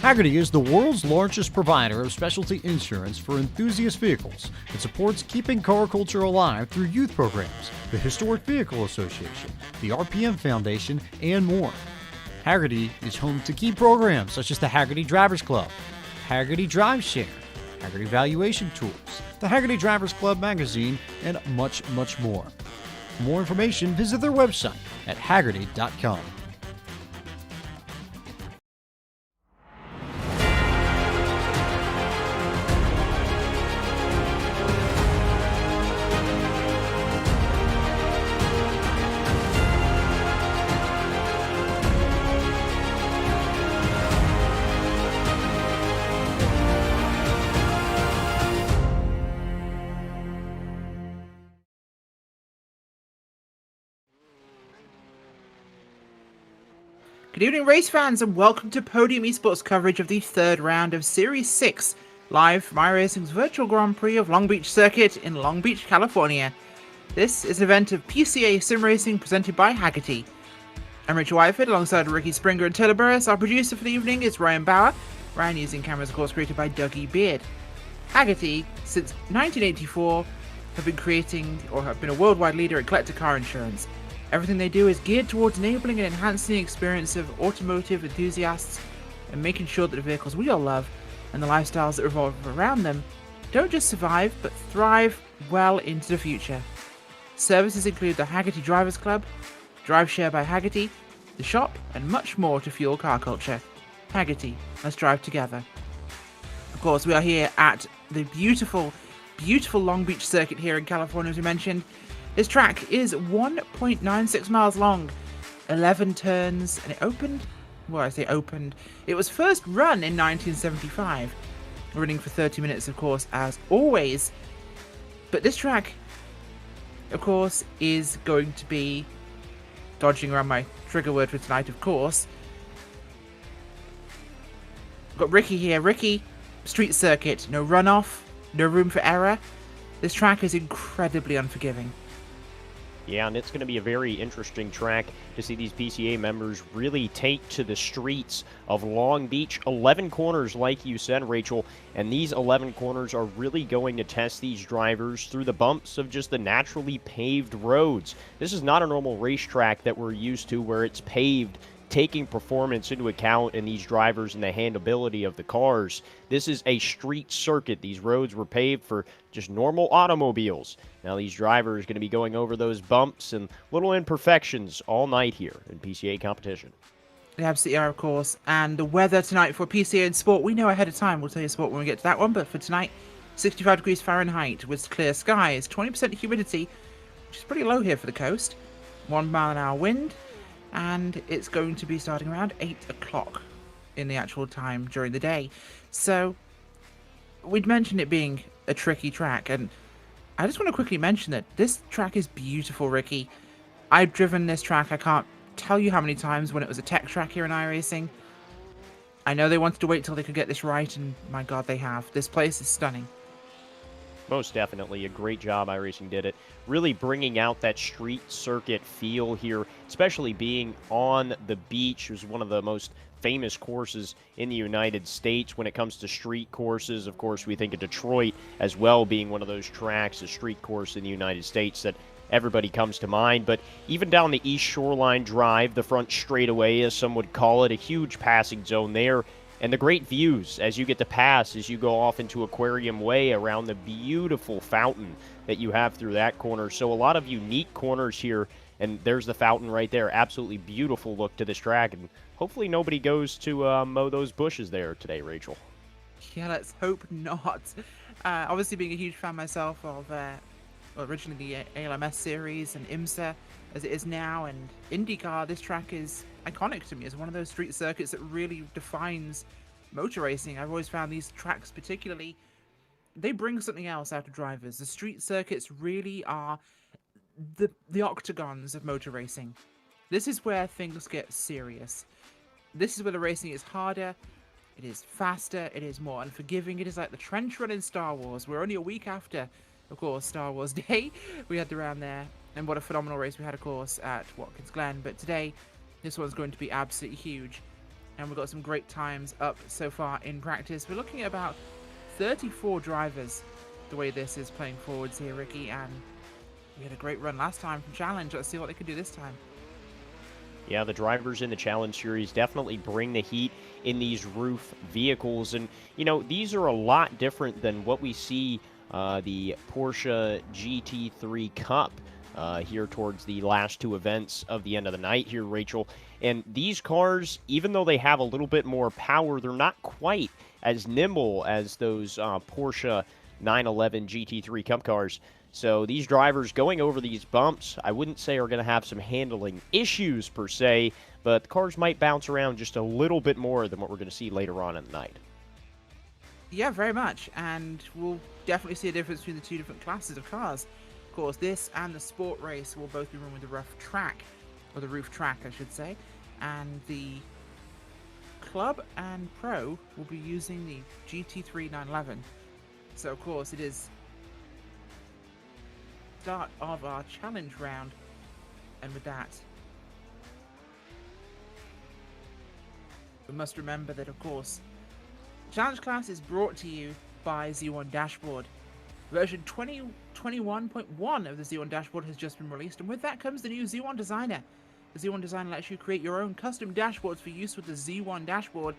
Hagerty is the world's largest provider of specialty insurance for enthusiast vehicles and supports keeping car culture alive through youth programs, the Historic Vehicle Association, the RPM Foundation, and more. Hagerty is home to key programs such as the Hagerty Drivers Club, Hagerty Drive Share, Hagerty Valuation Tools, the Hagerty Drivers Club magazine, and much, much more. For more information, visit their website at hagerty.com. Good evening, race fans, and welcome to Podium Esports coverage of the third round of Series 6, live from iRacing's virtual Grand Prix of Long Beach Circuit in Long Beach, California. This is an event of PCA Sim Racing presented by Hagerty. I'm Richard Whiteford, alongside Ricky Springer and Taylor Burris. Our producer for the evening is Ryan Bauer. Ryan using cameras, of course, created by Dougie Beard. Hagerty, since 1984, have been a worldwide leader in collector car insurance. Everything they do is geared towards enabling and enhancing the experience of automotive enthusiasts and making sure that the vehicles we all love and the lifestyles that revolve around them don't just survive but thrive well into the future. Services include the Hagerty Drivers Club, Drive Share by Hagerty, the shop, and much more to fuel car culture. Hagerty, let's drive together. Of course, we are here at the beautiful, beautiful Long Beach Circuit here in California, as we mentioned. This track is 1.96 miles long, 11 turns, and it opened, it was first run in 1975, running for 30 minutes, of course, as always. But this track, of course, is going to be, dodging around my trigger word for tonight, of course. We've got Ricky here. Ricky, street circuit, no runoff, no room for error. This track is incredibly unforgiving. Yeah, and it's going to be a very interesting track to see these PCA members really take to the streets of Long Beach. 11 corners, like you said, Rachel, and these 11 corners are really going to test these drivers through the bumps of just the naturally paved roads. This is not a normal racetrack that we're used to where it's paved, taking performance into account in these drivers and the handleability of the cars. This is a street circuit. These roads were paved for just normal automobiles. Now these drivers are going to be going over those bumps and little imperfections all night here in PCA competition. They absolutely are, of course. And the weather tonight for PCA and Sport, we know ahead of time. We'll tell you Sport when we get to that one. But for tonight, 65 degrees Fahrenheit with clear skies, 20% humidity, which is pretty low here for the coast, 1 mile an hour wind. And it's going to be starting around 8 o'clock in the actual time during the day. So, we'd mentioned it being a tricky track, and I just want to quickly mention that this track is beautiful, Ricky. I've driven this track, I can't tell you how many times when it was a tech track here in iRacing. I know they wanted to wait till they could get this right, and my god, they have. This place is stunning. Most definitely. A great job iRacing did it. Really bringing out that street circuit feel here, especially being on the beach. It was one of the most famous courses in the United States when it comes to street courses. Of course, we think of Detroit as well being one of those tracks, a street course in the United States that everybody comes to mind. But even down the East Shoreline Drive, the front straightaway, as some would call it, a huge passing zone there. And the great views as you get to pass, as you go off into Aquarium Way around the beautiful fountain that you have through that corner. So a lot of unique corners here, and there's the fountain right there. Absolutely beautiful look to this track, and hopefully nobody goes to mow those bushes there today, Rachel. Yeah, let's hope not. Obviously being a huge fan myself of originally the ALMS series and IMSA as it is now, and IndyCar, this track is iconic to me. It's one of those street circuits that really defines motor racing. I've always found these tracks particularly, they bring something else out of drivers. The street circuits really are the octagons of motor racing. This is where things get serious. This is where the racing is harder, it is faster, it is more unforgiving. It is like the trench run in Star Wars. We're only a week after, of course, Star Wars Day. We had the round there, and what a phenomenal race we had, of course, at Watkins Glen. But today, this one's going to be absolutely huge. and we've got some great times up so far in practice. We're looking at about 34 drivers the way this is playing forwards here, Ricky, and we had a great run last time from Challenge. Let's see what they can do this time. Yeah, the drivers in the Challenge Series definitely bring the heat in these roof vehicles. And, you know, these are a lot different than what we see the Porsche GT3 Cup here towards the last two events of the end of the night here, Rachel. And these cars, even though they have a little bit more power, they're not quite as nimble as those Porsche 911 GT3 Cup cars. So these drivers going over these bumps, I wouldn't say are going to have some handling issues per se, but the cars might bounce around just a little bit more than what we're going to see later on in the night. Yeah, very much, and we'll definitely see a difference between the two different classes of cars. Of course, this and the sport race will both be run with the rough track, or the roof track, I should say, and the club and pro will be using the GT3 911. So, of course, it is start of our challenge round, and with that we must remember that, of course, challenge class is brought to you by Z1 Dashboard. Version 2021.1 of the Z1 Dashboard has just been released, and with that comes the new Z1 Designer. The Z1 Designer lets you create your own custom dashboards for use with the Z1 Dashboard.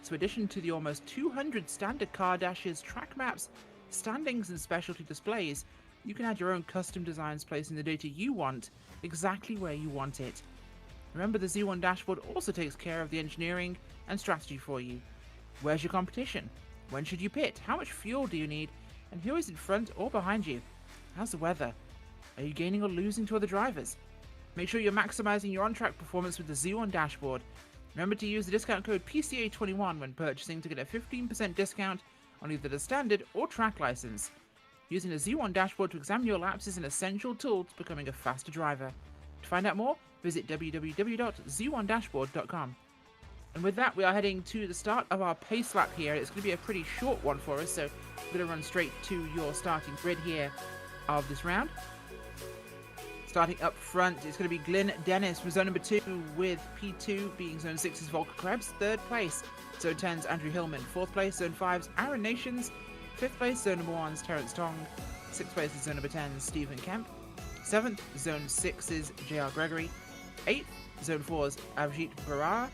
So, in addition to the almost 200 standard car dashes, track maps, standings and specialty displays, you can add your own custom designs, placing the data you want exactly where you want it. Remember, the Z1 Dashboard also takes care of the engineering and strategy for you. Where's your competition? When should you pit? How much fuel do you need? And who is in front or behind you? How's the weather? Are you gaining or losing to other drivers? Make sure you're maximizing your on-track performance with the Z1 Dashboard. Remember to use the discount code PCA21 when purchasing to get a 15% discount on either the standard or track license. Using the Z1 Dashboard to examine your laps is an essential tool to becoming a faster driver. To find out more, visit www.z1dashboard.com. And with that, we are heading to the start of our pace lap here. It's going to be a pretty short one for us, so we're going to run straight to your starting grid here of this round. Starting up front, it's going to be Glyn Dennis from zone number 2, with P2 being zone 6's Volker Krebs. Third place, zone 10's Andrew Hillman. Fourth place, zone 5's Aaron Nations. Fifth place, zone number 1's Terrence Tong. Sixth place is zone number 10's Stephen Kemp. Seventh, zone 6's JR Gregory. Eighth, zone 4's Avjit Barar.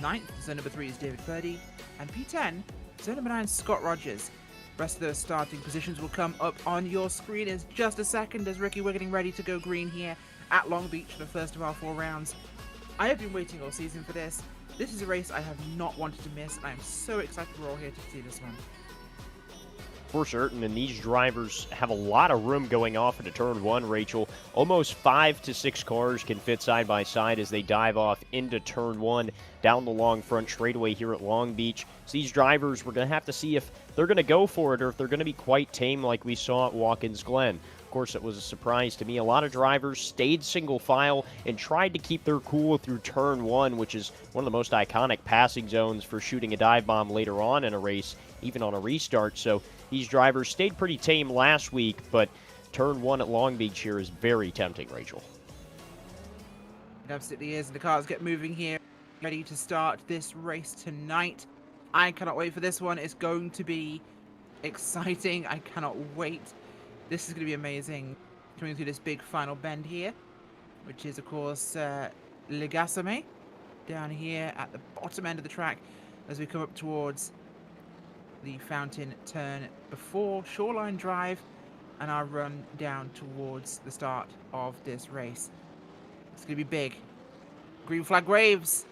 Ninth, zone number 3 is David Purdy. And P10, zone number 9 Scott Rogers. Rest of the starting positions will come up on your screen in just a second, as Ricky, we're getting ready to go green here at Long Beach for the first of our 4 rounds. I have been waiting all season for this. This is a race I have not wanted to miss, and I'm so excited we're all here to see this one. For certain, and these drivers have a lot of room going off into turn 1, Rachel. Almost 5 to 6 cars can fit side by side as they dive off into turn 1 down the long front straightaway here at Long Beach. So these drivers, we're going to have to see if they're going to go for it or if they're going to be quite tame like we saw at Watkins Glen. Of course, it was a surprise to me. A lot of drivers stayed single file and tried to keep their cool through turn 1, which is one of the most iconic passing zones for shooting a dive bomb later on in a race, even on a restart. So these drivers stayed pretty tame last week, but turn 1 at Long Beach here is very tempting, Rachel. It absolutely is, and the cars get moving here, ready to start this race tonight. I cannot wait for this one. It's going to be exciting. I cannot wait. This is going to be amazing. Coming through this big final bend here, which is, of course, Le Gassame, down here at the bottom end of the track as we come up towards the fountain turn before Shoreline Drive and our run down towards the start of this race. It's going to be big. Green flag waves.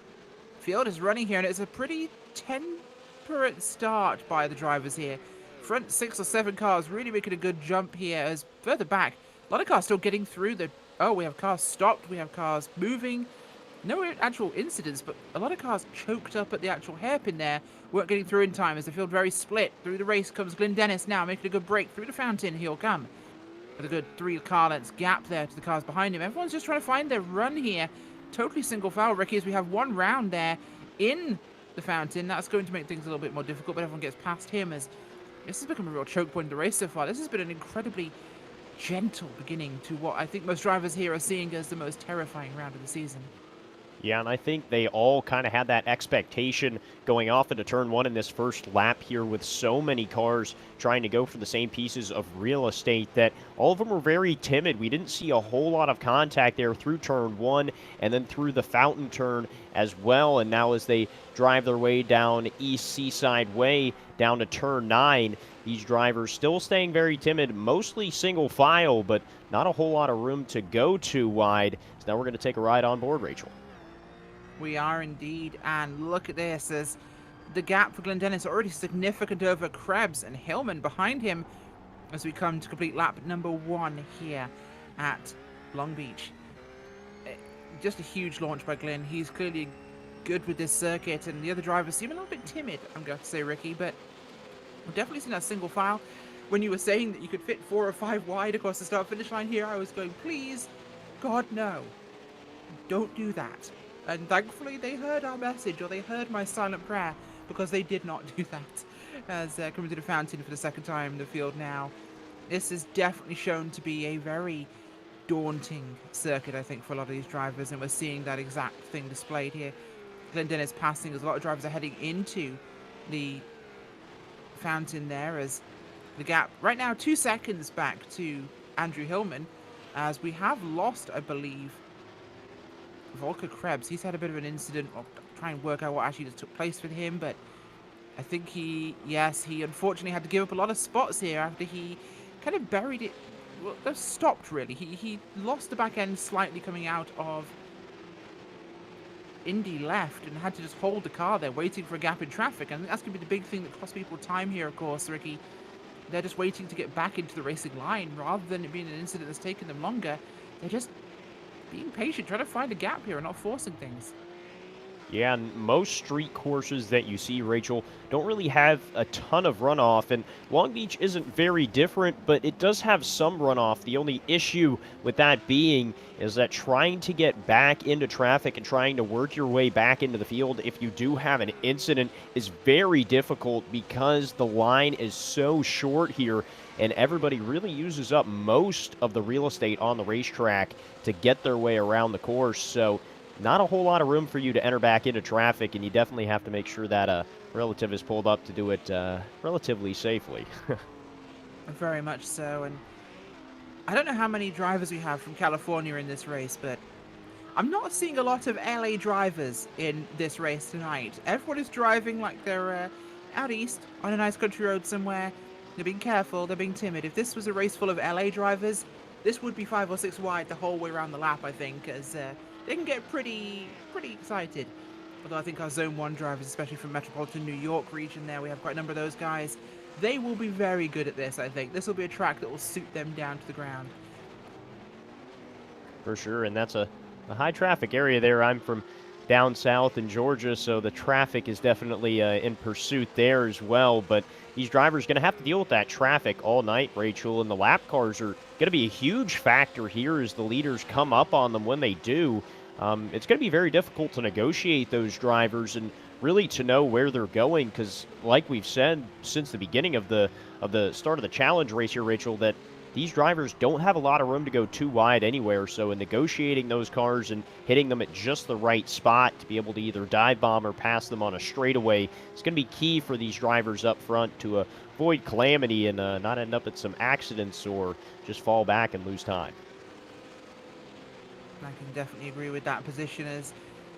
Field is running here, and it's a pretty temperate start by the drivers here. Front 6 or 7 cars really making a good jump here, as further back, a lot of cars still getting through the... Oh, we have cars stopped, we have cars moving. No actual incidents, but a lot of cars choked up at the actual hairpin there. Weren't getting through in time as the field very split. Through the race comes Glyn Dennis now, making a good break through the fountain. He'll come with a good 3 car lengths gap there to the cars behind him. Everyone's just trying to find their run here. Totally single file, Ricky, as we have 1 round there in the fountain. That's going to make things a little bit more difficult, but everyone gets past him as this has become a real choke point in the race so far. This has been an incredibly gentle beginning to what I think most drivers here are seeing as the most terrifying round of the season. Yeah, and I think they all kind of had that expectation going off into turn one in this first lap here with so many cars trying to go for the same pieces of real estate that all of them were very timid. We didn't see a whole lot of contact there through turn one and then through the fountain turn as well. And now as they drive their way down East Seaside Way down to turn nine, these drivers still staying very timid, mostly single file, but not a whole lot of room to go too wide. So now we're going to take a ride on board, Rachel. We are indeed, and look at this, as the gap for Glendennis already significant over Krebs and Hillman behind him as we come to complete lap number 1 here at Long Beach. Just a huge launch by Glenn. He's clearly good with this circuit, and the other drivers seem a little bit timid, I'm going to say, Ricky, but we've definitely seen that single file. When you were saying that you could fit 4 or 5 wide across the start-finish line here, I was going, please, God, no. Don't do that. And thankfully they heard our message, or they heard my silent prayer, because they did not do that. As coming to the fountain for the second time in the field now. This is definitely shown to be a very daunting circuit, I think, for a lot of these drivers, and we're seeing that exact thing displayed here. Glendennis passing as a lot of drivers are heading into the fountain there, as the gap right now 2 seconds back to Andrew Hillman, as we have lost, I believe, Volker Krebs. He's had a bit of an incident. I'll try and work out what actually just took place with him, but I think he unfortunately had to give up a lot of spots here after he kind of buried it. Well, they've stopped really. He lost the back end slightly coming out of Indy left and had to just hold the car there waiting for a gap in traffic, and that's going to be the big thing that costs people time here, of course, Ricky. They're just waiting to get back into the racing line rather than it being an incident that's taken them longer. They're just being patient, trying to find a gap here and not forcing things. Yeah, and most street courses that you see, Rachel, don't really have a ton of runoff, and Long Beach isn't very different, but it does have some runoff. The only issue with that being is that trying to get back into traffic and trying to work your way back into the field if you do have an incident is very difficult because the line is so short here, and everybody really uses up most of the real estate on the racetrack to get their way around the course. So not a whole lot of room for you to enter back into traffic, and you definitely have to make sure that a relative is pulled up to do it relatively safely. Very much so, and I don't know how many drivers we have from California in this race, but I'm not seeing a lot of LA drivers in this race tonight. Everyone is driving like they're out east on a nice country road somewhere. They're being careful, they're being timid. If this was a race full of LA drivers, this would be 5 or 6 wide the whole way around the lap, I think, as they can get pretty excited. Although I think our Zone 1 drivers, especially from Metropolitan New York region there, we have quite a number of those guys. They will be very good at this, I think. This will be a track that will suit them down to the ground. For sure, and that's a high traffic area there. I'm from down south in Georgia, so the traffic is definitely in pursuit there as well. But these drivers are going to have to deal with that traffic all night, Rachel, and the lap cars are going to be a huge factor here as the leaders come up on them when they do. It's going to be very difficult to negotiate those drivers and really to know where they're going because, like we've said since the beginning of the start of the challenge race here, Rachel, that these drivers don't have a lot of room to go too wide anywhere. So in negotiating those cars and hitting them at just the right spot to be able to either dive bomb or pass them on a straightaway, it's going to be key for these drivers up front to avoid calamity and not end up at some accidents or just fall back and lose time. I can definitely agree with that position, as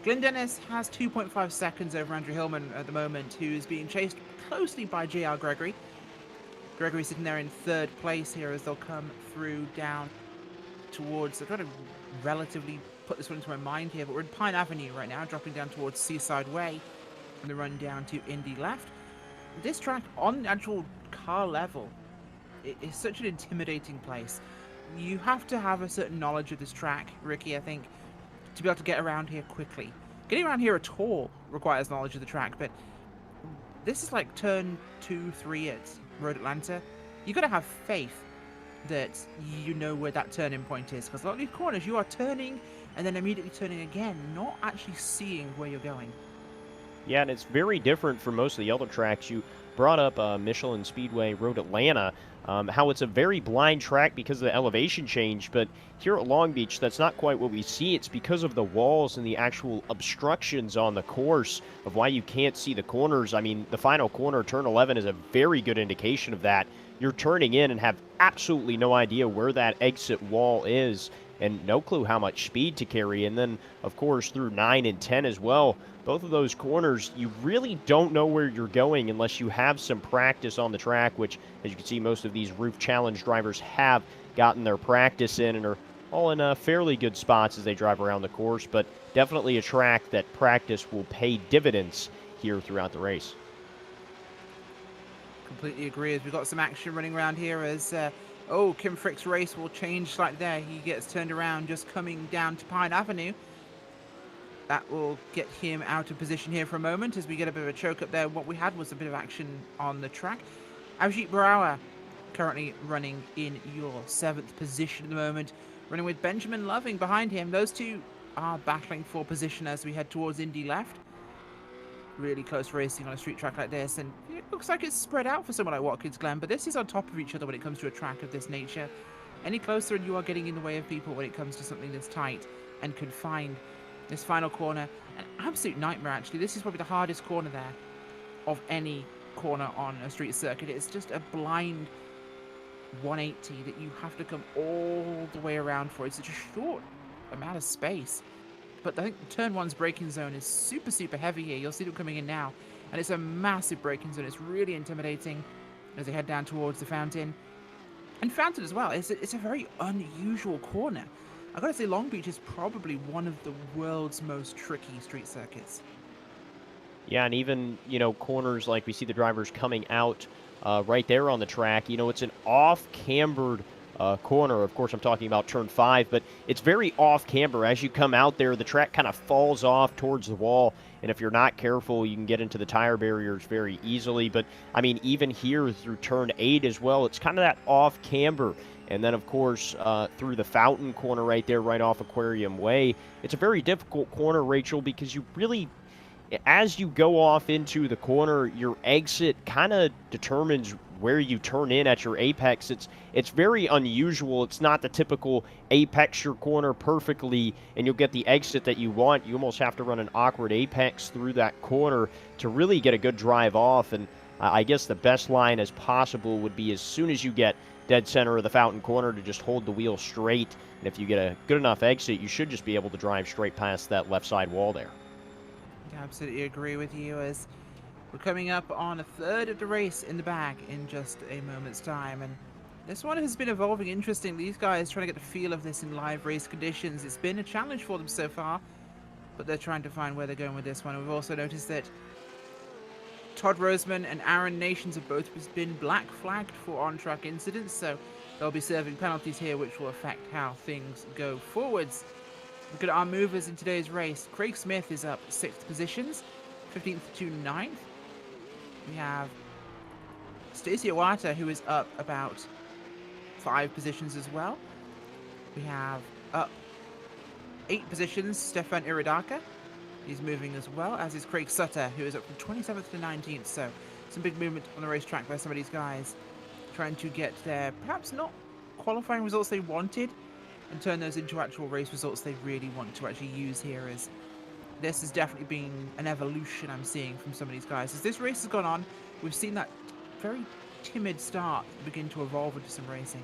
Glendennis has 2.5 seconds over Andrew Hillman at the moment, who's being chased closely by JR Gregory. Gregory sitting there in 3rd place here as they'll come through down towards, I'm trying to relatively put this one into my mind here, but we're in Pine Avenue right now, dropping down towards Seaside Way and the run down to Indy left. This track on the actual car level is such an intimidating place. You have to have a certain knowledge of this track, Ricky, I think, to be able to get around here quickly. Getting around here at all requires knowledge of the track, but this is like turn 2, 3 at Road Atlanta. You got to have faith that you know where that turning point is, because a lot of these corners you are turning and then immediately turning again, not actually seeing where you're going. Yeah, and it's very different from most of the other tracks. You brought up Michelin Speedway Road Atlanta, how it's a very blind track because of the elevation change. But here at Long Beach, that's not quite what we see. It's because of the walls and the actual obstructions on the course of why you can't see the corners. I mean, the final corner, turn 11, is a very good indication of that. You're turning in and have absolutely no idea where that exit wall is and no clue how much speed to carry. And then, of course, through 9 and 10 as well, both of those corners, you really don't know where you're going unless you have some practice on the track, which, as you can see, most of these Roof Challenge drivers have gotten their practice in and are all in fairly good spots as they drive around the course. But definitely a track that practice will pay dividends here throughout the race. Completely agree, as we've got some action running around here as Kim Frick's race will change slightly there. He gets turned around just coming down to Pine Avenue. That will get him out of position here for a moment as we get a bit of a choke up there. What we had was a bit of action on the track. Avjit Barawa currently running in your 7th position at the moment, running with Benjamin Loving behind him. Those two are battling for position as we head towards Indy left. Really close racing on a street track like this, and it looks like it's spread out for someone like Watkins Glen, but this is on top of each other when it comes to a track of this nature. Any closer and you are getting in the way of people when it comes to something that's tight and confined. This final corner, an absolute nightmare actually. This is probably the hardest corner there of any corner on a street circuit. It's just a blind 180 that you have to come all the way around for. It's such a short amount of space. But I think turn 1's braking zone is super, super heavy here. You'll see them coming in now. And it's a massive braking zone. It's really intimidating as they head down towards the Fountain. And Fountain as well. It's a very unusual corner. I've got to say, Long Beach is probably one of the world's most tricky street circuits. Yeah, and even, corners like we see the drivers coming out right there on the track. It's an off-cambered corner. Of course, I'm talking about turn 5, but it's very off-camber. As you come out there, the track kind of falls off towards the wall, and if you're not careful, you can get into the tire barriers very easily. But, I mean, even here through turn 8 as well, it's kind of that off-camber. And then, of course, through the Fountain corner right there, right off Aquarium Way, it's a very difficult corner, Rachel, because you really, as you go off into the corner, your exit kind of determines where you turn in at your apex. It's very unusual. It's not the typical apex your corner perfectly and you'll get the exit that you want. You almost have to run an awkward apex through that corner to really get a good drive off. And I guess the best line as possible would be as soon as you get dead center of the Fountain corner to just hold the wheel straight. And if you get a good enough exit, you should just be able to drive straight past that left side wall there. I absolutely agree with you as we're coming up on a third of the race in the bag in just a moment's time. And this one has been evolving interesting. These guys trying to get the feel of this in live race conditions. It's been a challenge for them so far, but they're trying to find where they're going with this one. And we've also noticed that Todd Roseman and Aaron Nations have both been black flagged for on-track incidents, so they'll be serving penalties here, which will affect how things go forwards. Look at our movers in today's race. Craig Smith is up 6th positions, 15th to 9th. We have Stacey Iwata, who is up about 5 positions as well. We have up 8 positions, Stefan Iridaka. He's moving as well, as is Craig Sutter, who is up from 27th to 19th. So some big movement on the racetrack by some of these guys trying to get their perhaps not qualifying results they wanted and turn those into actual race results they really want to actually use here. As this has definitely been an evolution I'm seeing from some of these guys. As this race has gone on, we've seen that very timid start begin to evolve into some racing.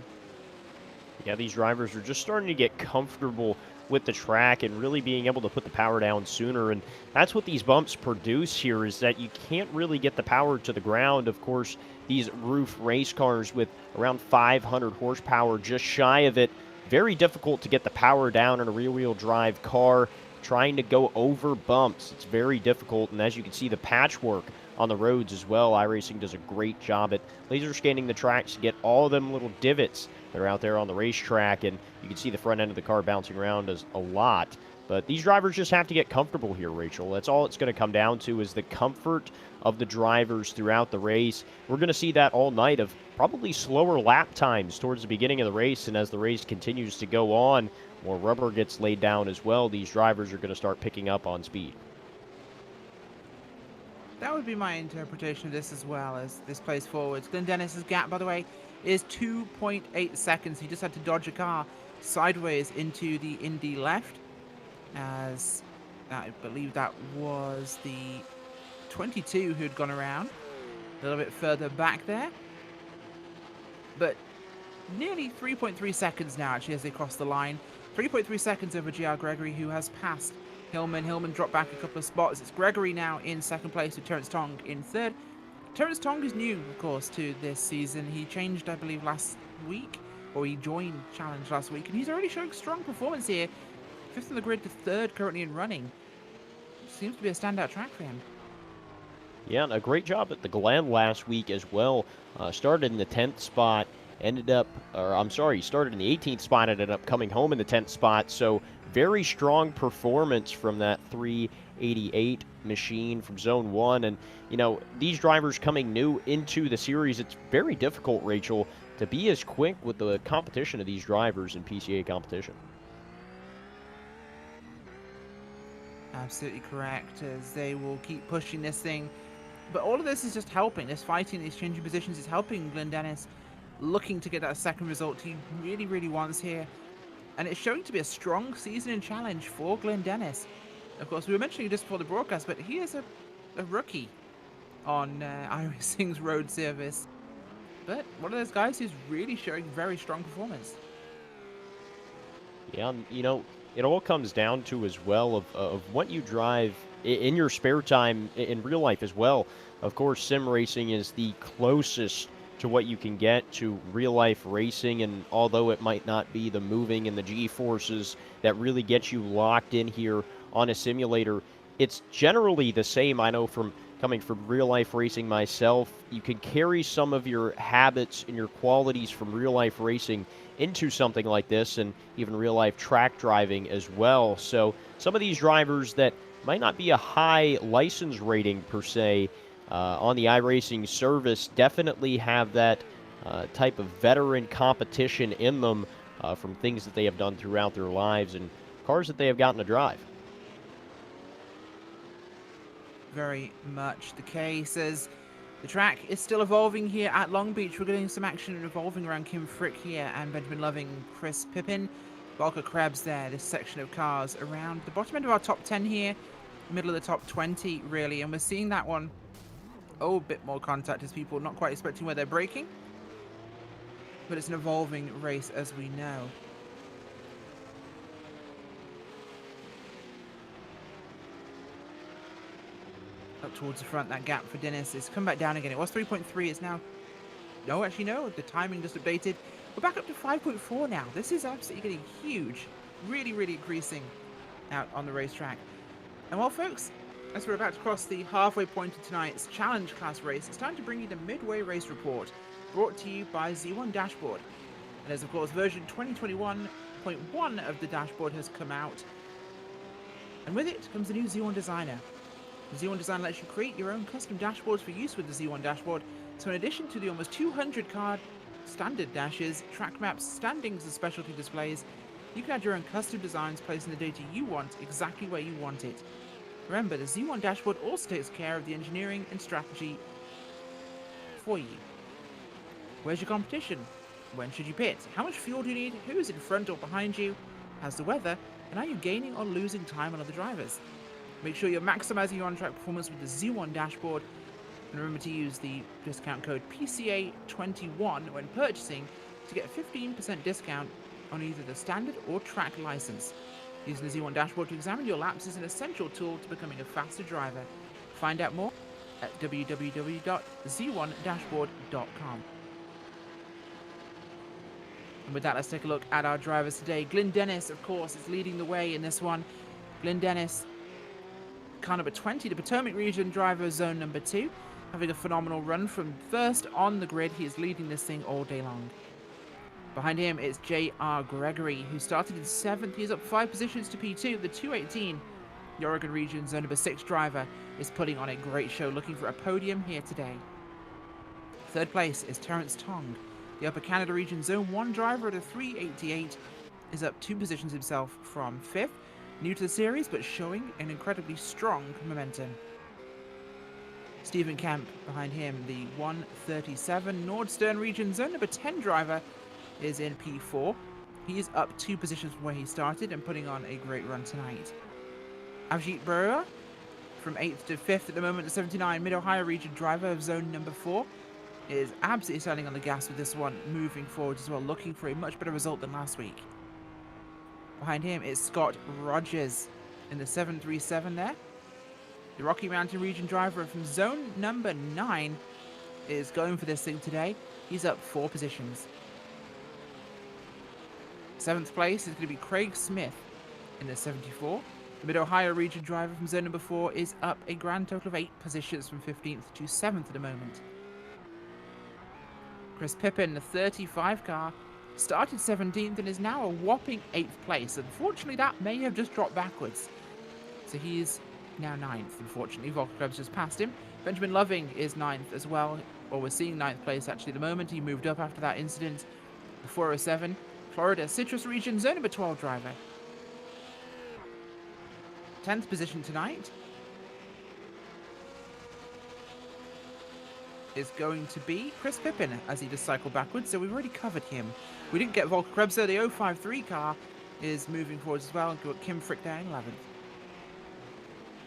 Yeah, these drivers are just starting to get comfortable with the track and really being able to put the power down sooner. And that's what these bumps produce here, is that you can't really get the power to the ground. Of course, these roof race cars with around 500 horsepower, just shy of it, very difficult to get the power down in a rear-wheel drive car. Trying to go over bumps, it's very difficult. And as you can see, the patchwork on the roads as well, iRacing does a great job at laser scanning the tracks to get all of them little divots that are out there on the racetrack. And you can see the front end of the car bouncing around as a lot. But these drivers just have to get comfortable here, Rachel. That's all it's going to come down to, is the comfort of the drivers throughout the race. We're going to see that all night of probably slower lap times towards the beginning of the race. And as the race continues to go on, more rubber gets laid down as well. These drivers are going to start picking up on speed. That would be my interpretation of this as well as this plays forwards. Glenn Dennis's gap, by the way, is 2.8 seconds. He just had to dodge a car sideways into the Indy left, as I believe that was the 22 who'd gone around a little bit further back there. But nearly 3.3 seconds now, actually, as they cross the line. 3.3 seconds over GR Gregory, who has passed Hillman. Hillman dropped back a couple of spots. It's Gregory now in second place with Terence Tong in third. Terence Tong is new, of course, to this season. He changed, I believe, last week, or he joined Challenge last week, and he's already showing strong performance here. Fifth on the grid to third currently in running. Seems to be a standout track for him. Yeah, and a great job at the Glen last week as well. Started in the 10th spot, started in the 18th spot, ended up coming home in the 10th spot. So very strong performance from that 388 machine from Zone 1. And, you know, these drivers coming new into the series, it's very difficult, Rachel, to be as quick with the competition of these drivers in PCA competition. Absolutely correct, as they will keep pushing this thing. But all of this is just helping. This fighting, these changing positions is helping Glenn Dennis looking to get that second result he really, really wants here. And it's showing to be a strong season and challenge for Glenn Dennis. Of course, we were mentioning just before the broadcast, but he is a rookie on iRacing's road service. But one of those guys who's really showing very strong performance. Yeah, you know, it all comes down to as well of what you drive in your spare time in real life as well. Of course, sim racing is the closest to what you can get to real life racing, and although it might not be the moving and the G-forces that really get you locked in here on a simulator, it's generally the same. I know from coming from real life racing myself, you can carry some of your habits and your qualities from real life racing into something like this, and even real life track driving as well. So some of these drivers that might not be a high license rating per se on the iRacing service definitely have that type of veteran competition in them from things that they have done throughout their lives and cars that they have gotten to drive. Very much the case, as the track is still evolving here at Long Beach. We're getting some action revolving around Kim Frick here and Benjamin Loving, Chris Pippin, Volker Krebs there. This section of cars around the bottom end of our top 10 here, middle of the top 20 really, and we're seeing that one, a bit more contact as people not quite expecting where they're braking, but it's an evolving race as we know. Up towards the front, that gap for Dennis is come back down again. It was 3.3, it's now, no, actually no, the timing just updated. We're back up to 5.4 now. This is absolutely getting huge, really, really increasing out on the racetrack. And well, folks, as we're about to cross the halfway point of tonight's challenge class race, it's time to bring you the Midway race report, brought to you by Z1 Dashboard. And as of course version 2021.1 of the dashboard has come out, and with it comes the new Z1 Designer. The Z1 Designer lets you create your own custom dashboards for use with the Z1 Dashboard. So in addition to the almost 200 card standard dashes, track maps, standings and specialty displays, you can add your own custom designs, placing the data you want exactly where you want it. Remember, the Z1 Dashboard also takes care of the engineering and strategy for you. Where's your competition? When should you pit? How much fuel do you need? Who is in front or behind you? How's the weather? And are you gaining or losing time on other drivers? Make sure you're maximizing your on-track performance with the Z1 Dashboard, and remember to use the discount code PCA21 when purchasing to get a 15% discount on either the standard or track license. Using the Z1 Dashboard to examine your laps is an essential tool to becoming a faster driver. Find out more at www.z1dashboard.com. And with that, let's take a look at our drivers today. Glenn Dennis, of course, is leading the way in this one. Glenn Dennis, car number 20, the Potomac region driver, zone number 2, having a phenomenal run from first on the grid. He is leading this thing all day long. Behind him is J.R. Gregory, who started in 7th. He's up 5 positions to P2. The 218, the Oregon region zone number 6 driver, is putting on a great show, looking for a podium here today. Third place is Terence Tong. The Upper Canada region zone 1 driver at a 388 is up 2 positions himself from 5th. New to the series, but showing an incredibly strong momentum. Stephen Kemp behind him, the 137 Nordstern region zone number 10 driver is in P4. He's up 2 positions from where he started and putting on a great run tonight. Avjit Brewer from 8th to 5th at the moment, the 79 Mid-Ohio region driver of zone number 4 is absolutely standing on the gas with this one, moving forward as well, looking for a much better result than last week. Behind him is Scott Rogers in the 737 there. The Rocky Mountain region driver from zone number 9 is going for this thing today. He's up 4 positions. 7th place is going to be Craig Smith in the 74. The Mid-Ohio region driver from zone number 4 is up a grand total of 8 positions from 15th to 7th at the moment. Chris Pippin, the 35 car, started 17th and is now a whopping 8th place. Unfortunately, that may have just dropped backwards. So he's now 9th, unfortunately. Volker Krebs just passed him. Benjamin Loving is 9th as well, or we're seeing 9th place actually at the moment. He moved up after that incident. The 407, Florida Citrus region, zone number 12 driver. 10th position tonight is going to be Chris Pippin as he just cycled backwards, so we've already covered him. We didn't get Volker Krebs there. The 053 car is moving forwards as well, and got Kim Frick there in 11th.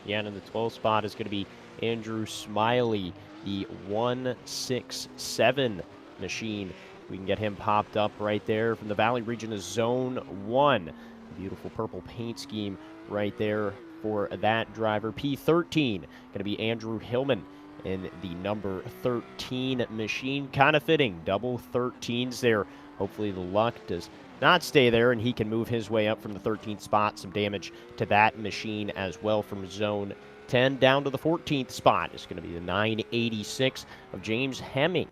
Yeah, and in the 12th spot is going to be Andrew Smiley, the 167 machine. We can get him popped up right there from the Valley region of Zone 1. Beautiful purple paint scheme right there for that driver. P13 going to be Andrew Hillman in the number 13 machine. Kind of fitting, double 13s there. Hopefully the luck does not stay there and he can move his way up from the 13th spot. Some damage to that machine as well from zone 10 down to the 14th spot. It's going to be the 986 of James Hemming.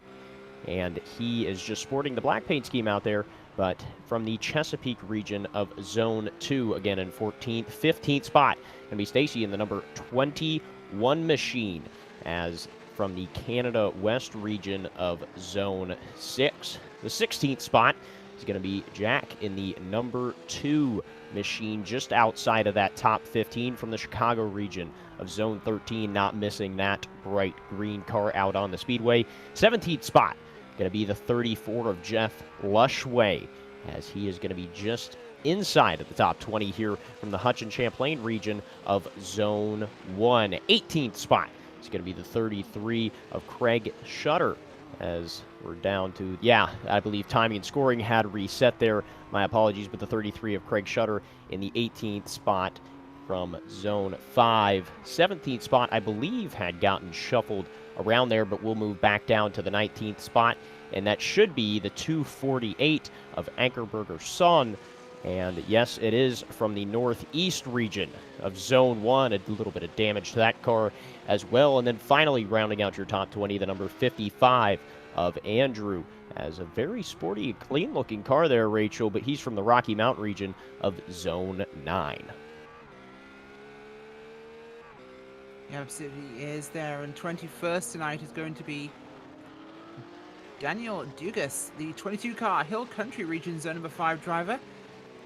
And he is just sporting the black paint scheme out there, but from the Chesapeake region of zone 2, again in 14th, 15th spot. Going to be Stacy in the number 21 machine, as from the Canada West region of zone 6. The 16th spot is going to be Jack in the number 2 machine, just outside of that top 15 from the Chicago region of zone 13, not missing that bright green car out on the speedway. 17th spot going to be the 34 of Jeff Lushway, as he is going to be just inside of the top 20 here from the Hutchin Champlain region of zone 1. 18th spot is going to be the 33 of Craig Shutter, as we're down to, I believe timing and scoring had reset there. My apologies, but the 33 of Craig Shutter in the 18th spot from zone 5. 17th spot, I believe, had gotten shuffled around there, but we'll move back down to the 19th spot, and that should be the 248 of Ankerberger Son. And yes, it is from the northeast region of zone 1. A little bit of damage to that car as well. And then finally rounding out your top 20, the number 55 of Andrew, as a very sporty, clean-looking car there, Rachel, but he's from the Rocky Mountain region of zone 9. He absolutely is there. And 21st tonight is going to be Daniel Dugas, the 22 car Hill Country region zone number 5 driver,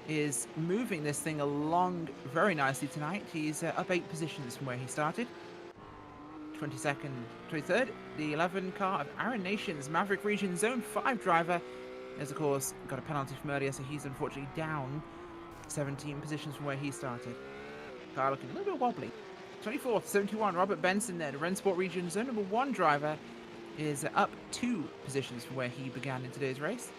is moving this thing along very nicely tonight. He's up 8 positions from where he started. 23rd, the 11 car of Aaron Nations Maverick region zone 5 driver has of course got a penalty from earlier, so he's unfortunately down 17 positions from where he started. Car looking a little bit wobbly. 24th, 71, Robert Benson there, the Rennsport region zone number 1 driver, is up 2 positions from where he began in today's race.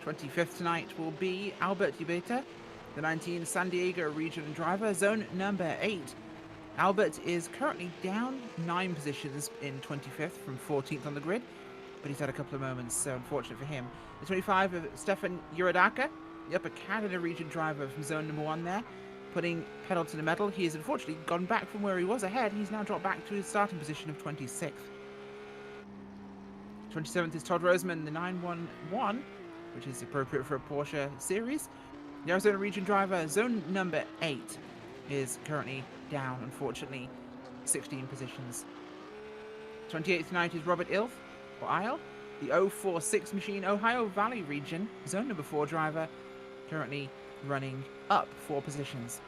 25th tonight will be Albert Ubeta, the 19 San Diego region driver, zone number 8. Albert is currently down 9 positions in 25th from 14th on the grid, but he's had a couple of moments, so unfortunate for him. The 25 of Stefan Uradaka, the Upper Canada region driver from zone number 1 there, putting pedal to the metal. He has unfortunately gone back from where he was ahead. He's now dropped back to his starting position of 26th. 27th is Todd Roseman, the 911, which is appropriate for a Porsche series. The Arizona region driver, zone number 8, is currently down, unfortunately, 16 positions. 28th tonight is Robert Ilf, or Isle, the 046 machine Ohio Valley region, zone number 4 driver, currently running up 4 positions.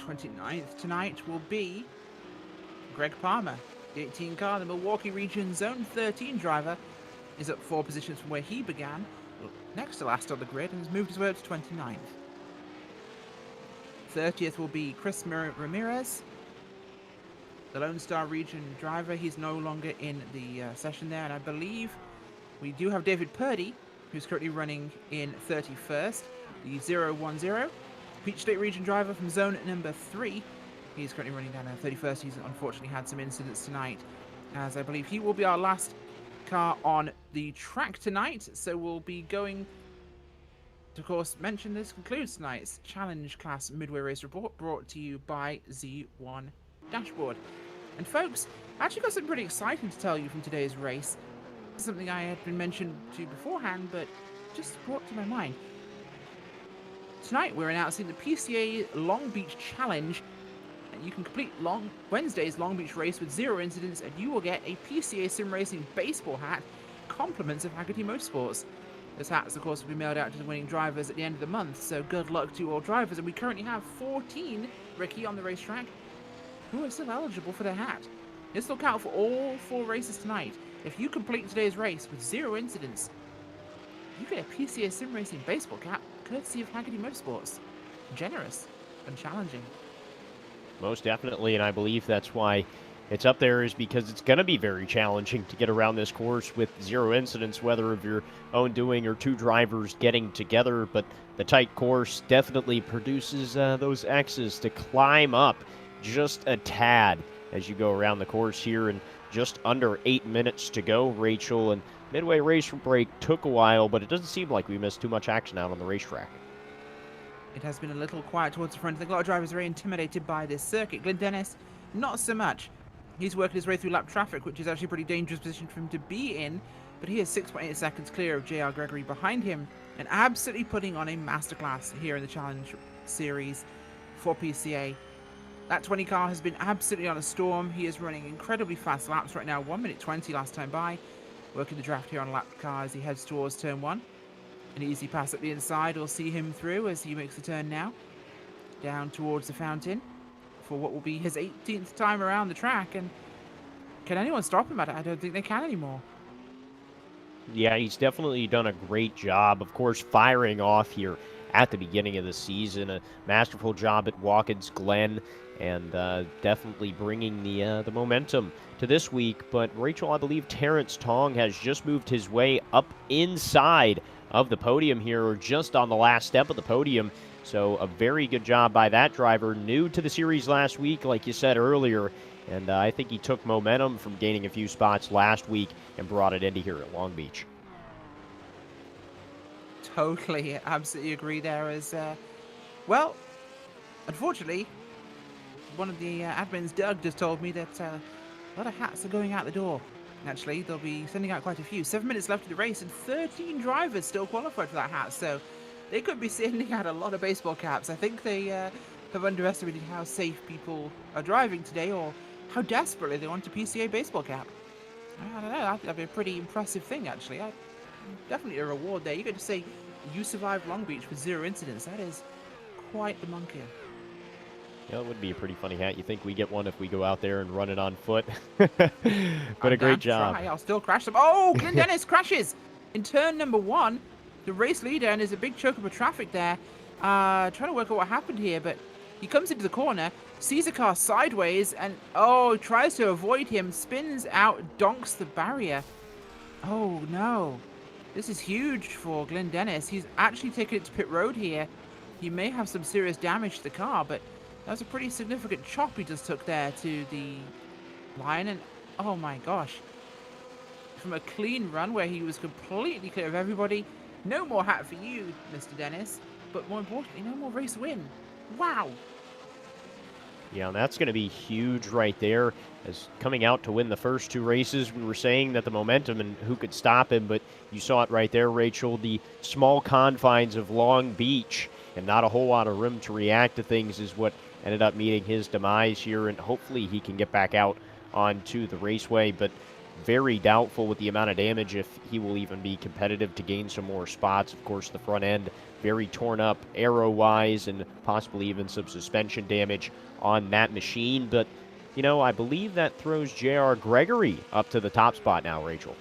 29th tonight will be Greg Palmer. The 18 car, the Milwaukee Region Zone 13 driver, is up 4 positions from where he began, next to last on the grid, and has moved his way up to 29th. 30th will be Chris Ramirez, the Lone Star Region driver. He's no longer in the session there, and I believe we do have David Purdy, who's currently running in 31st, the 010. Peach State Region driver from zone number 3. He's currently running down at 31st. He's unfortunately had some incidents tonight, as I believe he will be our last car on the track tonight. So we'll be going to, of course, mention this concludes tonight's Challenge Class Midway Race Report, brought to you by Z1 Dashboard. And folks, I actually got something pretty exciting to tell you from today's race. Something I had been mentioned to beforehand, but just brought to my mind. Tonight we're announcing the PCA Long Beach Challenge, and you can complete Wednesday's Long Beach race with 0 incidents, and you will get a PCA Sim Racing baseball hat, compliments of Hagerty Motorsports. Those hats, of course, will be mailed out to the winning drivers at the end of the month, so good luck to all drivers. And we currently have 14, Ricky, on the racetrack who are still eligible for their hat. This will count for all 4 races tonight. If you complete today's race with 0 incidents, you get a PCA Sim Racing baseball cap, courtesy of Hagerty Motorsports. Generous and challenging. Most definitely, and I believe that's why it's up there, is because it's going to be very challenging to get around this course with 0 incidents, whether of your own doing or 2 drivers getting together. But the tight course definitely produces those X's to climb up just a tad as you go around the course here. And just under 8 minutes to go, Rachel, and Midway race break took a while, but it doesn't seem like we missed too much action out on the racetrack. It has been a little quiet towards the front. I think a lot of drivers are very intimidated by this circuit. Glenn Dennis, not so much. He's working his way through lap traffic, which is actually a pretty dangerous position for him to be in, but he is 6.8 seconds clear of JR Gregory behind him, and absolutely putting on a masterclass here in the Challenge Series for PCA. That 20 car has been absolutely on a storm. He is running incredibly fast laps right now, 1 minute 20 last time by. Working the draft here on lap car as he heads towards turn 1. An easy pass up the inside will see him through as he makes the turn now. Down towards the fountain for what will be his 18th time around the track. And can anyone stop him? I don't think they can anymore. Yeah, he's definitely done a great job, of course, firing off here at the beginning of the season. A masterful job at Watkins Glen, and definitely bringing the momentum to this week. But Rachel, I believe Terrence Tong has just moved his way up inside of the podium here, or just on the last step of the podium. So a very good job by that driver, new to the series last week, like you said earlier. And I think he took momentum from gaining a few spots last week and brought it into here at Long Beach. Totally, absolutely agree there. As well, unfortunately, one of the admins, Doug, just told me that a lot of hats are going out the door. Actually, they'll be sending out quite a few. 7 minutes left of the race, and 13 drivers still qualified for that hat. So they could be sending out a lot of baseball caps. I think they have underestimated how safe people are driving today, or how desperately they want a PCA baseball cap. I don't know. That'd be a pretty impressive thing, actually. Definitely a reward there. You get to say you survived Long Beach with 0 incidents. That is quite the monkey. Yeah, it would be a pretty funny hat. You think we get one if we go out there and run it on foot? But a great job. I'll still crash them. Oh, Glenn Dennis crashes in turn number 1. The race leader, and there's a big choke up of traffic there. Trying to work out what happened here, but he comes into the corner, sees a car sideways, and tries to avoid him, spins out, donks the barrier. Oh no. This is huge for Glenn Dennis. He's actually taken it to pit road here. He may have some serious damage to the car, but that was a pretty significant chop he just took there to the line. And oh my gosh. From a clean run where he was completely clear of everybody. No more hat for you, Mr. Dennis. But more importantly, no more race win. Wow. Yeah, and that's going to be huge right there, as coming out to win the first 2 races. We were saying that the momentum and who could stop him, but you saw it right there, Rachel. The small confines of Long Beach and not a whole lot of room to react to things is what ended up meeting his demise here, and hopefully he can get back out onto the raceway. But very doubtful with the amount of damage if he will even be competitive to gain some more spots. Of course, the front end very torn up aero-wise and possibly even some suspension damage on that machine. But, you know, I believe that throws J.R. Gregory up to the top spot now, Rachel.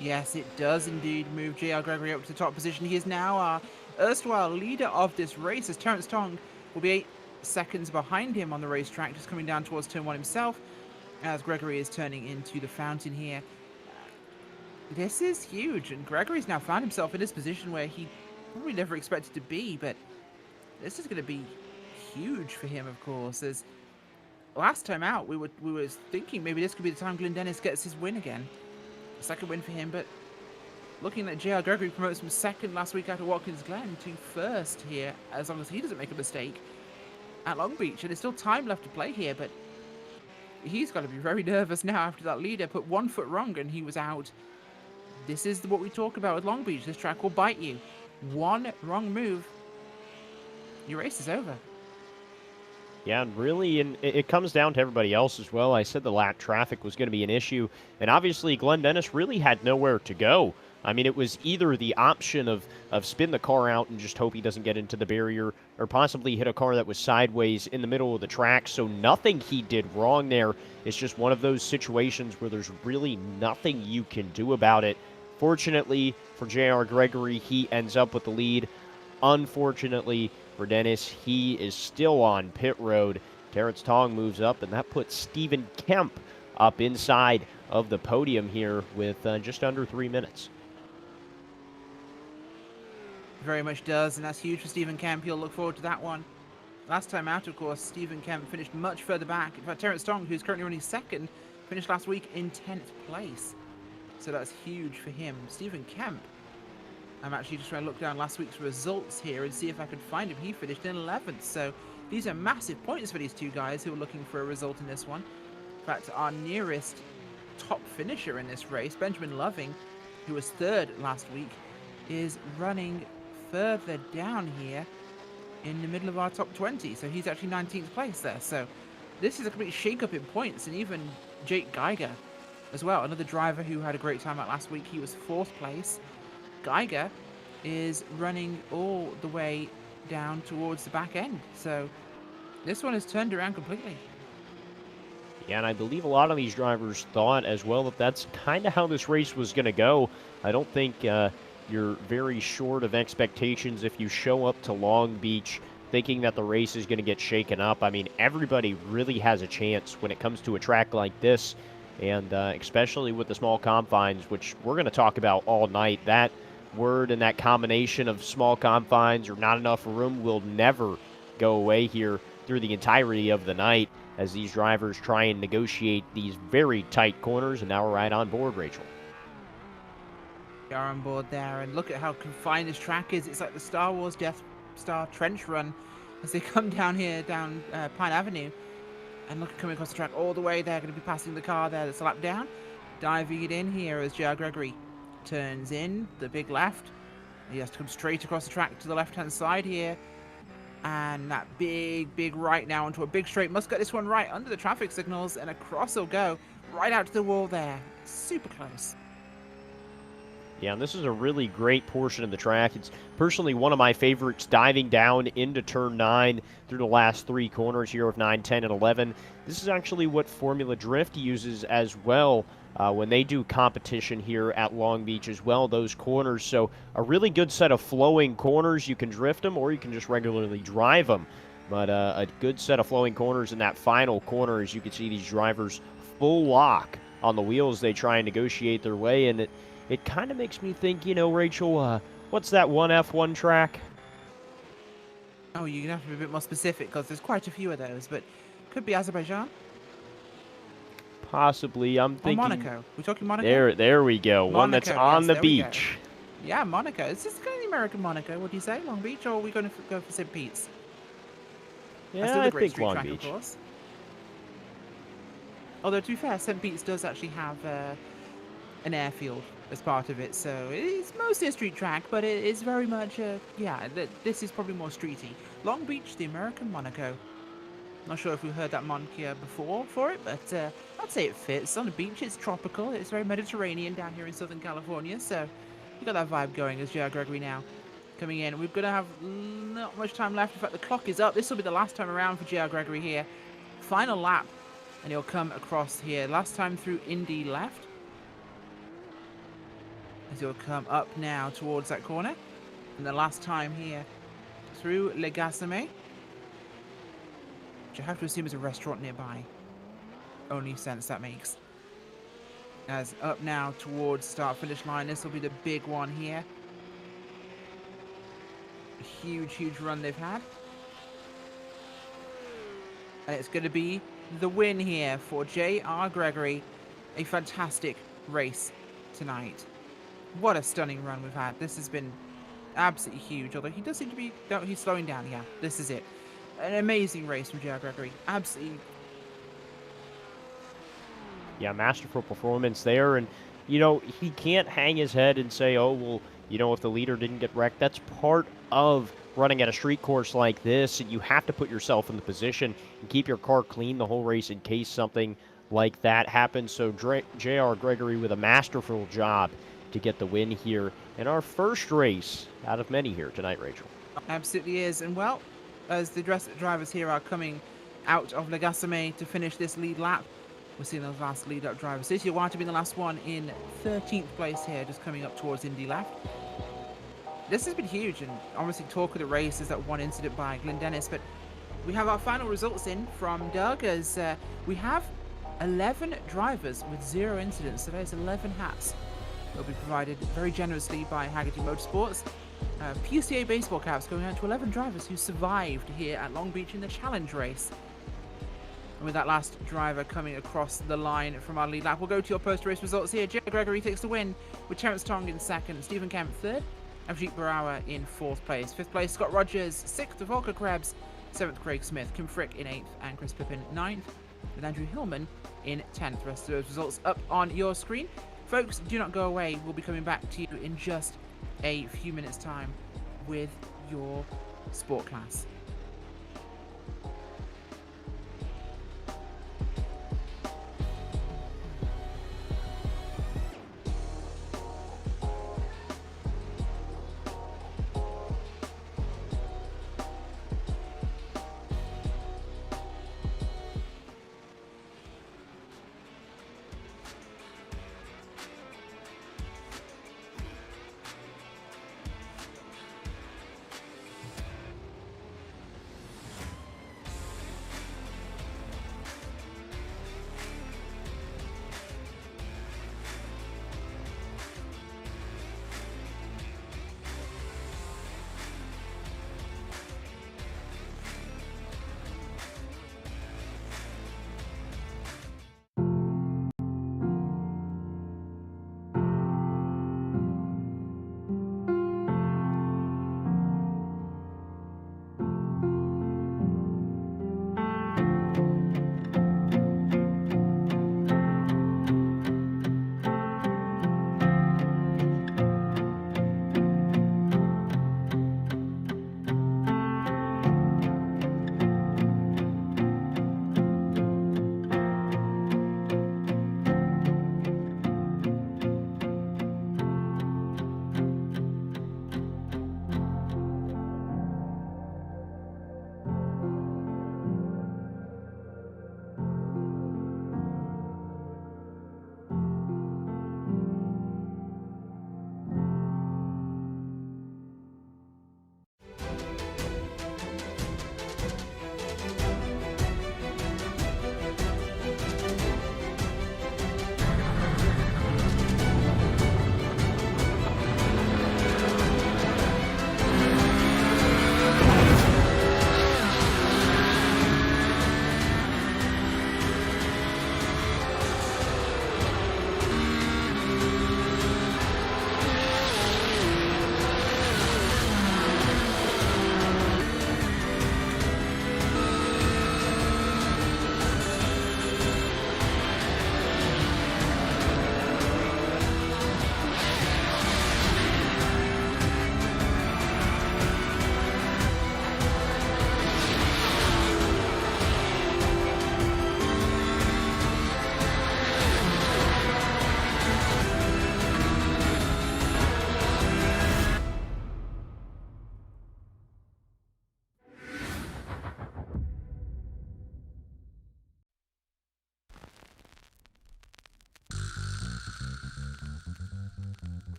Yes, it does indeed move J.R. Gregory up to the top position. He is now our erstwhile leader of this race, as Terence Tong will be 8 seconds behind him on the racetrack, just coming down towards turn 1 himself, as Gregory is turning into the fountain here. This is huge, and Gregory's now found himself in this position where he probably never expected to be, but this is going to be huge for him, of course, as last time out we were thinking maybe this could be the time Glenn Dennis gets his win again. Second win for him, but looking at J.R. Gregory promotes from second last week out of Watkins Glen to first here, as long as he doesn't make a mistake at Long Beach. And there's still time left to play here, but he's got to be very nervous now after that leader put 1 foot wrong and he was out. This is what we talk about with Long Beach. This track will bite you. One wrong move, your race is over. Yeah, and really, and it comes down to everybody else as well. I said the lap traffic was going to be an issue, and obviously Glenn Dennis really had nowhere to go. I mean, it was either the option of spin the car out and just hope he doesn't get into the barrier, or possibly hit a car that was sideways in the middle of the track, so nothing he did wrong there. It's just one of those situations where there's really nothing you can do about it. Fortunately for J.R. Gregory, he ends up with the lead. Unfortunately for Dennis, he is still on pit road. Terrence Tong moves up, and that puts Stephen Kemp up inside of the podium here with just under 3 minutes. Very much does, and that's huge for Stephen Kemp. He'll look forward to that one. Last time out, of course, Stephen Kemp finished much further back. In fact, Terrence Tong, who's currently running second, finished last week in 10th place. So that's huge for him. Stephen Kemp, I'm actually just trying to look down last week's results here and see if I could find him. He finished in 11th, so these are massive points for these two guys who are looking for a result in this one. In fact, our nearest top finisher in this race, Benjamin Loving, who was third last week, is running further down here in the middle of our top 20, so he's actually 19th place there. So this is a complete shake-up in points, and even Jake Geiger as well, another driver who had a great time out last week. He was 4th place. Geiger is running all the way down towards the back end, so this one has turned around completely. Yeah, and I believe a lot of these drivers thought as well that that's kind of how this race was going to go. I don't think you're very short of expectations if you show up to Long Beach thinking that the race is going to get shaken up. I mean, everybody really has a chance when it comes to a track like this, and especially with the small confines, which we're going to talk about all night. That word and that combination of small confines or not enough room will never go away here through the entirety of the night as these drivers try and negotiate these very tight corners. And now we're right on board, Rachel. We are on board there, and look at how confined this track is. It's like the Star Wars Death Star trench run as they come down here, down Pine Avenue. And look, coming across the track all the way, they're going to be passing the car there that's a lap down. Diving it in here as J.R. Gregory turns in the big left. He has to come straight across the track to the left-hand side here. And that big right now onto a big straight. Must get this one right under the traffic signals, and across he'll go. Right out to the wall there. Super close. Yeah, and this is a really great portion of the track. It's personally one of my favorites, diving down into Turn 9 through the last 3 corners here of 9, 10, and 11. This is actually what Formula Drift uses as well when they do competition here at Long Beach as well, those corners. So a really good set of flowing corners. You can drift them or you can just regularly drive them. But a good set of flowing corners in that final corner, as you can see these drivers full lock on the wheels. They try and negotiate their way, and it kind of makes me think, you know, Rachel, what's that one F1 track? Oh, you're going to have to be a bit more specific because there's quite a few of those, but could be Azerbaijan. Possibly. I'm thinking... Or Monaco. We're talking Monaco? There we go. Monaco, one that's on the beach. Yeah, Monaco. Is this kind of the American Monaco? What do you say? Long Beach, or are we going to go for St. Pete's? Yeah, I think Long Beach. Of course. Although, to be fair, St. Pete's does actually have an airfield as part of it, so it's mostly a street track, but it is very much, yeah, this is probably more streety. Long Beach, the American Monaco. Not sure if we heard that moniker before for it, but I'd say it fits. On the beach, it's tropical. It's very Mediterranean down here in Southern California, so you got that vibe going as J.R. Gregory now coming in. We're going to have not much time left. In fact, the clock is up. This will be the last time around for J.R. Gregory here. Final lap, and he'll come across here. Last time through Indy left. As he'll come up now towards that corner. And the last time here through Le Gasame, which I have to assume is a restaurant nearby. Only sense that makes. As up now towards start-finish line. This will be the big one here. A huge, huge run they've had. And it's going to be the win here for J.R. Gregory. A fantastic race tonight. What a stunning run we've had. This has been absolutely huge. Although he does seem to be... No, he's slowing down. Yeah, this is it. An amazing race from J.R. Gregory. Absolutely. Yeah, masterful performance there. And, you know, he can't hang his head and say, oh, well, you know, if the leader didn't get wrecked, that's part of running at a street course like this. And you have to put yourself in the position and keep your car clean the whole race in case something like that happens. So J.R. Gregory with a masterful job to get the win here in our first race out of many here tonight, Rachel. Absolutely is. And, well, as the drivers here are coming out of Le Gasame to finish this lead lap, we're seeing those last lead-up drivers. Sergio Wata being the last one in 13th place here, just coming up towards Indy left. This has been huge, and obviously talk of the race is that one incident by Glenn Dennis, but we have our final results in from Doug, as we have 11 drivers with 0 incidents, so there's 11 hats. They'll be provided very generously by Hagerty Motorsports. PCA baseball caps going out to 11 drivers who survived here at Long Beach in the challenge race. And with that last driver coming across the line from our lead lap, we'll go to your post-race results here. J. Gregory takes the win with Terence Tong in second, Stephen Kemp third, Avjit Barawa in fourth place. Fifth place, Scott Rogers. Sixth, Volker Krebs. Seventh, Craig Smith. Kim Frick in eighth, and Chris Pippin ninth, with Andrew Hillman in 10th. The rest of those results up on your screen. Folks, do not go away. We'll be coming back to you in just a few minutes' time with your sport class.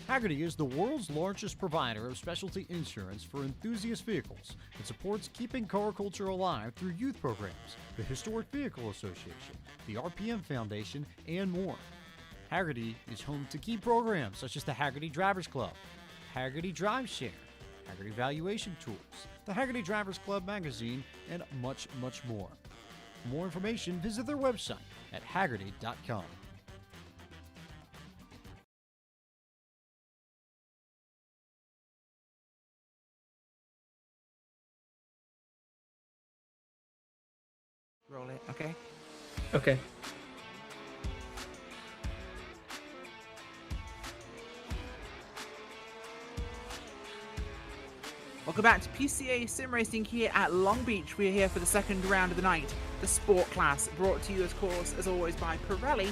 Hagerty is the world's largest provider of specialty insurance for enthusiast vehicles and supports keeping car culture alive through youth programs, the Historic Vehicle Association, the RPM Foundation, and more. Hagerty is home to key programs such as the Hagerty Drivers Club, Hagerty Drive Share, Hagerty Valuation Tools, the Hagerty Drivers Club magazine, and much, much more. For more information, visit their website at hagerty.com. Roll it, okay? Okay. Welcome back to PCA Sim Racing here at Long Beach. We're here for the second round of the night, the Sport Class, brought to you, of course, as always, by Pirelli.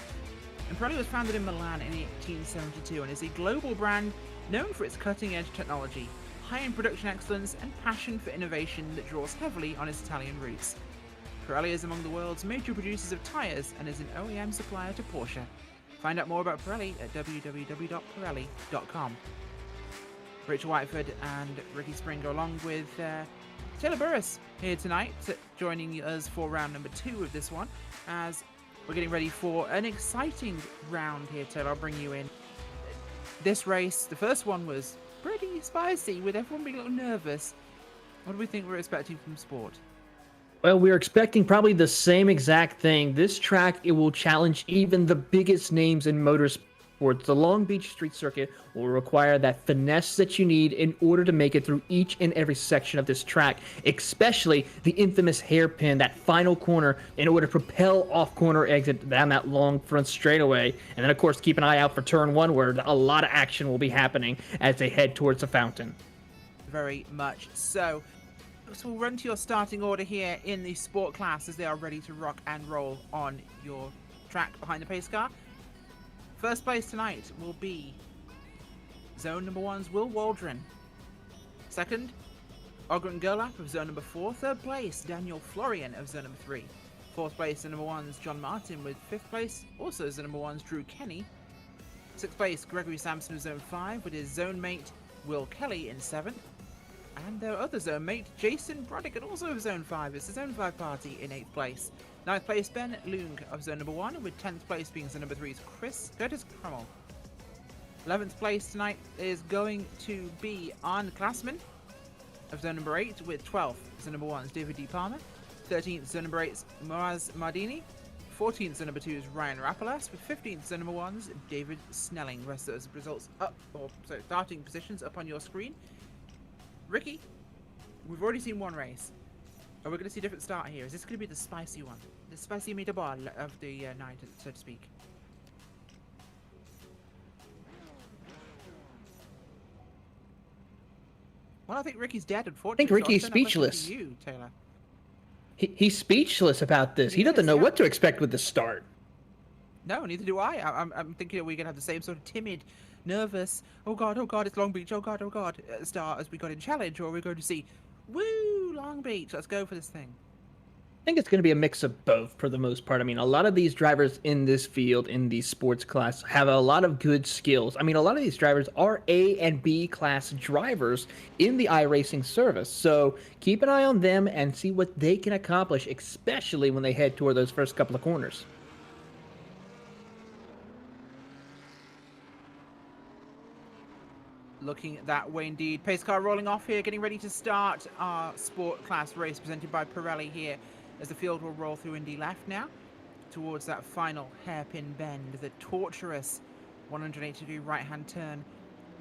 And Pirelli was founded in Milan in 1872 and is a global brand known for its cutting-edge technology, high-end production excellence, and passion for innovation that draws heavily on its Italian roots. Pirelli is among the world's major producers of tyres and is an OEM supplier to Porsche. Find out more about Pirelli at www.pirelli.com. Rachel Whiteford and Ricky Springer, along with Taylor Burris here tonight, joining us for round number 2 of this one, as we're getting ready for an exciting round here. Taylor, I'll bring you in. This race, the first one, was pretty spicy, with everyone being a little nervous. What do we think we're expecting from Sport? Well, we're expecting probably the same exact thing. This track, it will challenge even the biggest names in motorsports. The Long Beach Street Circuit will require that finesse that you need in order to make it through each and every section of this track, especially the infamous hairpin, that final corner, in order to propel off corner exit down that long front straightaway. And then, of course, keep an eye out for turn 1, where a lot of action will be happening as they head towards the fountain. Very much so. So we'll run to your starting order here in the Sport Class as they are ready to rock and roll on your track behind the pace car. First place tonight will be Zone number 1's Will Waldron. Second, Ogren Gerlach of Zone number 4. Third place, Daniel Florian of Zone number 3. Fourth place, number 1's John Martin, with fifth place, also Zone number 1's Drew Kenny. Sixth place, Gregory Sampson of Zone 5, with his zone mate Will Kelly in 7th. And their other zone mate, Jason Brodigan, also of Zone 5. It's the Zone 5 party in 8th place. 9th place, Ben Lung of Zone number 1, with 10th place being Zone number 3's Curtis Crummell. 11th place tonight is going to be Arne Klassman of Zone number 8, with 12th Zone number 1's David D. Palmer. 13th Zone number 8's Moaz Mardini. 14th Zone number 2's Ryan Rapalas, with 15th Zone number 1's David Snelling. Rest of those results up, starting positions up on your screen. Ricky, we've already seen one race. Are we going to see a different start here? Is this going to be the spicy one? The spicy meatball of the night, so to speak? Well, I think Ricky's dead, unfortunately. I think Ricky's speechless. You, Taylor. He's speechless about this. He doesn't know what to expect with the start. No, neither do I. I'm thinking we're going to have the same sort of timid, nervous, oh god, it's Long Beach, oh god, start as we got in Challenge, or we're going to see, woo, Long Beach, let's go for this thing. I think it's going to be a mix of both for the most part. I mean, a lot of these drivers in this field, in the sports class, have a lot of good skills. I mean, a lot of these drivers are A and B class drivers in the iRacing service. So keep an eye on them and see what they can accomplish, especially when they head toward those first couple of corners. Looking that way indeed. Pace car rolling off here, getting ready to start our sport class race presented by Pirelli here, as the field will roll through Indy left now towards that final hairpin bend, the torturous 180-degree right-hand turn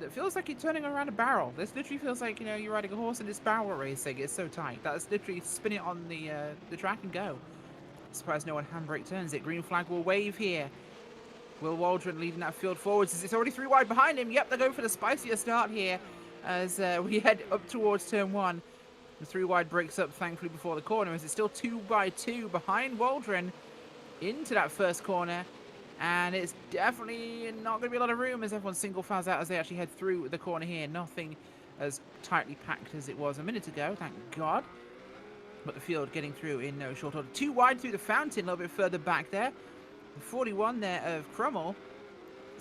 that feels like you're turning around a barrel. This literally feels like, you know, you're riding a horse and it's barrel racing. It's so tight. That's literally spin it on the track and go. Surprised no one handbrake turns it. Green flag will wave here. Will Waldron leading that field forwards as it's already 3 wide behind him. Yep, they're going for the spicier start here as we head up towards turn 1. The 3 wide breaks up, thankfully, before the corner, as it's still 2 by 2 behind Waldron into that first corner. And it's definitely not going to be a lot of room as everyone single files out as they actually head through the corner here. Nothing as tightly packed as it was a minute ago, thank God. But the field getting through in no short order. 2 wide through the fountain, a little bit further back there. The 41 there of Crummell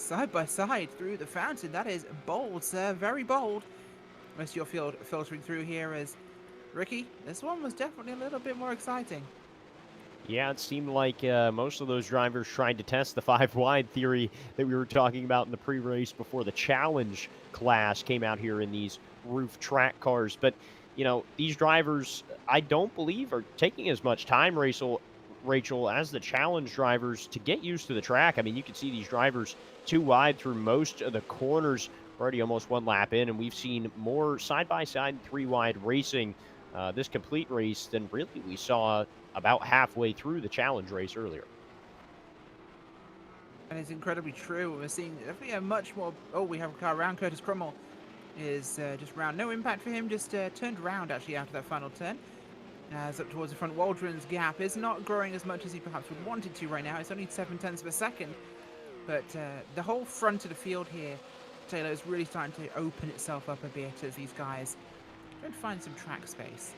side by side through the fountain. That is bold, sir. Very bold. Most of your field filtering through here as Ricky. This one was definitely a little bit more exciting. Yeah, it seemed like most of those drivers tried to test the 5 wide theory that we were talking about in the pre-race before the challenge class came out here in these roof track cars. But, you know, these drivers, I don't believe, are taking as much time, Rachel, as the challenge drivers to get used to the track. I mean, you can see these drivers 2 wide through most of the corners, already almost 1 lap in, and we've seen more side-by-side 3 wide racing this complete race than really we saw about halfway through the challenge race earlier. And it's incredibly true. We're seeing definitely a much more... Oh, we have a car around. Curtis Crummell is just round. No impact for him, just turned around actually after that final turn. As up towards the front, Waldron's gap is not growing as much as he perhaps would want it to right now. It's only 0.7 of a second. But the whole front of the field here, Taylor, is really starting to open itself up a bit as these guys try to find some track space.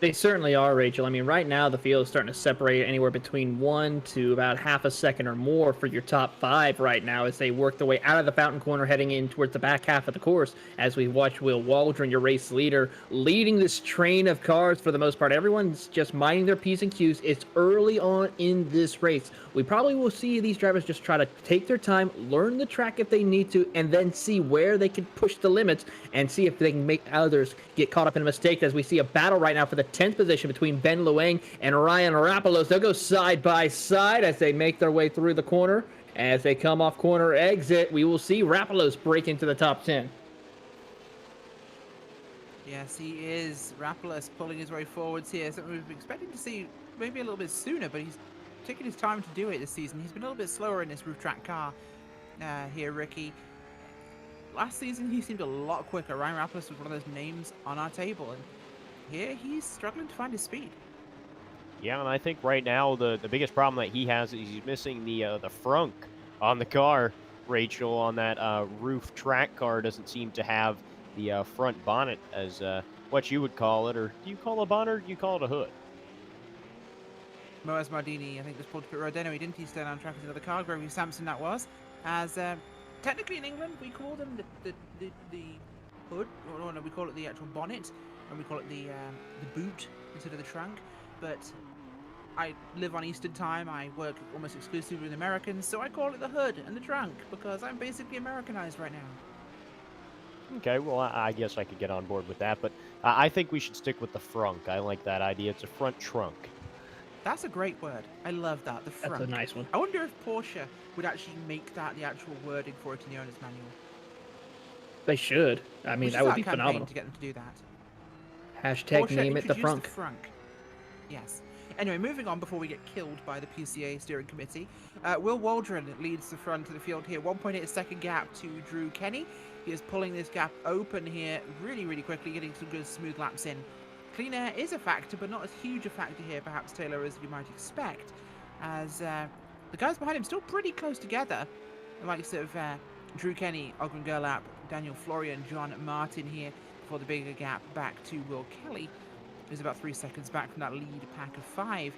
They certainly are, Rachel. I mean, right now the field is starting to separate anywhere between 1 to about half a second or more for your top 5 right now as they work their way out of the fountain corner heading in towards the back half of the course as we watch Will Waldron, your race leader, leading this train of cars for the most part. Everyone's just minding their P's and Q's. It's early on in this race. We probably will see these drivers just try to take their time, learn the track if they need to, and then see where they can push the limits and see if they can make others get caught up in a mistake as we see a battle right now for the 10th position between Ben Luang and Ryan Rapalos. They'll go side by side as they make their way through the corner. As they come off corner exit, we will see Rapalos break into the top 10. Yes, he is. Rapalos pulling his way forwards here. Something we've been expecting to see maybe a little bit sooner, but he's taking his time to do it this season. He's been a little bit slower in this roof track car here, Ricky. Last season, he seemed a lot quicker. Ryan Rapalos was one of those names on our table, and here he's struggling to find his speed. Yeah, and I think right now the biggest problem that he has is he's missing the frunk on the car. Rachel, on that roof track car, doesn't seem to have the front bonnet as what you would call it, or do you call it a bonnet, or do you call it a hood? Moaz Mardini, I think, just pulled to pit road. Anyway, didn't he stand on track with another car? Gregory Sampson, that was. As technically in England, we call them the hood, or no, we call it the actual bonnet, and we call it the boot instead of the trunk. But I live on Eastern Time. I work almost exclusively with Americans, so I call it the hood and the trunk because I'm basically Americanized right now. Okay, well, I guess I could get on board with that, but I think we should stick with the frunk. I like that idea. It's a front trunk. That's a great word. I love that. The front. That's a nice one. I wonder if Porsche would actually make that the actual wording for it in the owner's manual. They should. I mean, that would be phenomenal. To get them to do that. Hashtag Porsche name it the frunk. frunk. Yes. Anyway, moving on before we get killed by the PCA steering committee. Will Waldron leads the front of the field here. 1.8 second gap to Drew Kenny. He is pulling this gap open here really, really quickly, getting some good smooth laps in. Clean air is a factor, but not as huge a factor here, perhaps, Taylor, as you might expect. As the guys behind him still pretty close together. The likes of Drew Kenny, Ogren Gerlap, Daniel Florian, John Martin here before the bigger gap back to Will Kelly, who's about 3 seconds back from that lead pack of 5.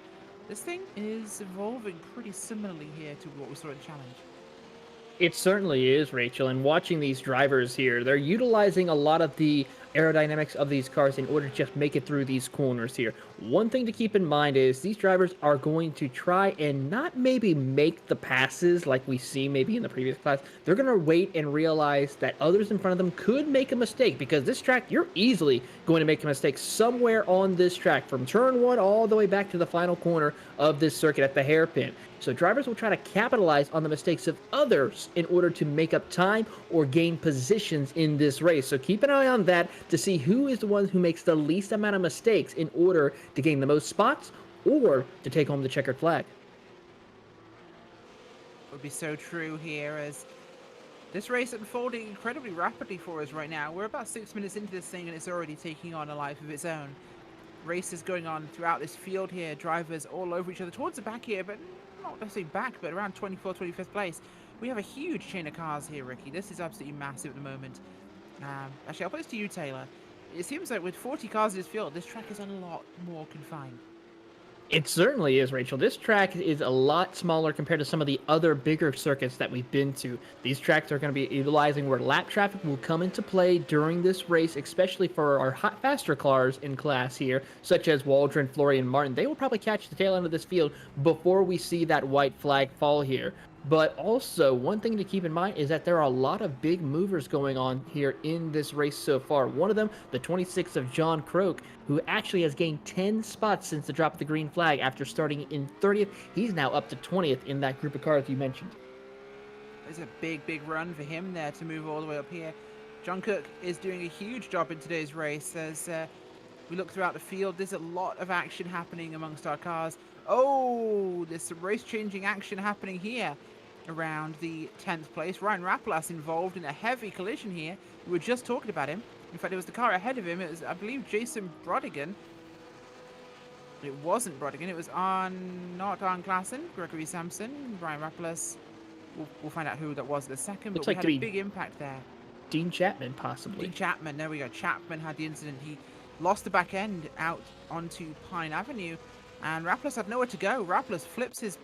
This thing is evolving pretty similarly here to what we saw in Challenge. It certainly is, Rachel, and watching these drivers here, they're utilizing a lot of the aerodynamics of these cars in order to just make it through these corners here. One thing to keep in mind is these drivers are going to try and not maybe make the passes like we see maybe in the previous class. They're going to wait and realize that others in front of them could make a mistake, because this track, you're easily going to make a mistake somewhere on this track from turn 1 all the way back to the final corner of this circuit at the hairpin. So drivers will try to capitalize on the mistakes of others in order to make up time or gain positions in this race. So keep an eye on that to see who is the one who makes the least amount of mistakes in order to gain the most spots or to take home the checkered flag. Would be so true here, as this race unfolding incredibly rapidly for us right now. We're about 6 minutes into this thing and it's already taking on a life of its own. Races going on throughout this field here, drivers all over each other towards the back here, but not necessarily back, but around 24th, 25th place. We have a huge chain of cars here, Ricky. This is absolutely massive at the moment. Actually, I'll put this to you, Taylor. It seems like with 40 cars in this field, this track is a lot more confined. It certainly is, Rachel. This track is a lot smaller compared to some of the other bigger circuits that we've been to. These tracks are going to be utilizing where lap traffic will come into play during this race, especially for our faster cars in class here, such as Waldron, Florian, Martin. They will probably catch the tail end of this field before we see that white flag fall here. But also, one thing to keep in mind is that there are a lot of big movers going on here in this race so far. One of them, the 26 of John Croak, who actually has gained 10 spots since the drop of the green flag after starting in 30th. He's now up to 20th in that group of cars you mentioned. It's a big run for him there to move all the way up here. John Cook is doing a huge job in today's race. As we look throughout the field, there's a lot of action happening amongst our cars. Oh, there's some race-changing action happening here around the 10th place. Ryan Raplas involved in a heavy collision here. We were just talking about him. In fact, it was the car ahead of him. It was, I believe, Jason Brodigan. It wasn't Brodigan. It was not Arne Klassen, Gregory Sampson, Ryan Raplas. We'll find out who that was in a second. Looks but we like had a big impact there. Dean Chapman, possibly. Dean Chapman, there we go. Chapman had the incident. He lost the back end out onto Pine Avenue, and Raplas had nowhere to go. Raplas flips his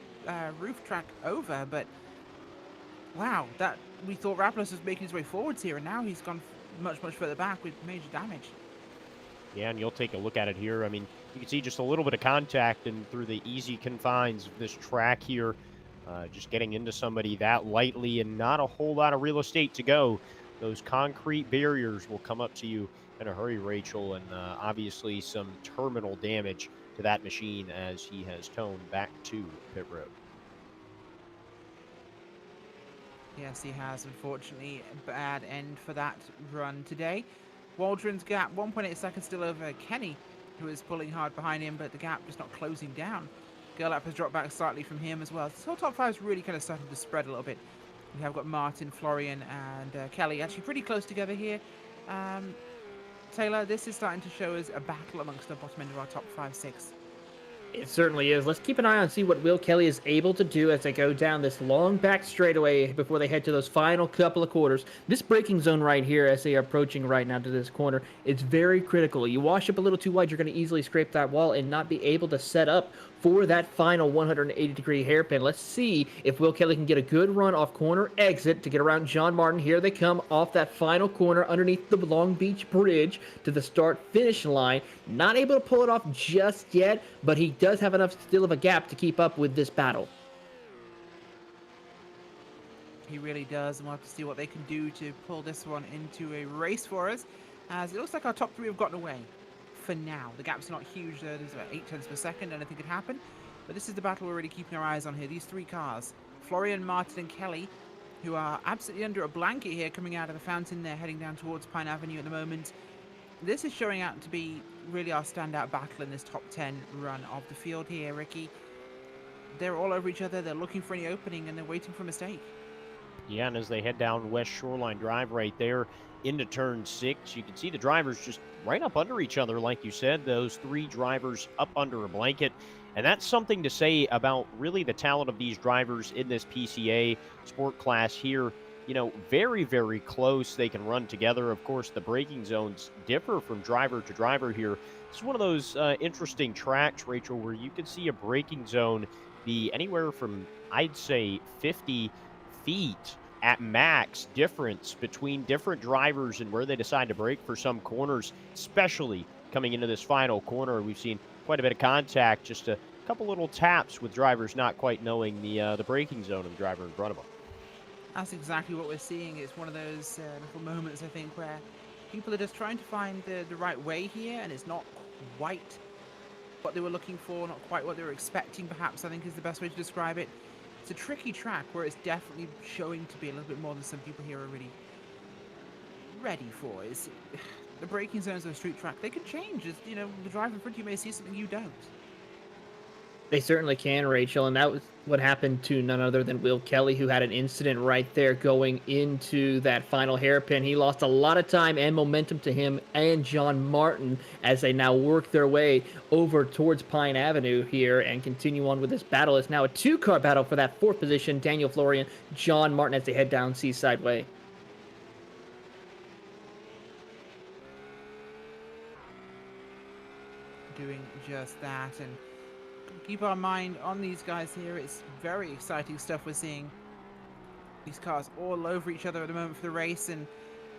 roof track over, but wow, that we thought Raplas was making his way forwards here, and now he's gone much further back with major damage. Yeah, and you'll take a look at it here. I mean, you can see just a little bit of contact and through the easy confines of this track here, just getting into somebody that lightly and not a whole lot of real estate to go. Those concrete barriers will come up to you in a hurry, Rachel, and obviously some terminal damage to that machine as he has toned back to pit road. Yes, he has, unfortunately. A bad end for that run today. Waldron's gap, 1.8 seconds still over Kenny, who is pulling hard behind him, but the gap just not closing down. Gerlap has dropped back slightly from him as well. This whole top five is really kind of starting to spread a little bit. We have got Martin, Florian, and Kelly actually pretty close together here. Taylor, this is starting to show us a battle amongst the bottom end of our top 5-6. It certainly is. Let's keep an eye on see what Will Kelly is able to do as they go down this long back straightaway before they head to those final couple of quarters. This braking zone right here as they are approaching right now to this corner, it's very critical. You wash up a little too wide, you're going to easily scrape that wall and not be able to set up for that final 180-degree hairpin. Let's see if Will Kelly can get a good run off corner exit to get around John Martin. Here they come off that final corner underneath the Long Beach Bridge to the start-finish line. Not able to pull it off just yet, but he does have enough still of a gap to keep up with this battle. He really does, and we'll have to see what they can do to pull this one into a race for us, as it looks like our top three have gotten away. For now, the gap's not huge. There's about 8 tenths per second. Anything could happen, but this is the battle we're really keeping our eyes on here. These three cars, Florian, Martin, and Kelly, who are absolutely under a blanket here, coming out of the fountain. They're heading down towards Pine Avenue at the moment. This is showing out to be really our standout battle in this top 10 run of the field here, Ricky. They're all over each other. They're looking for any opening, and they're waiting for a mistake. Yeah, and as they head down West Shoreline Drive right there into turn 6, you can see the drivers just right up under each other, like you said, those three drivers up under a blanket. And that's something to say about really the talent of these drivers in this PCA sport class here. You know, very, very close. They can run together. Of course, the braking zones differ from driver to driver here. It's one of those interesting tracks, Rachel, where you can see a braking zone be anywhere from, I'd say, 50 feet at max difference between different drivers and where they decide to brake for some corners, especially coming into this final corner. We've seen quite a bit of contact, just a couple little taps with drivers not quite knowing the braking zone of the driver in front of them. That's exactly what we're seeing. It's one of those little moments, I think, where people are just trying to find the right way here, and it's not quite what they were looking for, not quite what they were expecting, perhaps, I think is the best way to describe it. It's a tricky track where it's definitely showing to be a little bit more than some people here are really ready for. The braking zones of a street track, they can change. It's, you know, the driver in front of you may see something you don't. They certainly can, Rachel, and that was what happened to none other than Will Kelly, who had an incident right there going into that final hairpin. He lost a lot of time and momentum to him and John Martin as they now work their way over towards Pine Avenue here and continue on with this battle. It's now a two-car battle for that fourth position. Daniel Florian, John Martin as they head down Seaside Way. Doing just that, and Keep our mind on these guys here. It's very exciting stuff we're seeing. These cars all over each other at the moment for the race, and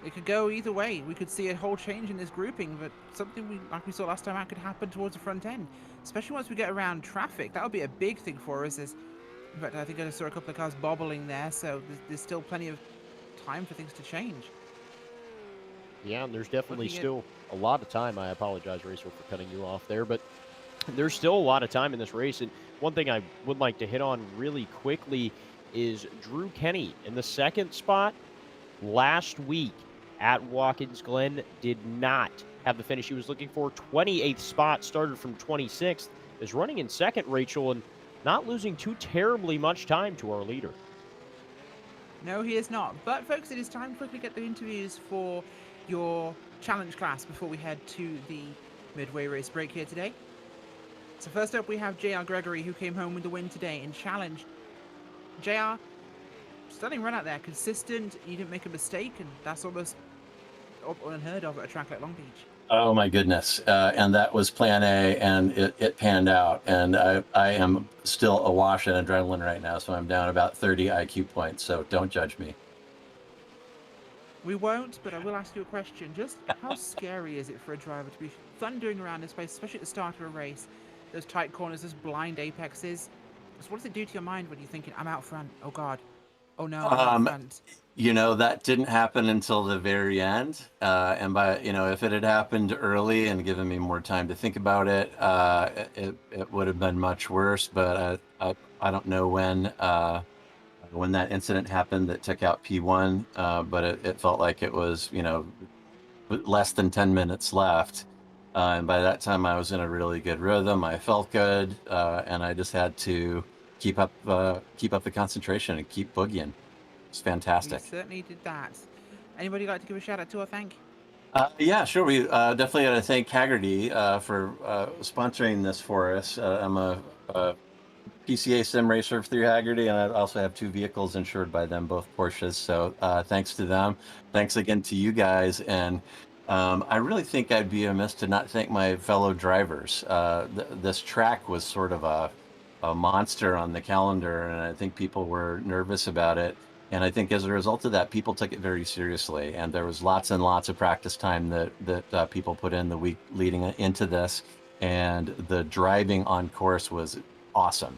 it could go either way. We could see a whole change in this grouping, but something like we saw last time out could happen towards the front end, especially once we get around traffic. That would be a big thing for us. In fact, I think I saw a couple of cars bobbling there, so there's still plenty of time for things to change. Yeah, and there's definitely still a lot of time. I apologize, Racer, for cutting you off there, but there's still a lot of time in this race. And one thing I would like to hit on really quickly is Drew Kenny in the second spot last week at Watkins Glen did not have the finish he was looking for. 28th spot, started from 26th, is running in second, Rachel, and not losing too terribly much time to our leader. No, he is not. But, folks, it is time to quickly get the interviews for your challenge class before we head to the Midway race break here today. So first up, we have JR Gregory, who came home with the win today in challenge. JR, stunning run out there, consistent, you didn't make a mistake, and that's almost unheard of at a track like Long Beach. Oh my goodness. And that was plan A, and it panned out. And I am still awash in adrenaline right now, so I'm down about 30 IQ points, so don't judge me. We won't, but I will ask you a question. Just how scary is it for a driver to be thundering around this place, especially at the start of a race? Those tight corners, those blind apexes. So what does it do to your mind when you're thinking, I'm out front? Oh God. Oh no, I'm out front. You know, that didn't happen until the very end. And if it had happened early and given me more time to think about it, it would have been much worse. But I don't know when that incident happened that took out P1, but it felt like it was, less than 10 minutes left. And by that time I was in a really good rhythm. I felt good. And I just had to keep up the concentration and keep boogieing. It's fantastic. You certainly did that. Anybody like to give a shout out to or thank? Yeah, sure. We definitely got to thank Hagerty for sponsoring this for us. I'm a PCA Sim Racer through Hagerty, and I also have 2 vehicles insured by them, both Porsches. So thanks to them. Thanks again to you guys. And I really think I'd be amiss to not thank my fellow drivers. This track was sort of a monster on the calendar, and I think people were nervous about it. And I think as a result of that, people took it very seriously. And there was lots and lots of practice time that people put in the week leading into this. And the driving on course was awesome.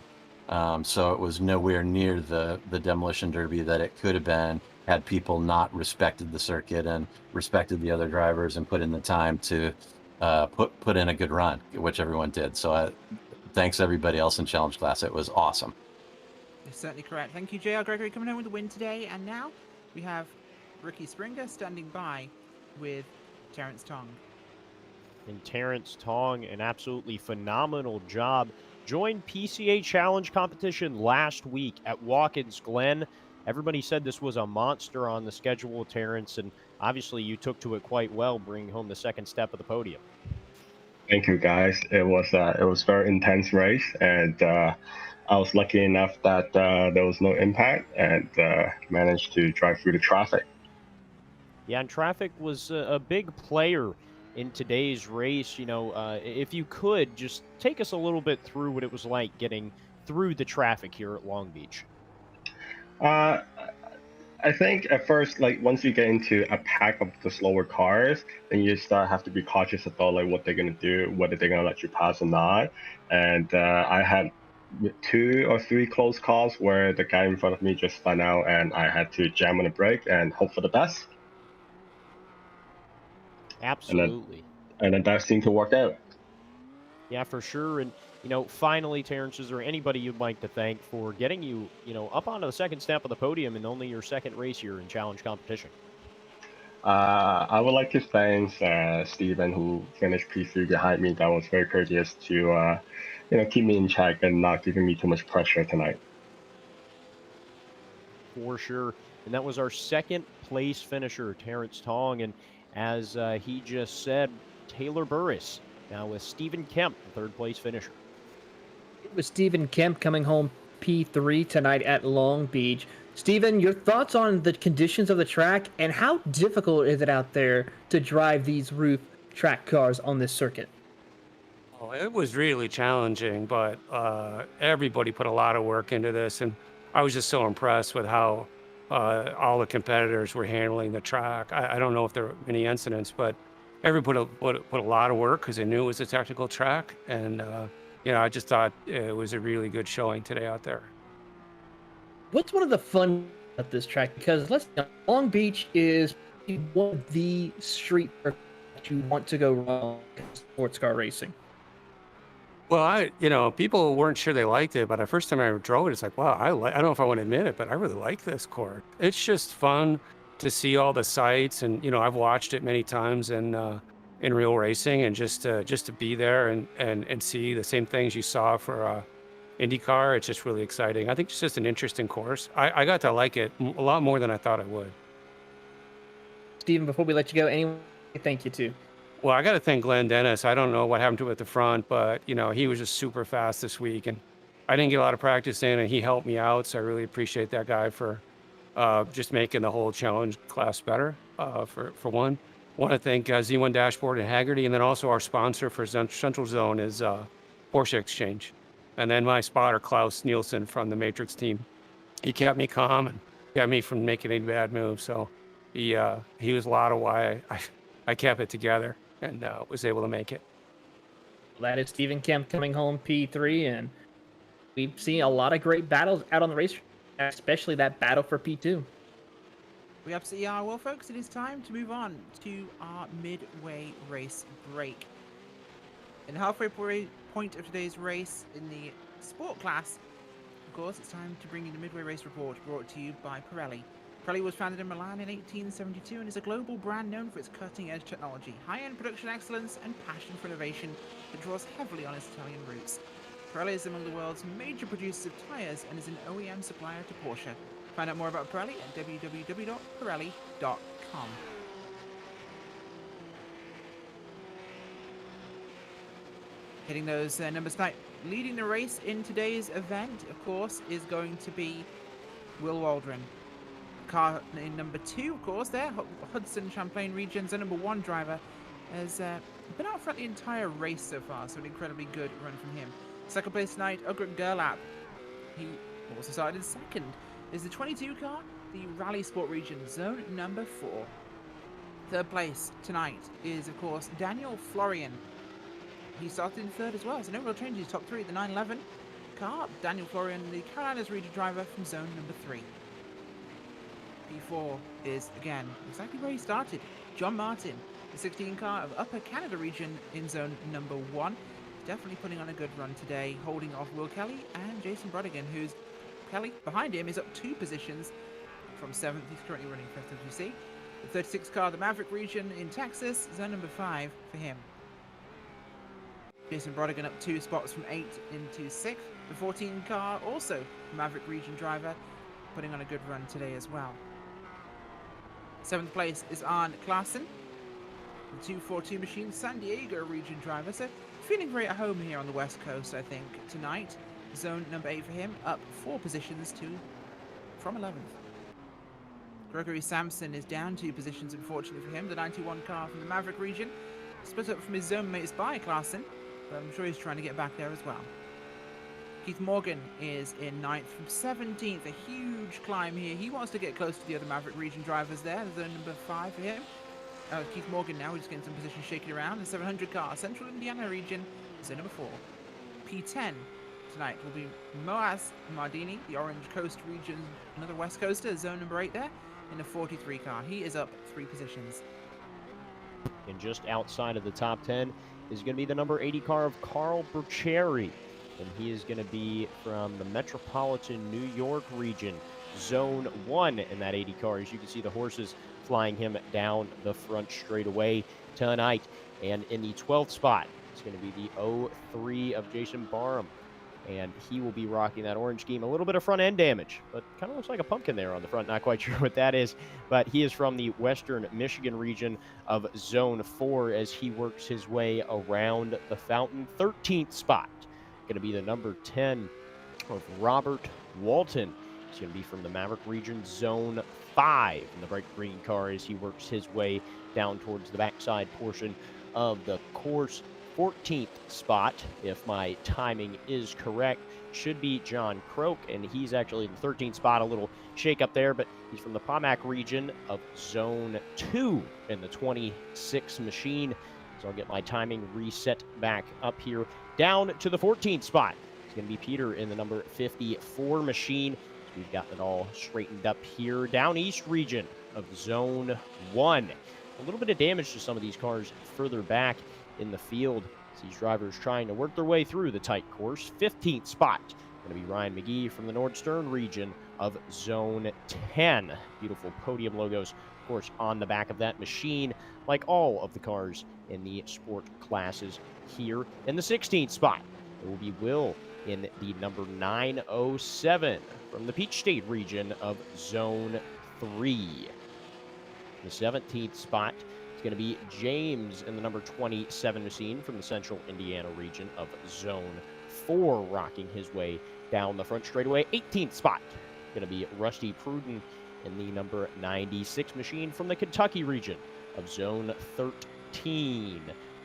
So it was nowhere near the demolition derby that it could have been had people not respected the circuit and respected the other drivers and put in the time to put in a good run, which everyone did. So thanks everybody else in challenge class. It was awesome. You're certainly correct. Thank you, JR Gregory, coming home with the win today. And now we have Ricky Springer standing by with Terrence Tong. And Terrence Tong, an absolutely phenomenal job. Joined PCA Challenge competition last week at Watkins Glen. Everybody said this was a monster on the schedule, Terrence, and obviously you took to it quite well, bringing home the second step of the podium. Thank you, guys. It was a very intense race, and I was lucky enough that there was no impact and managed to drive through the traffic. Yeah, and traffic was a big player in today's race. If you could, just take us a little bit through what it was like getting through the traffic here at Long Beach. I think at first, once you get into a pack of the slower cars, then you have to be cautious about what they're going to do, whether they're going to let you pass or not. And I had 2 or 3 close calls where the guy in front of me just spun out and I had to jam on the brake and hope for the best. Absolutely. And then that seemed to work out. Yeah, for sure. And, finally, Terrence, is there anybody you'd like to thank for getting you, up onto the second step of the podium in only your second race here in challenge competition? I would like to thank Steven, who finished P3 behind me. That was very courteous to, keep me in check and not giving me too much pressure tonight. For sure. And that was our second place finisher, Terrence Tong. And as he just said, Taylor Burris, now with Stephen Kemp, the third place finisher. It was Stephen Kemp coming home P3 tonight at Long Beach. Stephen, your thoughts on the conditions of the track and how difficult is it out there to drive these roof track cars on this circuit? Oh, it was really challenging, but everybody put a lot of work into this, and I was just so impressed with how all the competitors were handling the track. I don't know if there were many incidents, but everybody put a lot of work because they knew it was a technical track, and I just thought it was a really good showing today out there. What's one of the fun about this track? Because Long Beach is one of the street circuits that you want to go wrong in sports car racing. Well, people weren't sure they liked it, but the first time I drove it, it's like, wow, I don't know if I want to admit it, but I really like this course. It's just fun to see all the sights, and I've watched it many times in real racing, and just to be there and see the same things you saw for IndyCar. It's just really exciting. I think it's just an interesting course. I got to like it a lot more than I thought I would. Steven, before we let you go, anyone thank you to? Well, I got to thank Glenn Dennis. I don't know what happened to him at the front, but he was just super fast this week, and I didn't get a lot of practice in, and he helped me out. So I really appreciate that guy for just making the whole challenge class better. For one, want to thank Z1 Dashboard and Hagerty, and then also our sponsor for Central Zone is Porsche Exchange, and then my spotter Klaus Nielsen from the Matrix team. He kept me calm and kept me from making any bad moves. So he was a lot of why I kept it together and was able to make it. That is Stephen Kemp coming home P3, and we've seen a lot of great battles out on the race, especially that battle for P2. We absolutely are. Well, folks, it is time to move on to our midway race break. In the halfway point of today's race in the sport class, of course, it's time to bring you the midway race report brought to you by Pirelli. Pirelli was founded in Milan in 1872 and is a global brand known for its cutting-edge technology, high-end production excellence, and passion for innovation that draws heavily on its Italian roots. Pirelli is among the world's major producers of tyres and is an OEM supplier to Porsche. Find out more about Pirelli at www.pirelli.com. Hitting those numbers tonight. Leading the race in today's event, of course, is going to be Will Waldron. Car in number 2, of course, there, Hudson Champlain region, the number 1 driver, has been out front the entire race so far, so an incredibly good run from him. Second place tonight, Ugrit Gerlap. He also started in second. Is the 22 car, the Rally Sport region, zone number 4. Third place tonight is, of course, Daniel Florian. He started in third as well, so no real changes. Top 3 at the 911 car. Daniel Florian, the Carolinas region driver from zone number 3. P4 is, again, exactly where he started. John Martin, the 16 car of Upper Canada region in zone number 1. Definitely putting on a good run today, holding off Will Kelly and Jason Brodigan, who's Kelly behind him is up 2 positions from 7th. He's currently running 5th, as you see. The 36 car, the Maverick region in Texas, zone number 5 for him. Jason Brodigan up 2 spots from 8th into 6th. The 14 car, also Maverick region driver, putting on a good run today as well. 7th place is Arne Klaassen, the 242 machine San Diego region driver. So feeling very at home here on the West Coast, I think, tonight. Zone number 8 for him, up 4 positions from 11th. Gregory Sampson is down 2 positions, unfortunately for him. The 91 car from the Maverick region, split up from his zone mates by Klaassen, but I'm sure he's trying to get back there as well. Keith Morgan is in 9th from 17th, a huge climb here. He wants to get close to the other Maverick region drivers there. Zone number 5 for him. Keith Morgan now, he's getting some position shaking around. The 700 car, Central Indiana region, zone number 4. P10 tonight will be Moaz Mardini, the Orange Coast region, another West Coaster, zone number 8 there, in the 43 car. He is up 3 positions. And just outside of the top 10 is going to be the number 80 car of Carl Burcheri. And he is going to be from the Metropolitan New York region, zone 1 in that 80 car. As you can see, the horses flying him down the front straightaway tonight. And in the 12th spot, it's going to be the 03 of Jason Barham. And he will be rocking that orange scheme. A little bit of front end damage, but kind of looks like a pumpkin there on the front. Not quite sure what that is, but he is from the Western Michigan region of Zone 4 as he works his way around the fountain. 13th spot, going to be the number 10 of Robert Walton. He's going to be from the Maverick region, Zone 5 in the bright green car as he works his way down towards the backside portion of the course. 14th spot, if my timing is correct, should be John Croak, and he's actually in the 13th spot. A little shake up there, but he's from the Pomac region of Zone 2 in the 26 machine. So I'll get my timing reset back up here down to the 14th spot. It's going to be Peter in the number 54 machine. So we've got it all straightened up here. Down East region of Zone 1. A little bit of damage to some of these cars further back in the field. These drivers trying to work their way through the tight course. 15th spot, going to be Ryan McGee from the Nordstern region of Zone 10. Beautiful podium logos, of course, on the back of that machine, like all of the cars in the sport classes here. In the 16th spot, it will be Will in the number 907 from the Peach State region of Zone 3. The 17th spot, going to be James in the number 27 machine from the Central Indiana region of Zone 4, rocking his way down the front straightaway. 18th spot, going to be Rusty Pruden in the number 96 machine from the Kentucky region of Zone 13.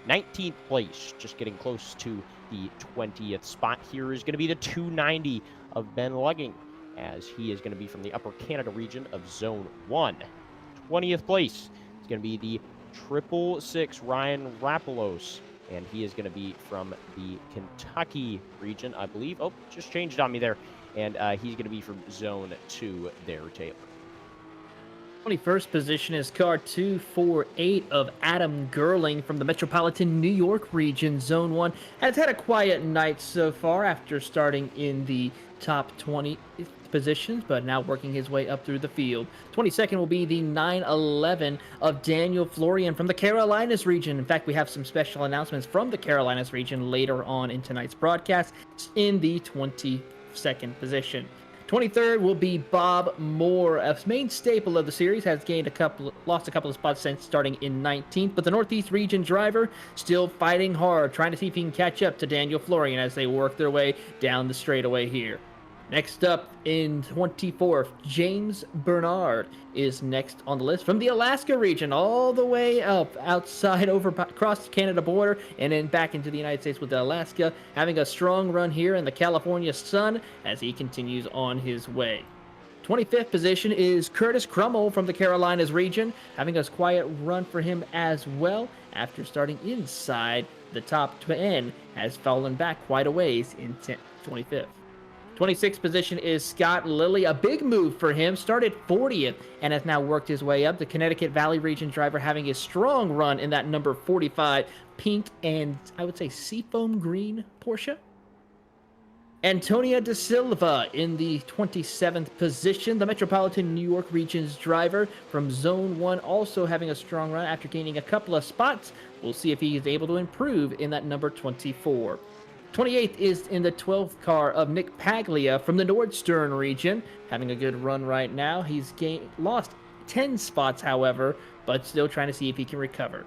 19th place, just getting close to the 20th spot here, is going to be the 290 of Ben Lugging, as he is going to be from the Upper Canada region of Zone 1. 20th place is going to be the 666 Ryan Rapolos, and he is going to be from the Kentucky region, I believe. Oh, just changed on me there. And he's going to be from Zone 2 there, Taylor. 21st position is car 248 of Adam Gerling from the Metropolitan New York region, Zone 1. Has had a quiet night so far after starting in the top 20 positions, but now working his way up through the field. 22nd will be the 911 of Daniel Florian from the Carolinas region. In fact, we have some special announcements from the Carolinas region later on in tonight's broadcast in the 22nd position. 23rd will be Bob Moore, a main staple of the series, has lost a couple of spots since starting in 19th, but the Northeast region driver still fighting hard, trying to see if he can catch up to Daniel Florian as they work their way down the straightaway here. Next up in 24th, James Bernard is next on the list from the Alaska region, all the way up outside over across the Canada border and then back into the United States with Alaska, having a strong run here in the California sun as he continues on his way. 25th position is Curtis Crummell from the Carolinas region, having a quiet run for him as well after starting inside the top 10, has fallen back quite a ways in 25th. 26th position is Scott Lilly, a big move for him, started 40th and has now worked his way up. The Connecticut Valley region driver having a strong run in that number 45 pink and I would say seafoam green Porsche. Antonia De Silva in the 27th position, the Metropolitan New York region's driver from Zone 1, also having a strong run after gaining a couple of spots. We'll see if he is able to improve in that number 24. 28th is in the 12th car of Nick Paglia from the Nordstern region, having a good run right now. He's lost 10 spots, however, but still trying to see if he can recover.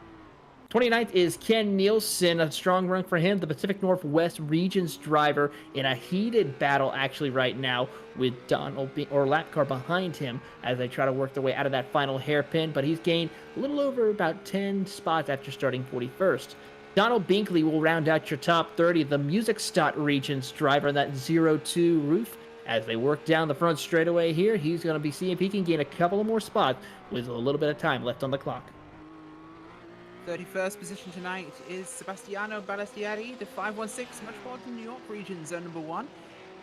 29th is Ken Nielsen, a strong run for him, the Pacific Northwest region's driver, in a heated battle actually right now with lap car behind him as they try to work their way out of that final hairpin, but he's gained a little over about 10 spots after starting 41st. Donald Binkley will round out your top 30, the Musicstadt region's driver in that 02 roof. As they work down the front straightaway here, he's going to be seeing if he can gain a couple of more spots with a little bit of time left on the clock. 31st position tonight is Sebastiano Ballestieri, the 516 Metropolitan New York region, zone number 1.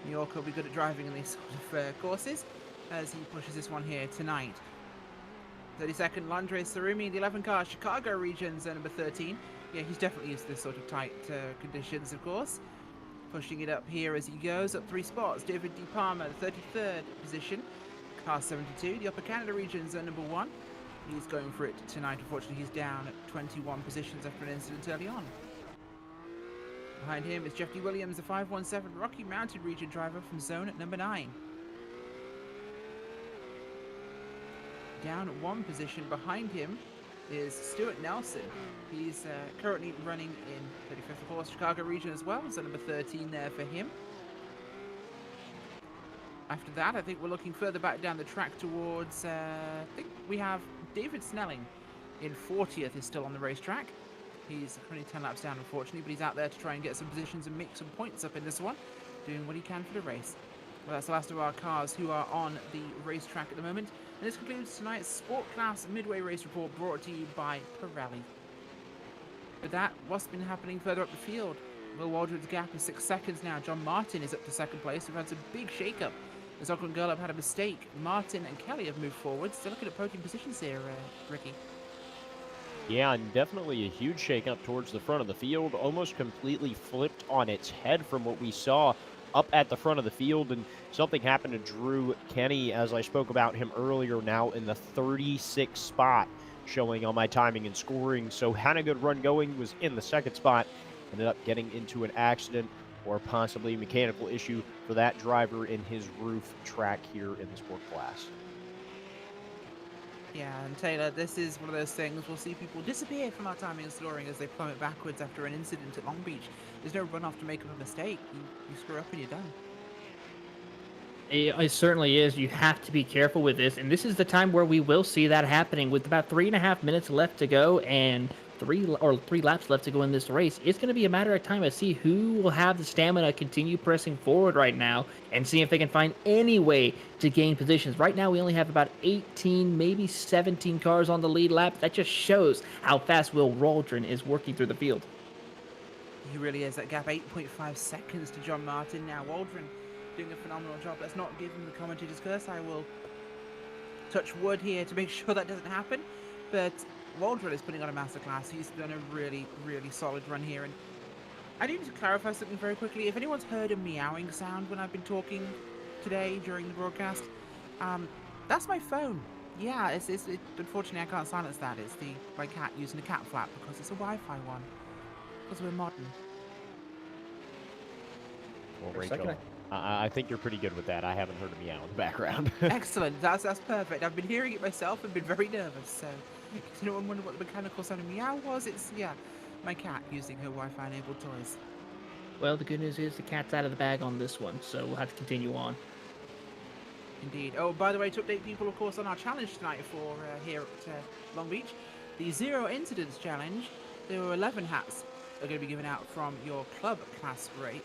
New York will be good at driving in these sort of courses as he pushes this one here tonight. 32nd, Landre Sarumi, the 11 car, Chicago region, zone number 13. Yeah, he's definitely used to this sort of tight conditions, of course. Pushing it up here as he goes, up 3 spots. David De Palma, the 33rd position. Car 72, the Upper Canada region, zone number 1. He's going for it tonight. Unfortunately, he's down at 21 positions after an incident early on. Behind him is Jeffrey Williams, the 517 Rocky Mountain region driver from zone at number 9. Down 1 position behind him is Stuart Nelson. He's currently running in 35th, of course, Chicago region as well. So number 13 there for him. After that, I think we're looking further back down the track towards, I think we have David Snelling in 40th is still on the racetrack. He's currently 10 laps down, unfortunately, but he's out there to try and get some positions and make some points up in this one, doing what he can for the race. Well, that's the last of our cars who are on the racetrack at the moment. And this concludes tonight's Sport Class Midway Race Report, brought to you by Pirelli. With that, what's been happening further up the field? Will Waldron's gap is 6 seconds now. John Martin is up to second place. We've had some big shake-up. As Ocon Gurlop had a mistake. Martin and Kelly have moved forward. Still looking at podium positions here, Ricky. Yeah, and definitely a huge shakeup towards the front of the field. Almost completely flipped on its head from what we saw up at the front of the field. And something happened to Drew Kenny, as I spoke about him earlier, now in the 36th spot, showing on my timing and scoring. So had a good run going, was in the second spot, ended up getting into an accident or possibly a mechanical issue for that driver in his roof track here in the sport class. Yeah, and Taylor, this is one of those things we'll see people disappear from our timing and scoring as they plummet backwards after an incident at Long Beach. There's no runoff to make up a mistake. You screw up and you're done. It certainly is. You have to be careful with this, and this is the time where we will see that happening. With about 3.5 minutes left to go and three laps left to go in this race, it's going to be a matter of time to see who will have the stamina to continue pressing forward right now and see if they can find any way to gain positions. Right now, we only have about 18, maybe 17 cars on the lead lap. That just shows how fast Will Waldron is working through the field. He really is. That gap, 8.5 seconds to John Martin. Now, Waldron doing a phenomenal job. Let's not give him the commentator's curse. I will touch wood here to make sure that doesn't happen. But Waldron is putting on a masterclass. He's done a really, really solid run here. And I need to clarify something very quickly. If anyone's heard a meowing sound when I've been talking today during the broadcast, that's my phone. Yeah, unfortunately I can't silence that. It's my cat using a cat flap because it's a Wi-Fi one. Because we're modern. Well, Rachel, I think you're pretty good with that. I haven't heard a meow in the background. Excellent. That's perfect. I've been hearing it myself and been very nervous. So, if anyone wonder what the mechanical sound of meow was, it's, yeah, my cat using her Wi-Fi enabled toys. Well, the good news is the cat's out of the bag on this one, so we'll have to continue on. Indeed. Oh, by the way, to update people, of course, on our challenge tonight for here at Long Beach, the Zero Incidents Challenge. There were 11 hats are going to be given out from your club class race,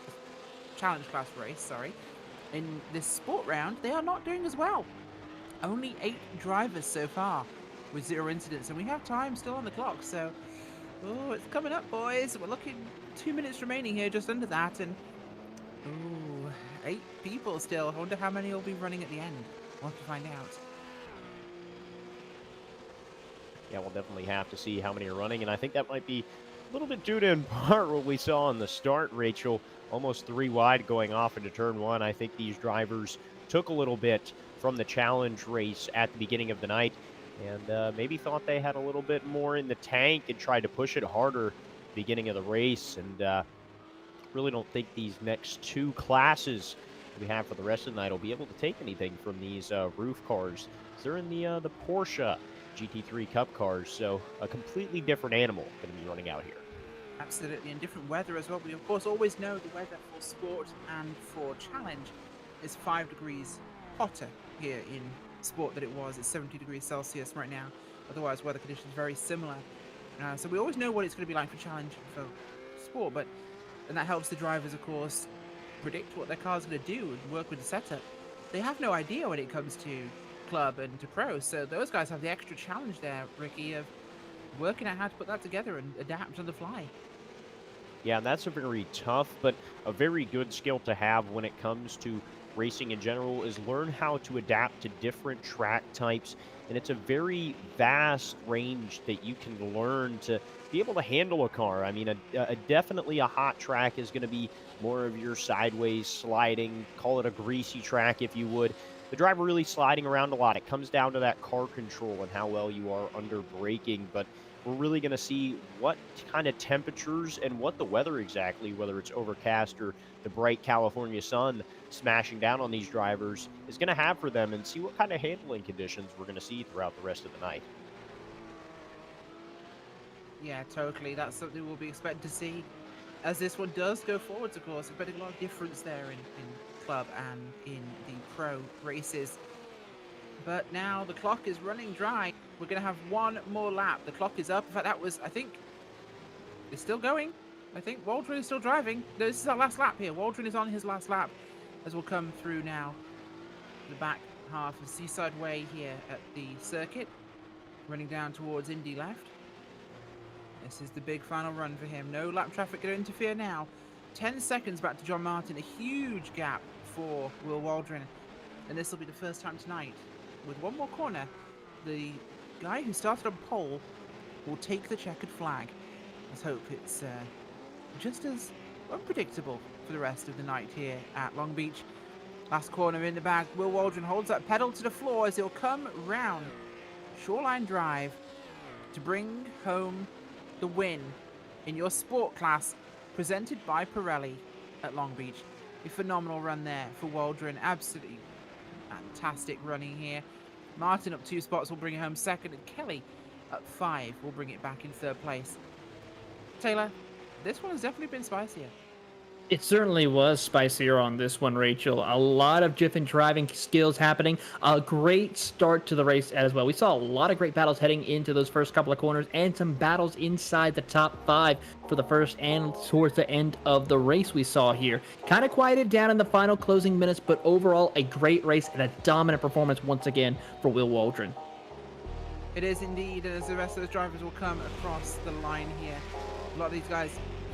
challenge class race, sorry. In this sport round, they are not doing as well. Only 8 drivers so far with 0 incidents, and we have time still on the clock, so oh, it's coming up, boys. We're looking 2 minutes remaining here, just under that, and ooh, 8 people still. I wonder how many will be running at the end. We'll have to find out. Yeah, we'll definitely have to see how many are running, and I think that might be a little bit due to in part what we saw in the start, Rachel. Almost 3 wide going off into turn 1. I think these drivers took a little bit from the challenge race at the beginning of the night and maybe thought they had a little bit more in the tank and tried to push it harder at the beginning of the race. And really don't think these next 2 classes we have for the rest of the night will be able to take anything from these roof cars. They're in the Porsche GT3 Cup cars, so a completely different animal going to be running out here. Absolutely, and different weather as well. We, of course, always know the weather for sport and for challenge is 5 degrees hotter here in sport than it was. It's 70 degrees Celsius right now. Otherwise, weather conditions very similar. So we always know what it's going to be like for challenge and for sport, and that helps the drivers, of course, predict what their car's going to do and work with the setup. They have no idea when it comes to club and to pro, so those guys have the extra challenge there, Ricky, of working out how to put that together and adapt on the fly. Yeah, and that's a very tough but a very good skill to have when it comes to racing in general, is learn how to adapt to different track types. And it's a very vast range that you can learn to be able to handle a car. I mean, definitely a hot track is going to be more of your sideways sliding, call it a greasy track if you would. The driver really sliding around a lot. It comes down to that car control and how well you are under braking. But we're really going to see what kind of temperatures and what the weather exactly, whether it's overcast or the bright California sun smashing down on these drivers, is going to have for them, and see what kind of handling conditions we're going to see throughout the rest of the night. Yeah, totally. That's something we'll be expecting to see as this one does go forwards, of course. Expecting a lot of difference there in club and in the pro races. But now the clock is running dry. We're going to have one more lap. The clock is up. In fact, that was, I think, is still going. I think Waldron is still driving. No, this is our last lap here. Waldron is on his last lap as we'll come through now the back half of Seaside Way here at the circuit, running down towards Indy left. This is the big final run for him. No lap traffic going to interfere now. 10 seconds back to John Martin, a huge gap for Will Waldron. And this will be the first time tonight. With one more corner, the guy who started on pole will take the checkered flag. Let's hope it's just as unpredictable for the rest of the night here at Long Beach. Last corner in the bag. Will Waldron holds that pedal to the floor as he'll come round Shoreline Drive to bring home the win in your sport class, presented by Pirelli at Long Beach. A phenomenal run there for Waldron. Absolutely fantastic running here. Martin up 2 spots will bring it home second, and Kelly up 5 will bring it back in 3rd place. Taylor, this one has definitely been spicier. It certainly was spicier on this one, Rachel. A lot of different driving skills happening. A great start to the race as well. We saw a lot of great battles heading into those first couple of corners and some battles inside the top 5 for the first and towards the end of the race we saw here. Kind of quieted down in the final closing minutes, but overall a great race and a dominant performance once again for Will Waldron. It is indeed, as the rest of the drivers will come across the line here. A lot of these guys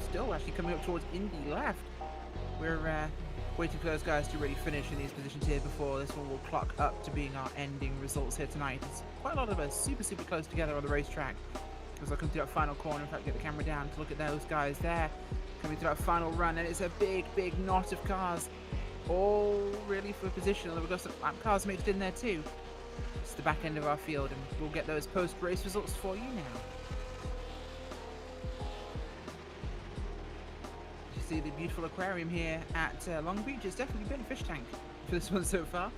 still actually coming up towards Indy left. We're waiting for those guys to really finish in these positions here before this one will clock up to being our ending results here tonight. It's quite a lot of us super close together on the racetrack. As I come through that final corner, in fact, get the camera down to look at those guys there coming through that final run, and it's a big knot of cars, all really for position. We've got some lap cars mixed in there too. It's the back end of our field, and we'll get those post-race results for you now. See the beautiful aquarium here at Long Beach. It's definitely been a fish tank for this one so far.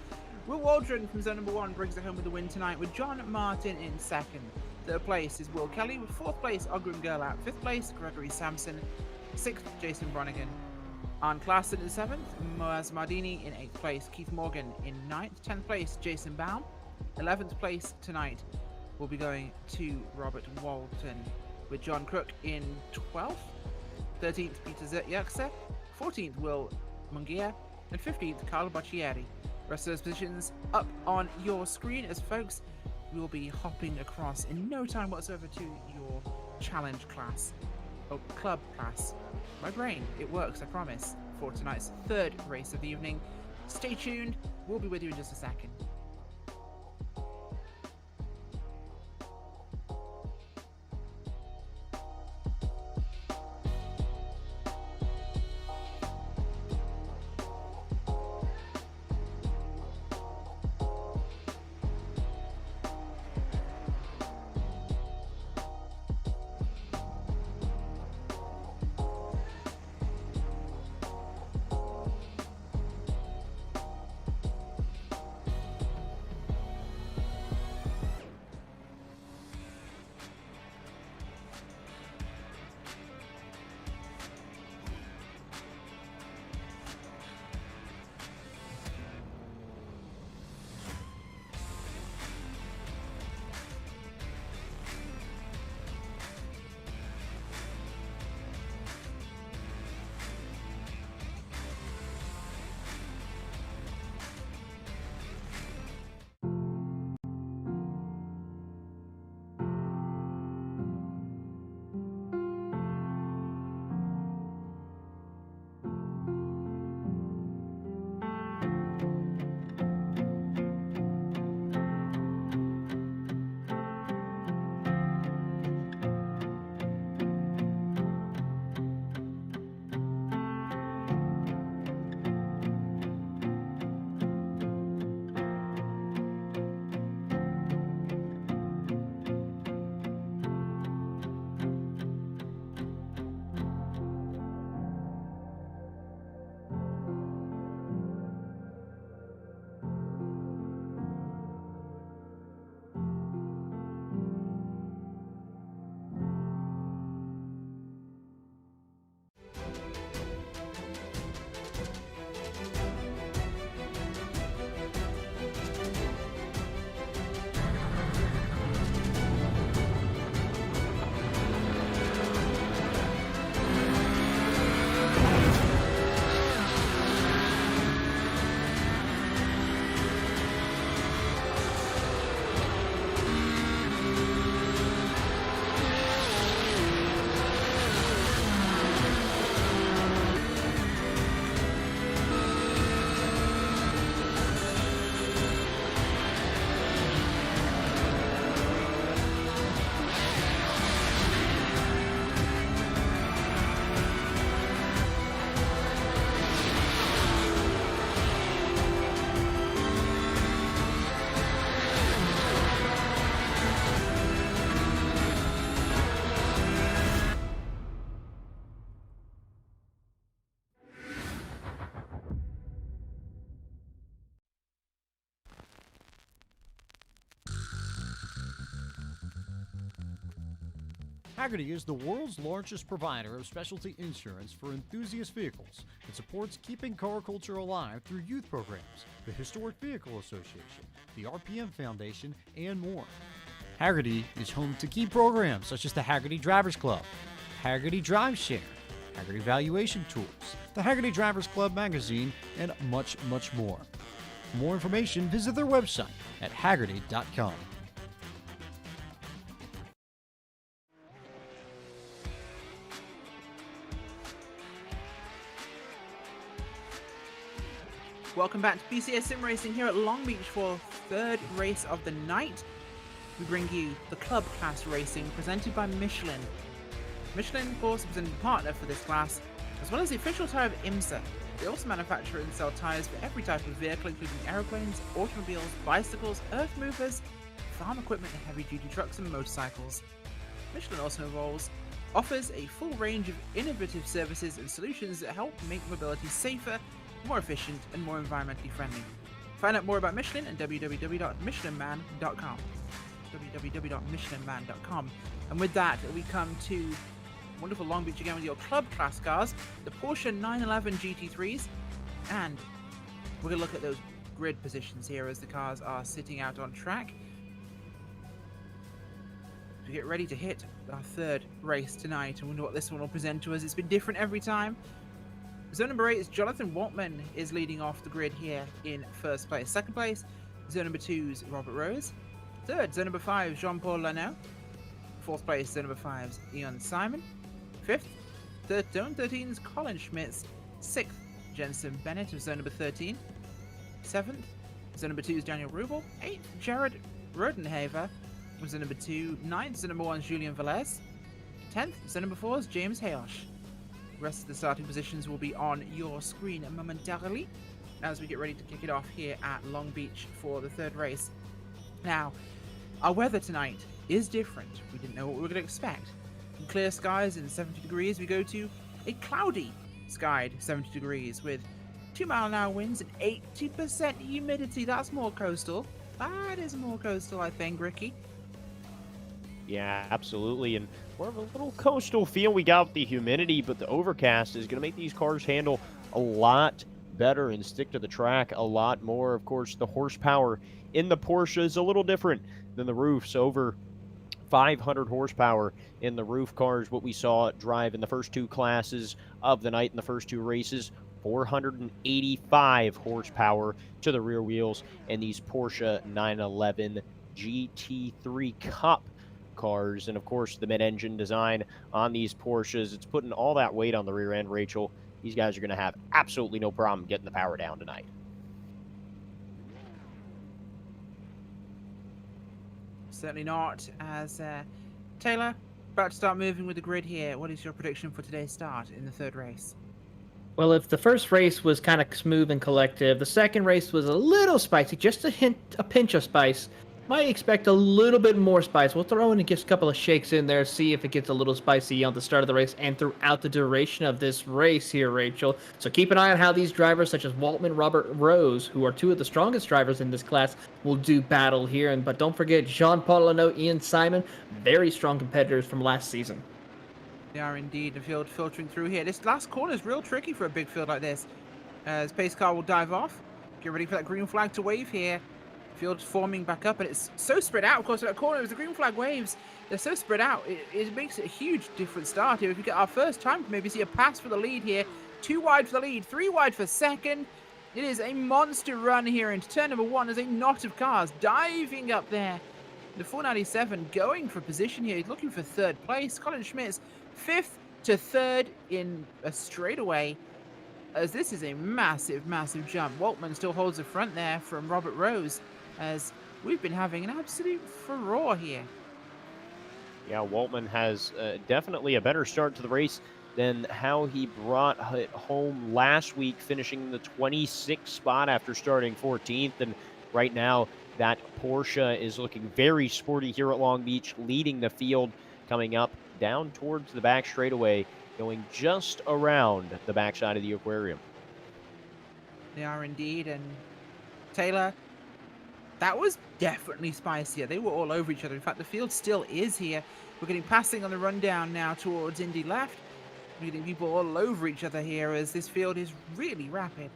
Will Waldron from zone number 1 brings it home with the win tonight, with John Martin in 2nd. 3rd place is Will Kelly, with 4th place Ogrim Gerlach, 5th place Gregory Sampson, 6th Jason Bronigan, Arne Klaassen in 7th, Moaz Mardini in 8th place, Keith Morgan in 9th, 10th place Jason Baum, 11th place tonight will be going to Robert Walton, with John Crook in 12th, 13th, Peter Yerkse, 14th, Will Mungia, and 15th, Carlo Boccieri. Rest of those positions up on your screen as folks will be hopping across in no time whatsoever to your challenge class, or club class. My brain, it works, I promise, for tonight's 3rd race of the evening. Stay tuned, we'll be with you in just a second. Hagerty is the world's largest provider of specialty insurance for enthusiast vehicles and supports keeping car culture alive through youth programs, the Historic Vehicle Association, the RPM Foundation, and more. Hagerty is home to key programs such as the Hagerty Drivers Club, Hagerty Drive Share, Hagerty Valuation Tools, the Hagerty Drivers Club magazine, and much, much more. For more information, visit their website at hagerty.com. Welcome back to PCA Sim Racing here at Long Beach for third race of the night. We bring you the Club Class Racing presented by Michelin. Michelin, of course, is a partner for this class, as well as the official tyre of IMSA. They also manufacture and sell tyres for every type of vehicle, including aeroplanes, automobiles, bicycles, earth movers, farm equipment, and heavy-duty trucks and motorcycles. Michelin also offers a full range of innovative services and solutions that help make mobility safer, more efficient, and more environmentally friendly. Find out more about Michelin at www.michelinman.com. www.michelinman.com. And with that, we come to wonderful Long Beach again with your club class cars, the Porsche 911 GT3s, and we're going to look at those grid positions here as the cars are sitting out on track. We get ready to hit our third race tonight. I wonder what this one will present to us. It's been different every time. Zone number 8 is Jonathan Waltman is leading off the grid here in first place. Second place, zone number 2 is Robert Rose. Third, zone number 5, Jean-Paul Lano. Fourth place, zone number 5 is Ian Simon. Fifth, zone 13 is Colin Schmitz. Sixth, Jensen Bennett of zone number 13. Seventh, zone number 2 is Daniel Rubel. Eighth, Jared Rodenhaver of zone number 2. Ninth, zone number 1 is Julian Velez. 10th, zone number 4 is James Hayosh. The rest of the starting positions will be on your screen momentarily as we get ready to kick it off here at Long Beach for the third race. Now, our weather tonight is different. We didn't know what we were going to expect. From clear skies and 70 degrees, we go to a cloudy skied 70 degrees with 2-mile-an-hour winds and 80% humidity. That's more coastal. That is more coastal, I think, Ricky. Yeah, absolutely. And more of a little coastal feel we got with the humidity, but the overcast is going to make these cars handle a lot better and stick to the track a lot more. Of course, the horsepower in the Porsche is a little different than the roofs. Over 500 horsepower in the roof cars, what we saw drive in the first two classes of the night in the first two races. 485 horsepower to the rear wheels, and these Porsche 911 GT3 Cup cars. And of course, the mid-engine design on these Porsches, it's putting all that weight on the rear end, Rachel. These guys are going to have absolutely no problem getting the power down tonight. Certainly not. As Taylor, about to start moving with the grid here. What is your prediction for today's start in the third race? Well, if the first race was kind of smooth and collective, the second race was a little spicy, just a pinch of spice. Might expect a little bit more spice. We'll throw in just a couple of shakes in there, see if it gets a little spicy on the start of the race and throughout the duration of this race here, Rachel. So keep an eye on how these drivers, such as Waltman, Robert Rose, who are two of the strongest drivers in this class, will do battle here. But don't forget Jean-Paul Lano, Ian Simon, very strong competitors from last season. They are indeed. The field filtering through here. This last corner is real tricky for a big field like this. As pace car will dive off. Get ready for that green flag to wave here. Field's forming back up, and it's so spread out. Of course, that corner, as the green flag waves, they're so spread out. It makes it a huge different start here. If we get our first time to maybe see a pass for the lead here, 2 wide for the lead, 3 wide for second. It is a monster run here into turn number 1. There's a knot of cars diving up there. The 497 going for position here. He's looking for third place. Colin Schmitz, 5th to 3rd in a straightaway, as this is a massive, massive jump. Waltman still holds the front there from Robert Rose, as we've been having an absolute furore here. Yeah, Waltman has definitely a better start to the race than how he brought it home last week, finishing the 26th spot after starting 14th. And right now, that Porsche is looking very sporty here at Long Beach, leading the field, coming up down towards the back straightaway, going just around the backside of the aquarium. They are indeed, and Taylor, that was definitely spicier. They were all over each other. In fact, the field still is here. We're getting passing on the rundown now towards Indy left. We're getting people all over each other here as this field is really rapid.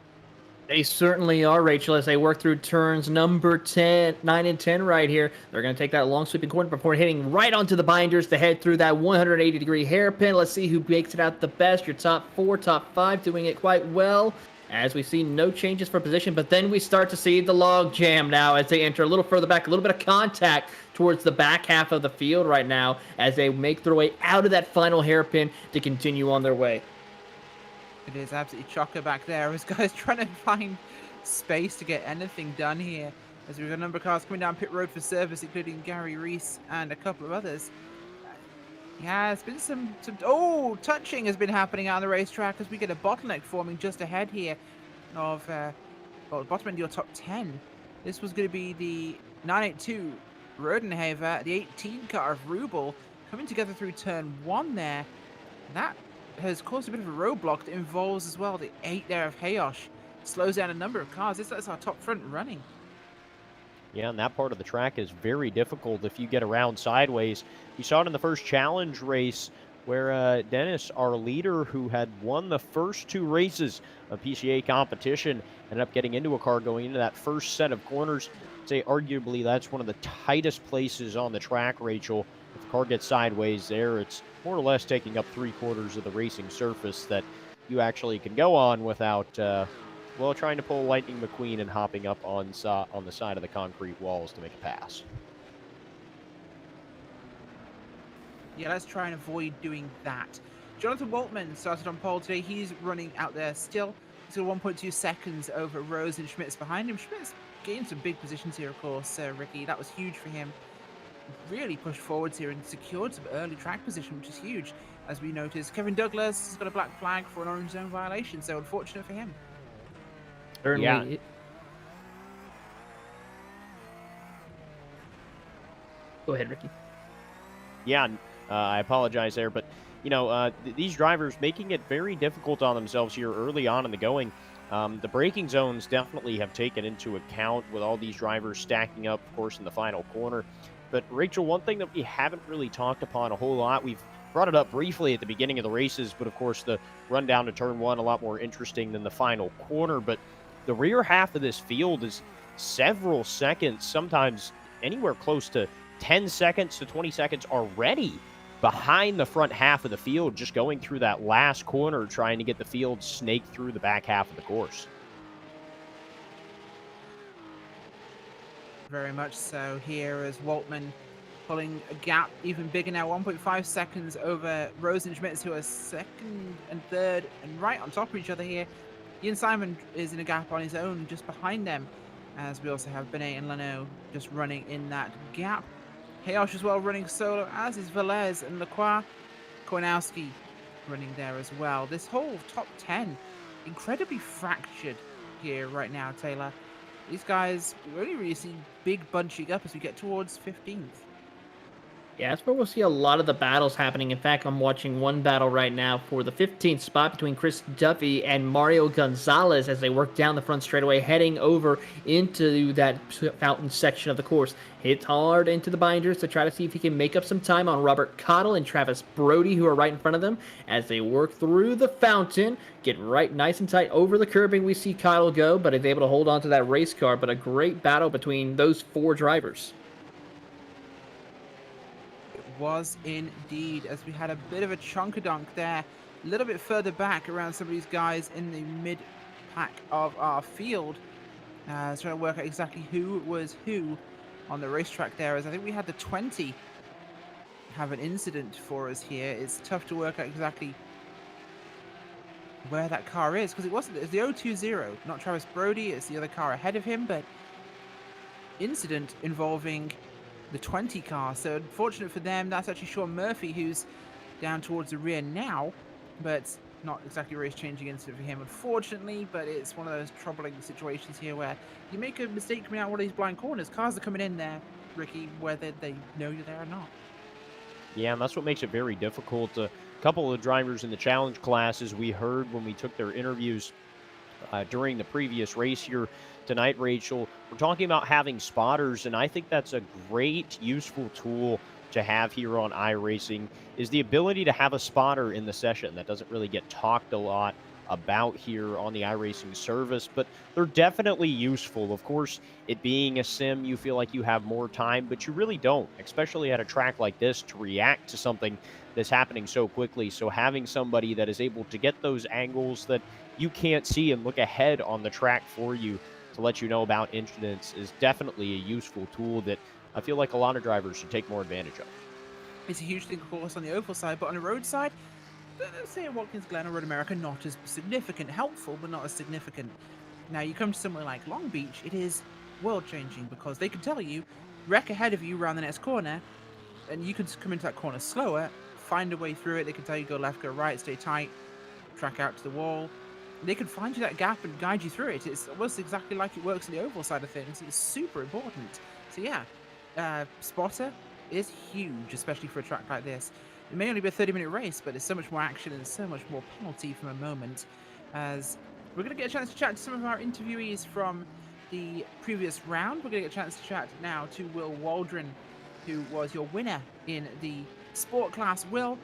They certainly are, Rachel, as they work through turns number 10, 9 and 10 right here. They're going to take that long sweeping corner before hitting right onto the binders to head through that 180-degree hairpin. Let's see who makes it out the best. Your top 4, top 5 doing it quite well. As we see no changes for position, but then we start to see the log jam now as they enter a little further back, a little bit of contact towards the back half of the field right now as they make their way out of that final hairpin to continue on their way. It is absolutely chocker back there as guys trying to find space to get anything done here. As we've got a number of cars coming down pit road for service, including Gary Reese and a couple of others. Yeah, it's been some touching has been happening out on the racetrack as we get a bottleneck forming just ahead here of, well, the bottom end of your top 10. This was going to be the 982 Rodenhaver, the 18 car of Rubel, coming together through turn 1 there. That has caused a bit of a roadblock that involves as well the 8 there of Hayosh. Slows down a number of cars. That's our top front running. Yeah, and that part of the track is very difficult if you get around sideways. You saw it in the first challenge race where Dennis, our leader, who had won the first 2 races of PCA competition, ended up getting into a car going into that first set of corners. I'd say arguably that's one of the tightest places on the track, Rachel. If the car gets sideways there, it's more or less taking up 3/4 of the racing surface that you actually can go on without, well, trying to pull Lightning McQueen and hopping up on the side of the concrete walls to make a pass. Yeah, let's try and avoid doing that. Jonathan Waltman started on pole today. He's running out there still. He's got 1.2 seconds over Rose and Schmitz behind him. Schmitz gained some big positions here, of course, Ricky. That was huge for him. Really pushed forwards here and secured some early track position, which is huge. As we noticed, Kevin Douglas has got a black flag for an orange zone violation, so unfortunate for him. Certainly. Yeah. Go ahead, Ricky. Yeah, I apologize there, but you know, these drivers making it very difficult on themselves here early on in the going. The braking zones definitely have taken into account with all these drivers stacking up, of course, in the final corner. But Rachel, one thing that we haven't really talked upon a whole lot, we've brought it up briefly at the beginning of the races, but of course the run down to turn 1 a lot more interesting than the final corner. But the rear half of this field is several seconds, sometimes anywhere close to 10 seconds to 20 seconds already behind the front half of the field, just going through that last corner, trying to get the field snaked through the back half of the course. Very much so here as Waltman pulling a gap even bigger now, 1.5 seconds over Rose and Schmitz, who are second and third and right on top of each other here. Ian Simon is in a gap on his own just behind them, as we also have Benet and Leno just running in that gap. Hayosh as well running solo, as is Velez and Lacroix. Kornowski running there as well. This whole top 10 incredibly fractured here right now, Taylor. These guys, we only really see big bunching up as we get towards 15th. Yeah, that's where we'll see a lot of the battles happening. In fact, I'm watching one battle right now for the 15th spot between Chris Duffy and Mario Gonzalez as they work down the front straightaway, heading over into that fountain section of the course. Hits hard into the binders to try to see if he can make up some time on Robert Cottle and Travis Brody, who are right in front of them as they work through the fountain. Get right nice and tight over the curbing. We see Cottle go, but is able to hold on to that race car. But a great battle between those 4 drivers. Was indeed, as we had a bit of a chunkadunk there, a little bit further back around some of these guys in the mid pack of our field. Trying to work out exactly who was who on the racetrack there, as I think we had the 20 have an incident for us here. It's tough to work out exactly where that car is, because it's the 020, not Travis Brody, it's the other car ahead of him, but incident involving the 20 car. So unfortunate for them, that's actually Sean Murphy, who's down towards the rear now, but not exactly a race changing incident for him, unfortunately. But it's one of those troubling situations here where you make a mistake coming out one of these blind corners. Cars are coming in there, Ricky, whether they know you're there or not. Yeah, and that's what makes it very difficult. A couple of the drivers in the challenge classes we heard when we took their interviews during the previous race here tonight, Rachel, we're talking about having spotters, and I think that's a great, useful tool to have here on iRacing, is the ability to have a spotter in the session. That doesn't really get talked a lot about here on the iRacing service, but they're definitely useful. Of course, it being a sim, you feel like you have more time, but you really don't, especially at a track like this, to react to something that's happening so quickly. So having somebody that is able to get those angles that you can't see and look ahead on the track for you to let you know about incidents is definitely a useful tool that I feel like a lot of drivers should take more advantage of. It's a huge thing, of course, on the oval side, but on the road side, let's say Watkins Glen or Road America, not as significant, helpful, but not as significant. Now, you come to somewhere like Long Beach, it is world-changing because they can tell you, wreck ahead of you around the next corner, and you can come into that corner slower, find a way through it. They can tell you go left, go right, stay tight, track out to the wall. They can find you that gap and guide you through it. It's almost exactly like it works on the oval side of things. It's super important. So yeah, spotter is huge, especially for a track like this. It may only be a 30-minute race, but there's so much more action and so much more penalty from a moment. As we're going to get a chance to chat to some of our interviewees from the previous round. We're going to get a chance to chat now to Will Waldron, who was your winner in the sport class. Will,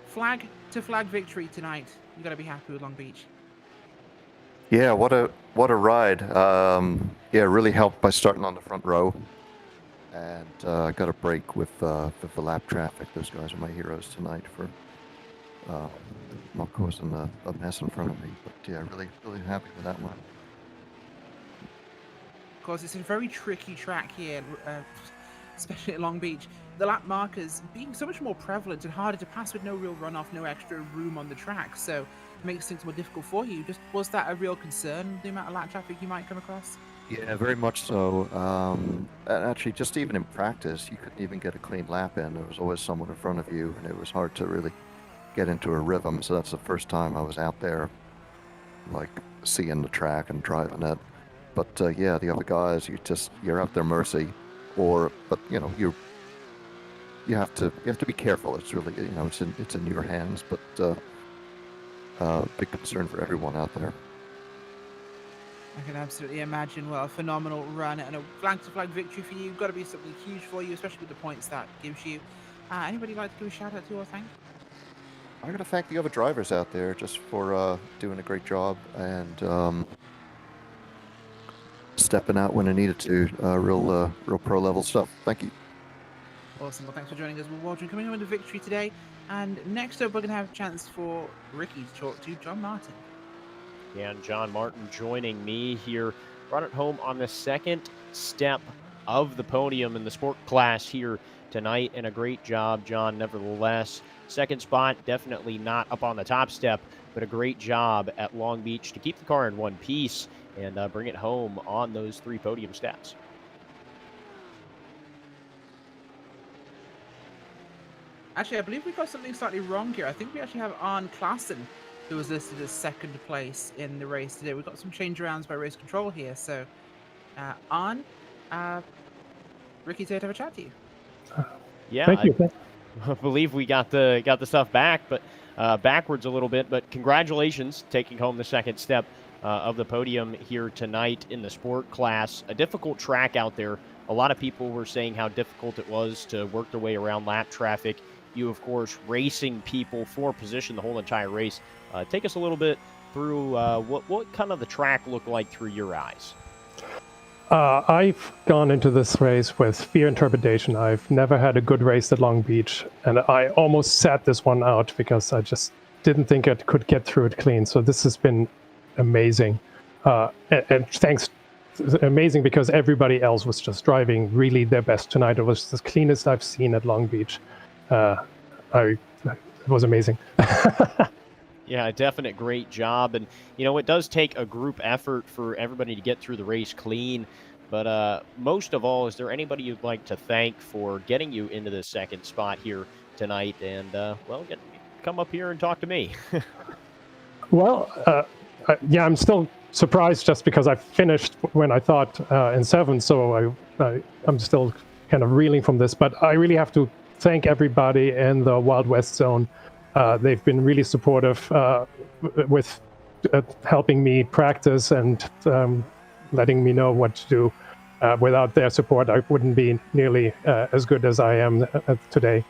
flag to flag victory tonight. You got to be happy with Long Beach. Yeah, what a ride. Yeah, really helped by starting on the front row. And I got a break with the lap traffic. Those guys are my heroes tonight for not causing a mess in front of me. But yeah, really happy with that one. Of course, it's a very tricky track here, especially at Long Beach. The lap markers being so much more prevalent and harder to pass with no real runoff, no extra room on the track. So it makes things more difficult for you. Just was that a real concern, the amount of lap traffic you might come across? Yeah, very much so. And actually, just even in practice, you couldn't even get a clean lap in. There was always someone in front of you, and it was hard to really get into a rhythm. So that's the first time I was out there, like, seeing the track and driving it. But yeah, the other guys, you're at their mercy, but you know, you have to be careful. It's really, you know, it's in your hands. But big concern for everyone out there. I can absolutely imagine. Well, a phenomenal run and a flag-to-flag victory for you. Got to be something huge for you, especially with the points that gives you. Anybody like to give a shout-out to or thank? I got to thank the other drivers out there just for doing a great job and stepping out when I needed to. Real pro-level stuff. Thank you. Awesome. Well, thanks for joining us. We're watching coming home with a victory today. And next up, we're going to have a chance for Ricky to talk to John Martin. Yeah, and John Martin joining me here. Brought it home on the second step of the podium in the sport class here tonight, and a great job, John, nevertheless. Second spot, definitely not up on the top step, but a great job at Long Beach to keep the car in one piece and bring it home on those 3 podium steps. Actually, I believe we got something slightly wrong here. I think we actually have Arne Klassen, who was listed as second place in the race today. We've got some change-arounds by race control here. So, Arne, Ricky's here to have a chat to you. Yeah, Thank you. I believe we got the stuff back, but backwards a little bit. But congratulations, taking home the second step of the podium here tonight in the sport class. A difficult track out there. A lot of people were saying how difficult it was to work their way around lap traffic. You, of course, racing people for position the whole entire race. Take us a little bit through what kind of the track looked like through your eyes. I've gone into this race with fear and trepidation. I've never had a good race at Long Beach, and I almost sat this one out because I just didn't think I could get through it clean. So this has been amazing. And thanks, amazing because everybody else was just driving really their best tonight. It was the cleanest I've seen at Long Beach. It was amazing. Yeah, a definite great job. And, you know, it does take a group effort for everybody to get through the race clean. But most of all, is there anybody you'd like to thank for getting you into the second spot here tonight? And, well, come up here and talk to me. Well, yeah, I'm still surprised just because I finished when I thought in 7th. So I'm still kind of reeling from this. But I really have to thank everybody in the Wild West zone. They've been really supportive with helping me practice and letting me know what to do. Without their support, I wouldn't be nearly as good as I am today.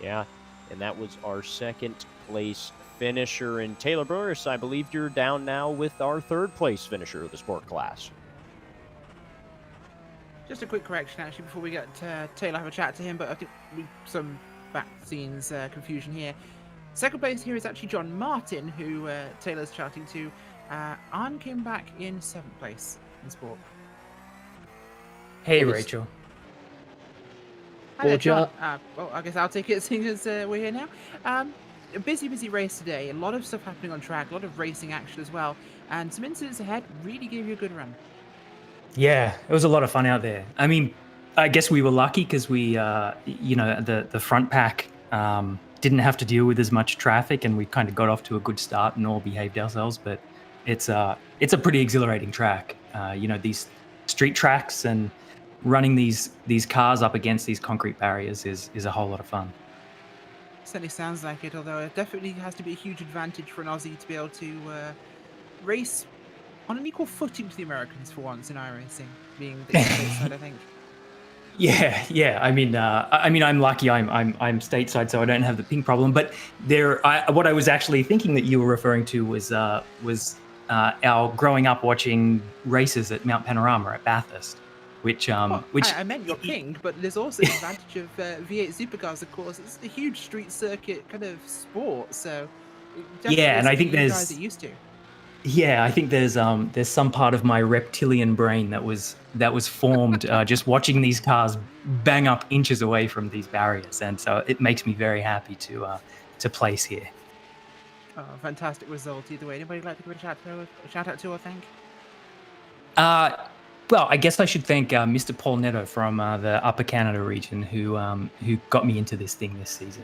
Yeah, and that was our second place finisher. And Taylor Burris, I believe you're down now with our third place finisher of the sport class. Just a quick correction, actually, before we get Taylor have a chat to him, but I think some back-scenes confusion here. Second place here is actually John Martin, who Taylor's chatting to. Arn came back in 7th place in sport. Hey, Rachel. Hi there, John. Well, I guess I'll take it, seeing as we're here now. A busy race today. A lot of stuff happening on track, a lot of racing action as well, and some incidents ahead really gave you a good run. Yeah, it was a lot of fun out there. I mean, I guess we were lucky because we, the front pack didn't have to deal with as much traffic, and we kind of got off to a good start and all behaved ourselves. But it's a pretty exhilarating track. These street tracks and running these cars up against these concrete barriers is a whole lot of fun. Certainly sounds like it, although it definitely has to be a huge advantage for an Aussie to be able to race on an equal footing to the Americans for once in iRacing, being the stateside, I think. Yeah. I mean, I'm lucky. I'm stateside, so I don't have the ping problem. But what I was actually thinking that you were referring to was our growing up watching races at Mount Panorama at Bathurst, which I meant your ping, but there's also the advantage of V8 supercars, of course. It's a huge street circuit kind of sport, so yeah, and I think you guys are used to. Yeah, I think there's some part of my reptilian brain that was formed just watching these cars bang up inches away from these barriers, and so it makes me very happy to place here. Oh, fantastic result either way. Anybody like to give a shout out to or thank? Well, I guess I should thank Mr. Paul Netto from the Upper Canada region who got me into this thing this season.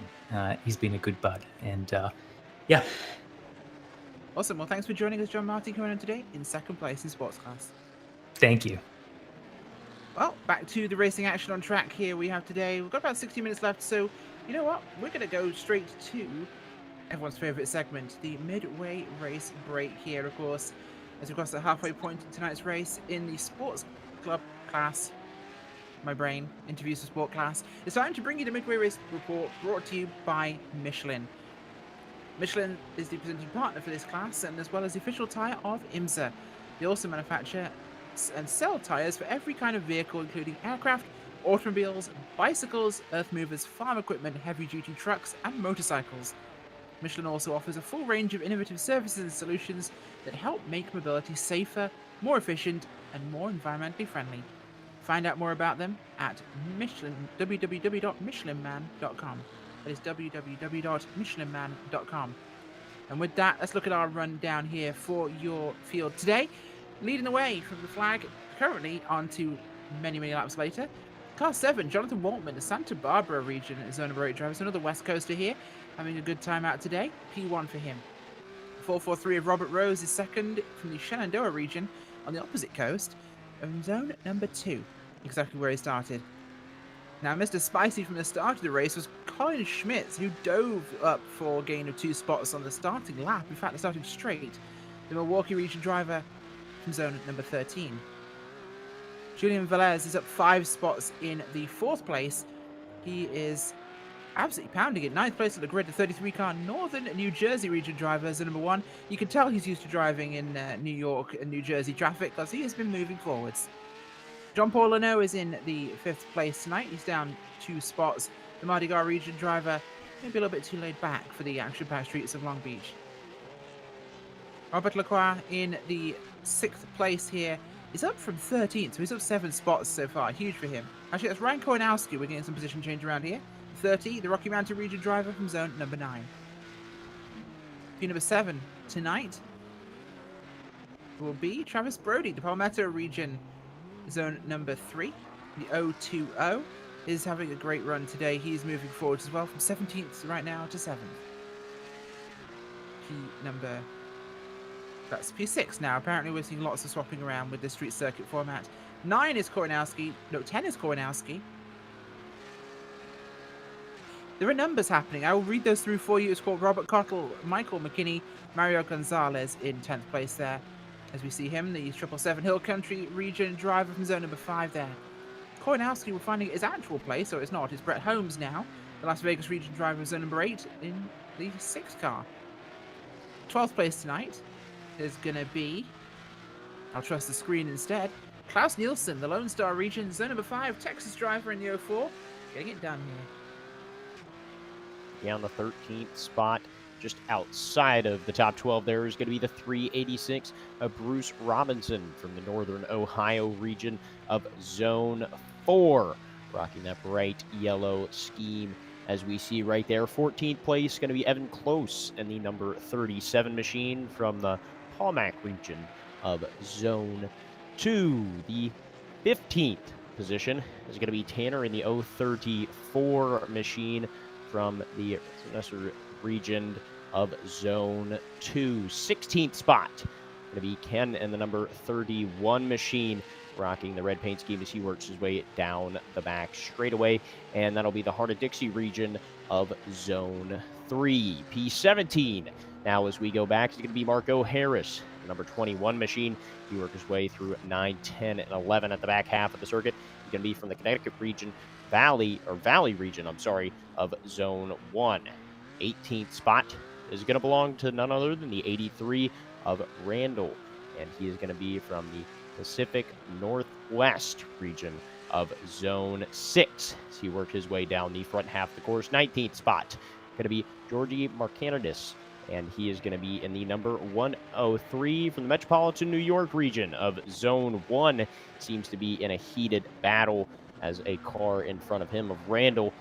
He's been a good bud, and yeah. Awesome. Well, thanks for joining us, John Martin, coming on today in 2nd place in sports class. Thank you. Well, back to the racing action on track here we have today. We've got about 60 minutes left, so you know what? We're going to go straight to everyone's favourite segment, the midway race break here, of course, as we cross the halfway point in tonight's race in the sports club class. My brain, interviews for sport class. It's time to bring you the midway race report brought to you by Michelin. Michelin is the presenting partner for this class, and as well as the official tyre of IMSA. They also manufacture and sell tyres for every kind of vehicle, including aircraft, automobiles, bicycles, earth movers, farm equipment, heavy-duty trucks, and motorcycles. Michelin also offers a full range of innovative services and solutions that help make mobility safer, more efficient, and more environmentally friendly. Find out more about them at www.michelinman.com. That is www.michelinman.com. And with that, let's look at our rundown here for your field today. Leading the way from the flag, currently on to many laps later. Car 7, Jonathan Waltman, the Santa Barbara region zone number 8 driver. So another West Coaster here, having a good time out today. P1 for him. 443 of Robert Rose is second from the Shenandoah region on the opposite coast of zone number 2, exactly where he started. Now, Mr. Spicy from the start of the race was Colin Schmitz, who dove up for a gain of 2 spots on the starting lap. In fact, it started straight. The Milwaukee region driver from zone number 13. Julian Velez is up 5 spots in the 4th place. He is absolutely pounding it. 9th place at the grid, the 33 car Northern New Jersey region driver, zone number 1. You can tell he's used to driving in New York and New Jersey traffic because he has been moving forwards. John Paul Leno is in the 5th place tonight. He's down 2 spots. The Mardi Gras region driver, maybe a little bit too laid back for the action-packed streets of Long Beach. Robert Lacroix in the 6th place here is up from 13th, so he's up 7 spots so far. Huge for him. Actually, that's Ryan Kowanowski. We're getting some position change around here. 30, the Rocky Mountain region driver from zone number 9. Team number 7 tonight will be Travis Brody, the Palmetto region zone number 3. The 020 is having a great run today. He's moving forward as well from 17th right now to 7th. That's P6 now. Apparently we're seeing lots of swapping around with the street circuit format. 10 is Kowanowski. There are numbers happening. I will read those through for you. It's called Robert Cottle, Michael McKinney, Mario Gonzalez in 10th place there. As we see him, the 777 Hill Country region driver from zone number 5 there. Koinowski will finding his actual place, or it's not. It's Brett Holmes now, the Las Vegas region driver of zone number 8 in the 6th car. 12th place tonight is going to be, I'll trust the screen instead, Klaus Nielsen, the Lone Star region, zone number 5, Texas driver in the 04. Getting it done here. Down the 13th spot, just outside of the top 12 there is going to be the 386 of Bruce Robinson from the Northern Ohio region of Zone 4. Rocking that bright yellow scheme as we see right there. 14th place going to be Evan Close in the number 37 machine from the Palmac region of Zone 2. The 15th position is going to be Tanner in the 034 machine from the Nestor region of Zone 2. 16th spot going to be Ken in the number 31 machine, rocking the red paint scheme as he works his way down the back straightaway. And that'll be the Heart of Dixie region of Zone 3. P17. Now as we go back, it's going to be Marco Harris, the number 21 machine. He worked his way through 9, 10, and 11 at the back half of the circuit. He's going to be from the Connecticut region, Valley region, of Zone 1. 18th spot is going to belong to none other than the 83 of Randall, and he is going to be from the Pacific Northwest region of Zone 6. As he worked his way down the front half of the course. 19th spot going to be Georgi Markanidis, and he is going to be in the number 103 from the Metropolitan New York region of Zone 1. Seems to be in a heated battle as a car in front of him of Randall.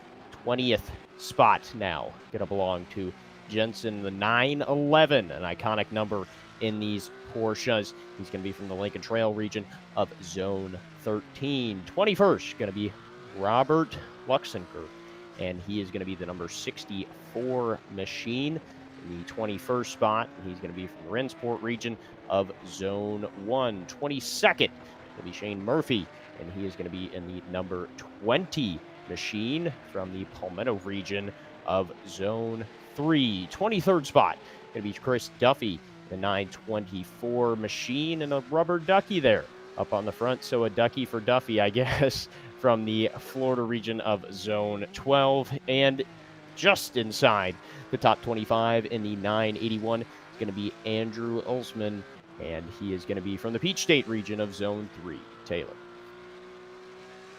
20th spot now going to belong to Jensen, the 911, an iconic number in these Porsches. He's going to be from the Lincoln Trail region of Zone 13. 21st going to be Robert Luxenker, and he is going to be the number 64 machine. The 21st spot, he's going to be from the Rensport region of Zone 1. 22nd will be Shane Murphy, and he is going to be in the number 20 machine from the Palmetto region of Zone 3. 23rd spot going to be Chris Duffy, the 924 machine, and a rubber ducky there up on the front. So a ducky for Duffy, I guess, from the Florida region of Zone 12. And just inside the top 25 in the 981 is going to be Andrew Ulsman, and he is going to be from the Peach State region of Zone 3. Taylor.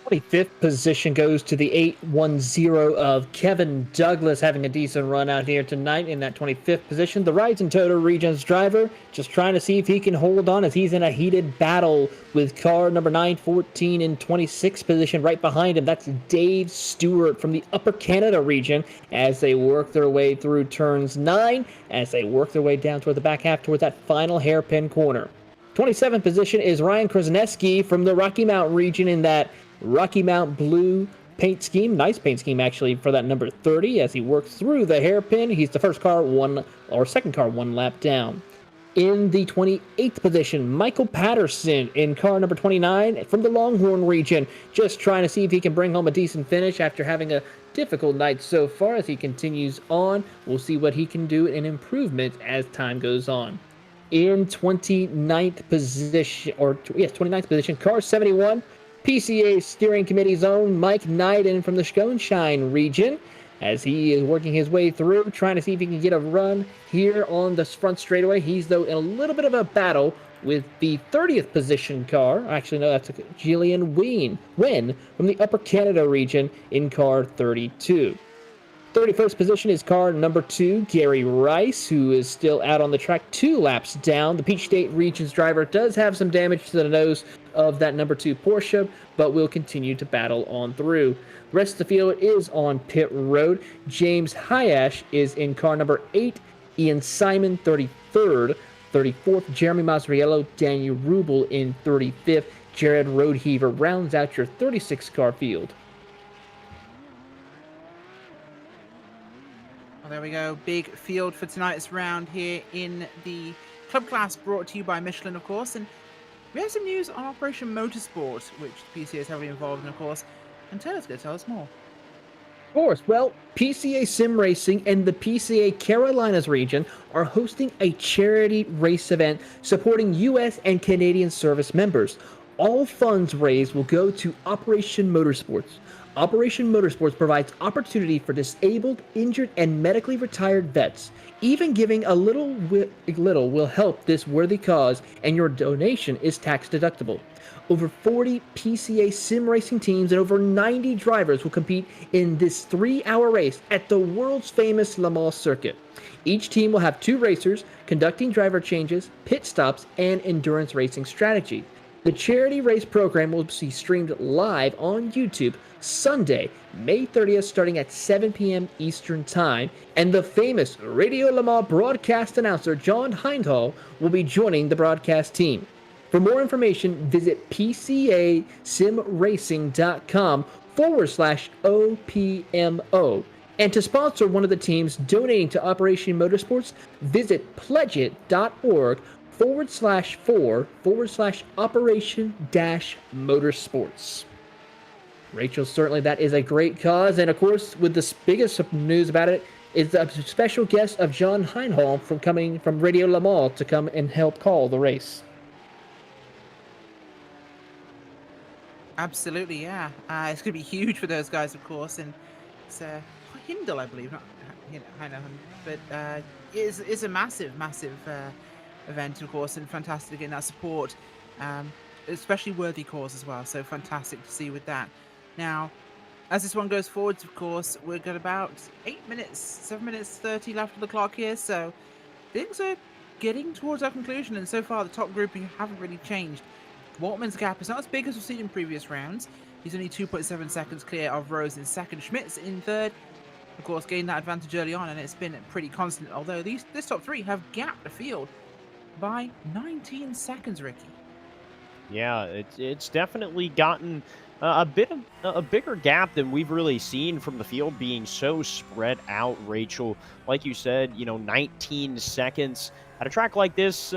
25th position goes to the 810 of Kevin Douglas, having a decent run out here tonight in that 25th position. The Rides and Toto Regions driver just trying to see if he can hold on as he's in a heated battle with car number 914 in 26th position. Right behind him, that's Dave Stewart from the Upper Canada region as they work their way through turns 9, as they work their way down toward the back half toward that final hairpin corner. 27th position is Ryan Krasneski from the Rocky Mount region in that Rocky Mount blue paint scheme. Nice paint scheme, actually, for that number 30 as he works through the hairpin. He's the second car one lap down. In the 28th position, Michael Patterson in car number 29 from the Longhorn region, just trying to see if he can bring home a decent finish after having a difficult night so far. As he continues on, we'll see what he can do in improvement as time goes on. In 29th position, car 71, PCA Steering Committee's own Mike Neiden from the Schoenstein region, as he is working his way through, trying to see if he can get a run here on the front straightaway. He's, though, in a little bit of a battle with the 30th position car. Actually, no, that's Jillian Wynn from the Upper Canada region in car 32. 31st position is car number 2, Gary Rice, who is still out on the track 2 laps down. The Peach State region's driver does have some damage to the nose of that number 2 Porsche, but will continue to battle on through. The rest of the field is on pit road. James Hayash is in car number 8, Ian Simon 33rd, 34th Jeremy Masriello, Daniel Rubel in 35th. Jared Roadheaver rounds out your 36 car field. Well, there we go. Big field for tonight's round here in the club class, brought to you by Michelin, of course. And we have some news on Operation Motorsport, which the PCA is heavily involved in, of course. And Taylor's going to tell us more. course. Well, PCA Sim Racing and the PCA Carolinas region are hosting a charity race event supporting U.S. and Canadian service members. All funds raised will go to Operation Motorsports. Operation Motorsports provides opportunity for disabled, injured, and medically retired vets. Even giving a little will help this worthy cause, and your donation is tax deductible. Over 40 PCA sim racing teams and over 90 drivers will compete in this 3-hour race at the world's famous Le Mans circuit. Each team will have 2 racers conducting driver changes, pit stops, and endurance racing strategy. The charity race program will be streamed live on YouTube Sunday, May 30th, starting at 7 p.m. Eastern Time, and the famous Radio Le Mans broadcast announcer John Hindhall will be joining the broadcast team. For more information, visit pcasimracing.com/OPMO. And to sponsor one of the teams donating to Operation Motorsports, visit pledgeit.org/4/Operation-Motorsports. Rachel, certainly that is a great cause. And of course, with the biggest news about it is a special guest of John Hindhall coming from Radio Le Mans to come and help call the race. Absolutely, yeah. It's going to be huge for those guys, of course, and it's Hindle, I believe, not Heineken, but it's a massive event, of course, and fantastic to get that support, especially worthy cause as well. So fantastic to see with that. Now, as this one goes forwards, of course, we've got about 7 minutes 30 left of the clock here, so things are getting towards our conclusion, and so far the top grouping haven't really changed. Waltman's gap is not as big as we've seen in previous rounds. He's only 2.7 seconds clear of Rose in second. Schmitz in third. Of course, gained that advantage early on, and it's been pretty constant. Although this top 3 have gapped the field by 19 seconds, Ricky. Yeah, it's definitely gotten a bigger gap than we've really seen from the field being so spread out, Rachel. Like you said, 19 seconds at a track like this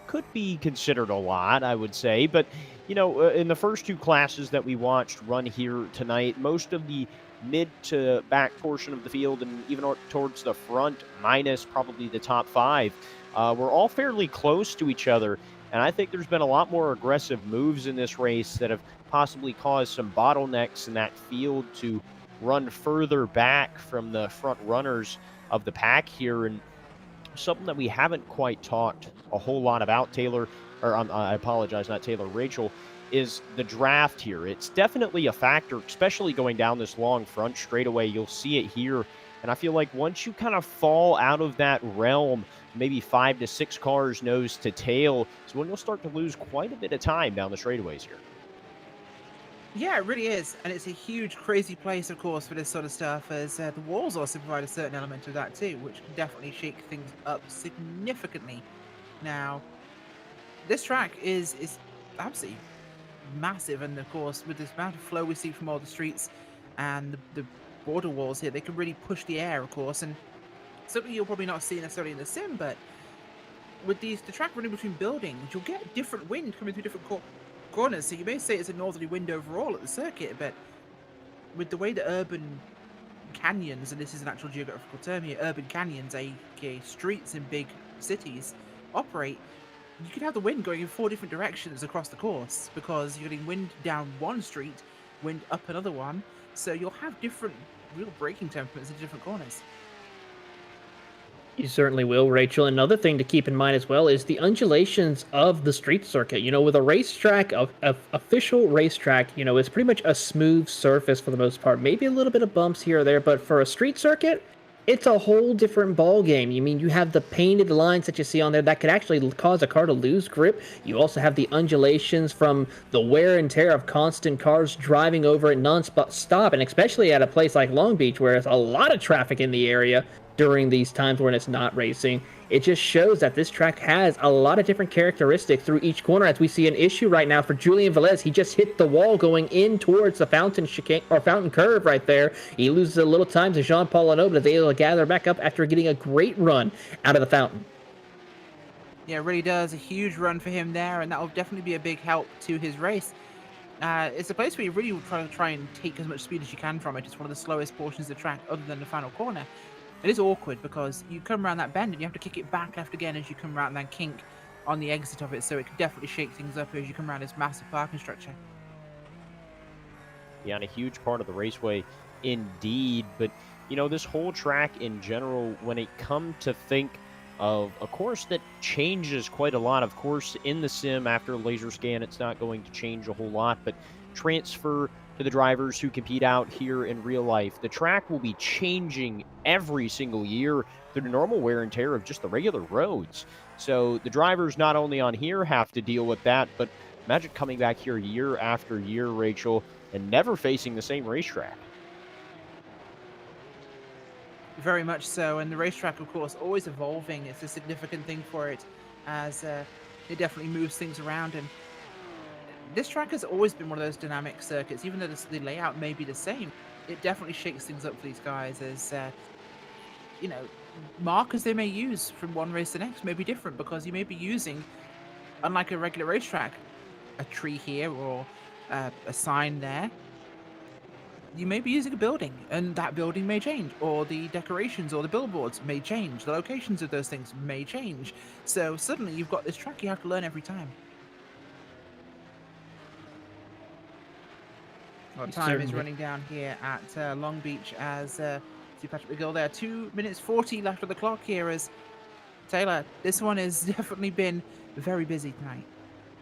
could be considered a lot, I would say. But, in the first 2 classes that we watched run here tonight, most of the mid to back portion of the field and even towards the front, minus probably the top 5, were all fairly close to each other. And I think there's been a lot more aggressive moves in this race that have possibly caused some bottlenecks in that field to run further back from the front runners of the pack here. And something that we haven't quite talked a whole lot about, Taylor, or I apologize, not Taylor, Rachel, is the draft here. It's definitely a factor, especially going down this long front straightaway. You'll see it here. And I feel like once you kind of fall out of that realm, maybe 5 to 6 cars nose to tail, is when you'll start to lose quite a bit of time down the straightaways here. Yeah, it really is. And it's a huge, crazy place, of course, for this sort of stuff, as the walls also provide a certain element of that too, which can definitely shake things up significantly. Now, this track is absolutely massive, and of course, with this amount of flow we see from all the streets and the border walls here, they can really push the air, of course, and something you'll probably not see necessarily in the sim, but with the track running between buildings, you'll get different wind coming through different corners. So you may say it's a northerly wind overall at the circuit, but with the way the urban canyons, and this is an actual geographical term here, urban canyons, aka streets in big cities, operate, you could have the wind going in 4 different directions across the course, because you're getting wind down one street, wind up another one, so you'll have different real braking temperaments in different corners. You certainly will, Rachel. Another thing to keep in mind as well is the undulations of the street circuit. With a racetrack, of official racetrack, it's pretty much a smooth surface for the most part. Maybe a little bit of bumps here or there, but for a street circuit, it's a whole different ball game. You have the painted lines that you see on there that could actually cause a car to lose grip. You also have the undulations from the wear and tear of constant cars driving over it non-stop, and especially at a place like Long Beach where there's a lot of traffic in the area during these times when it's not racing. It just shows that this track has a lot of different characteristics through each corner, as we see an issue right now for Julian Velez. He just hit the wall going in towards the fountain chicane or fountain curve right there. He loses a little time to Jean-Paul Leno, but is able to gather back up after getting a great run out of the fountain. Yeah, it really does. A huge run for him there, and that will definitely be a big help to his race. It's a place where you really try and take as much speed as you can from it. It's one of the slowest portions of the track other than the final corner. It is awkward because you come around that bend and you have to kick it back left again as you come around that kink on the exit of it, so it can definitely shake things up as you come around this massive parking structure. Yeah, and a huge part of the raceway indeed. But, you know, this whole track in general, when it come to think of a course that changes quite a lot, of course, in the sim after laser scan, it's not going to change a whole lot, but transfer to the drivers who compete out here in real life. The track will be changing every single year through the normal wear and tear of just the regular roads. So the drivers not only on here have to deal with that, but imagine coming back here year after year, Rachel, and never facing the same racetrack. Very much so, and the racetrack, of course, always evolving. It's a significant thing for it, as it definitely moves things around. And this track has always been one of those dynamic circuits, even though the layout may be the same. It definitely shakes things up for these guys, as you know, markers they may use from one race to the next may be different, because you may be using, unlike a regular racetrack, a tree here or a sign there. You may be using a building, and that building may change, or the decorations or the billboards may change. The locations of those things may change. So suddenly you've got this track you have to learn every time. Well, time is running down here at Long Beach as see Patrick McGill there. 2 minutes 40 left on the clock here as Taylor. This one has definitely been very busy tonight.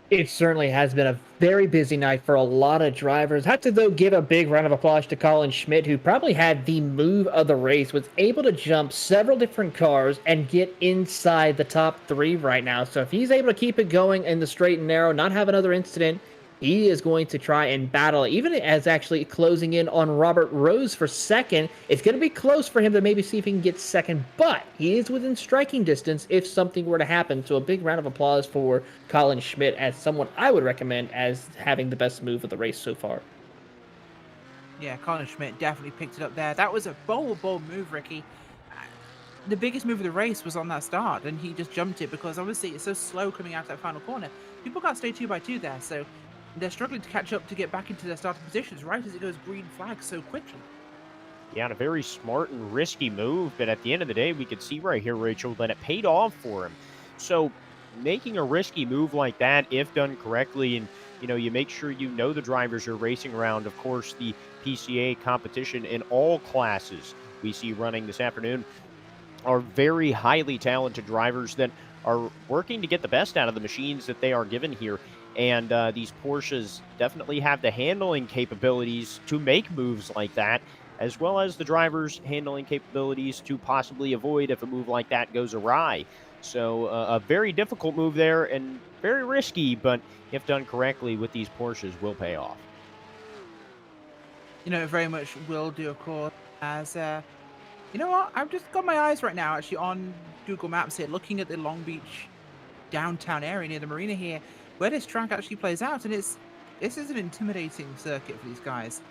It certainly has been a very busy night for a lot of drivers. Have to, though, give a big round of applause to Colin Schmidt, who probably had the move of the race, was able to jump several different cars and get inside the top 3 right now. So if he's able to keep it going in the straight and narrow, not have another incident, he is going to try and battle, even as actually closing in on Robert Rose for second. It's going to be close for him to maybe see if he can get second, but he is within striking distance if something were to happen. So a big round of applause for Colin Schmidt as someone I would recommend as having the best move of the race so far. Yeah, Colin Schmidt definitely picked it up there. That was a bold move, Ricky. The biggest move of the race was on that start, and he just jumped it because obviously it's so slow coming out that final corner. People can't stay 2 by 2 there, so they're struggling to catch up to get back into their starting positions right as it goes green flag so quickly. Yeah, and a very smart and risky move, but at the end of the day, we could see right here, Rachel, that it paid off for him. So making a risky move like that, if done correctly, and you know, you make sure you know the drivers you're racing around. Of course, the PCA competition in all classes we see running this afternoon are very highly talented drivers that are working to get the best out of the machines that they are given here. And these Porsches definitely have the handling capabilities to make moves like that, as well as the drivers' handling capabilities to possibly avoid if a move like that goes awry. So a very difficult move there and very risky, but if done correctly with these Porsches, will pay off. You know, it very much will do, of course, as you know what? I've just got my eyes right now actually on Google Maps here, looking at the Long Beach downtown area near the marina here, where this track actually plays out, and this is an intimidating circuit for these guys.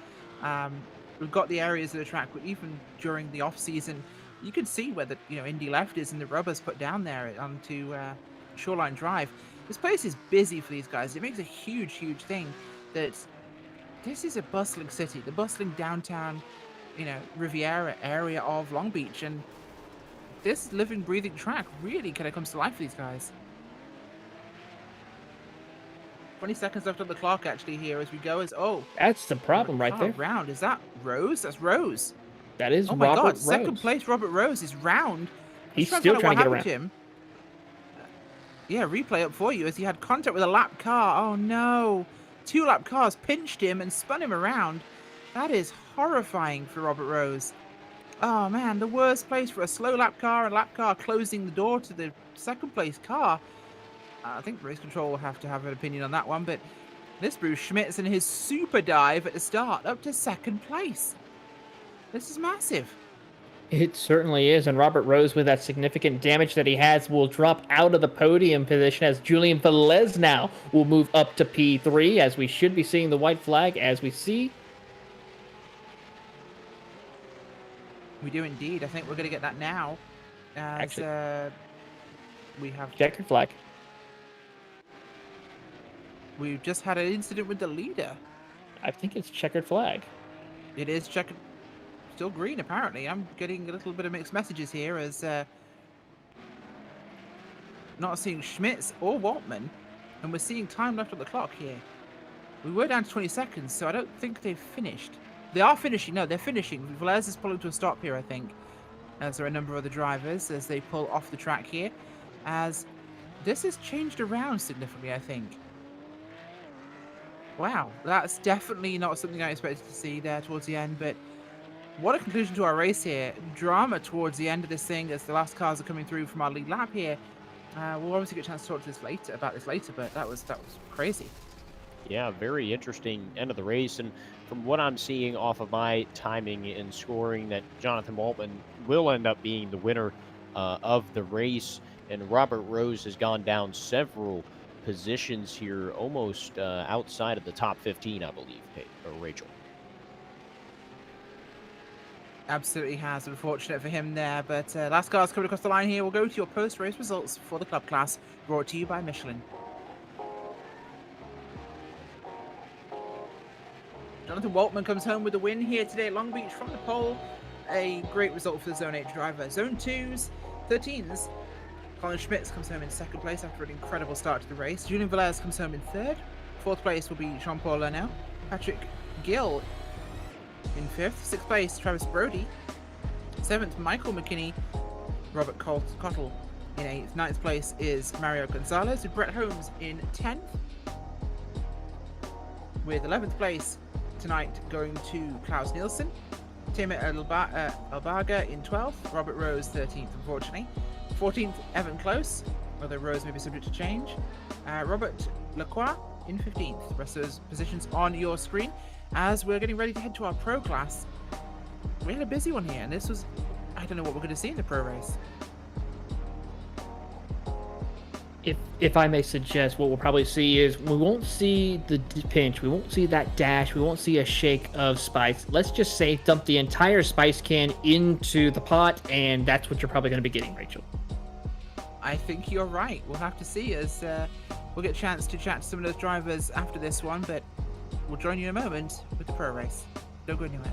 We've got the areas of the track, but even during the off season, you can see where the Indy left is and the rubber's put down there onto Shoreline Drive. This place is busy for these guys. It makes a huge thing that this is a bustling city, the bustling downtown, Riviera area of Long Beach, and this living, breathing track really kind of comes to life for these guys. 20 seconds left on the clock actually here as we go. That's the problem right there. Round. Is that Rose? That's Rose. That is Oh my Robert God. Rose. Second place, Robert Rose is round. He's still trying to get around. Him. Yeah, replay up for you as he had contact with a lap car. Oh no. 2 lap cars pinched him and spun him around. That is horrifying for Robert Rose. Oh man, the worst place for a slow lap car and lap car closing the door to the second place car. I think race control will have to have an opinion on that one, but this Bruce Schmidt's in his super dive at the start up to second place. This is massive. It certainly is, and Robert Rose, with that significant damage that he has, will drop out of the podium position as Julian Velez now will move up to P3, as we should be seeing the white flag as we see. We do indeed. I think we're going to get that now. As we have checkered flag. We've just had an incident with the leader. I think it's checkered flag. It is checkered, still green apparently. I'm getting a little bit of mixed messages here as not seeing Schmitz or Waltman, and we're seeing time left on the clock here. We were down to 20 seconds, so I don't think they've finished. They are finishing. No, they're finishing. Velez is pulling to a stop here, I think, as there are a number of other drivers as they pull off the track here, as this has changed around significantly, I think. Wow, that's definitely not something I expected to see there towards the end, but what a conclusion to our race here. Drama towards the end of this thing as the last cars are coming through from our lead lap here. We'll obviously get a chance to talk to this later but that was crazy. Yeah, very interesting end of the race. And from what I'm seeing off of my timing and scoring, that Jonathan Waltman will end up being the winner of the race. And Robert Rose has gone down several positions here, almost outside of the top 15, I believe, Rachel. Absolutely has. Unfortunate for him there, but last car's coming across the line here. We'll go to your post-race results for the club class, brought to you by Michelin. Jonathan Waltman comes home with a win here today at Long Beach from the pole. A great result for the Zone 8 driver. Zone 2's, 13's, Colin Schmitz comes home in second place after an incredible start to the race. Julian Velez comes home in third. Fourth place will be Jean-Paul Lernau. Patrick Gill in fifth. Sixth place, Travis Brody. Seventh, Michael McKinney. Robert Cottle in eighth. Ninth place is Mario Gonzalez, with Brett Holmes in 10th. With 11th place tonight going to Klaus Nielsen. Tim Albaga in 12th. Robert Rose 13th, unfortunately. 14th, Evan Close, although Rose may be subject to change. Robert Lacroix in 15th. The rest of those positions on your screen. As we're getting ready to head to our pro class, we had a busy one here, and this was, I don't know what we're going to see in the pro race. If I may suggest, what we'll probably see is we won't see the pinch, we won't see that dash, we won't see a shake of spice. Let's just say dump the entire spice can into the pot, and that's what you're probably going to be getting, Rachel. I think you're right. We'll have to see as we'll get a chance to chat to some of those drivers after this one, but we'll join you in a moment with the pro race. Don't go anywhere.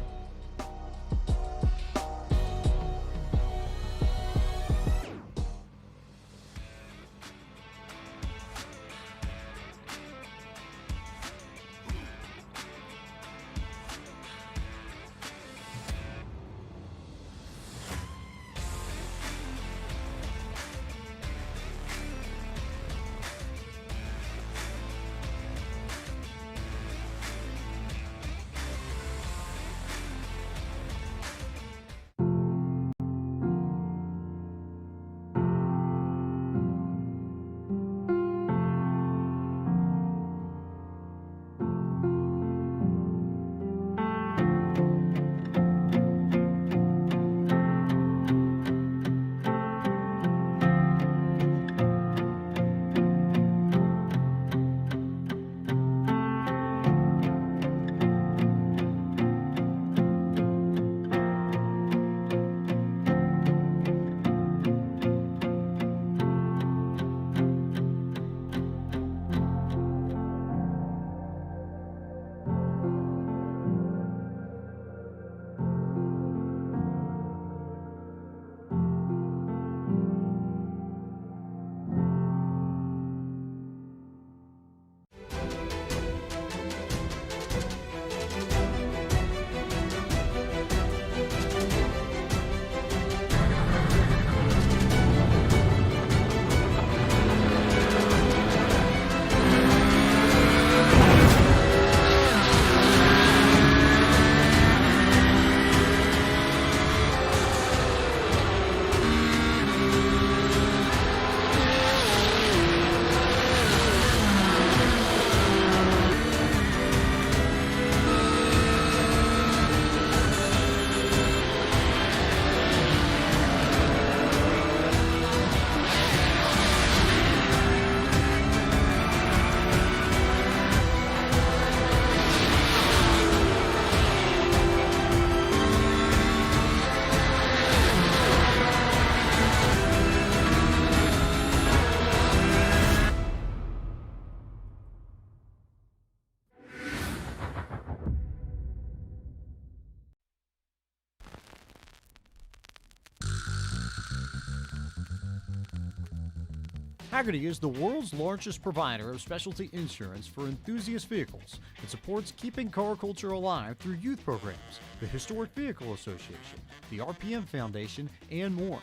Hagerty is the world's largest provider of specialty insurance for enthusiast vehicles. It supports keeping car culture alive through youth programs, the Historic Vehicle Association, the RPM Foundation, and more.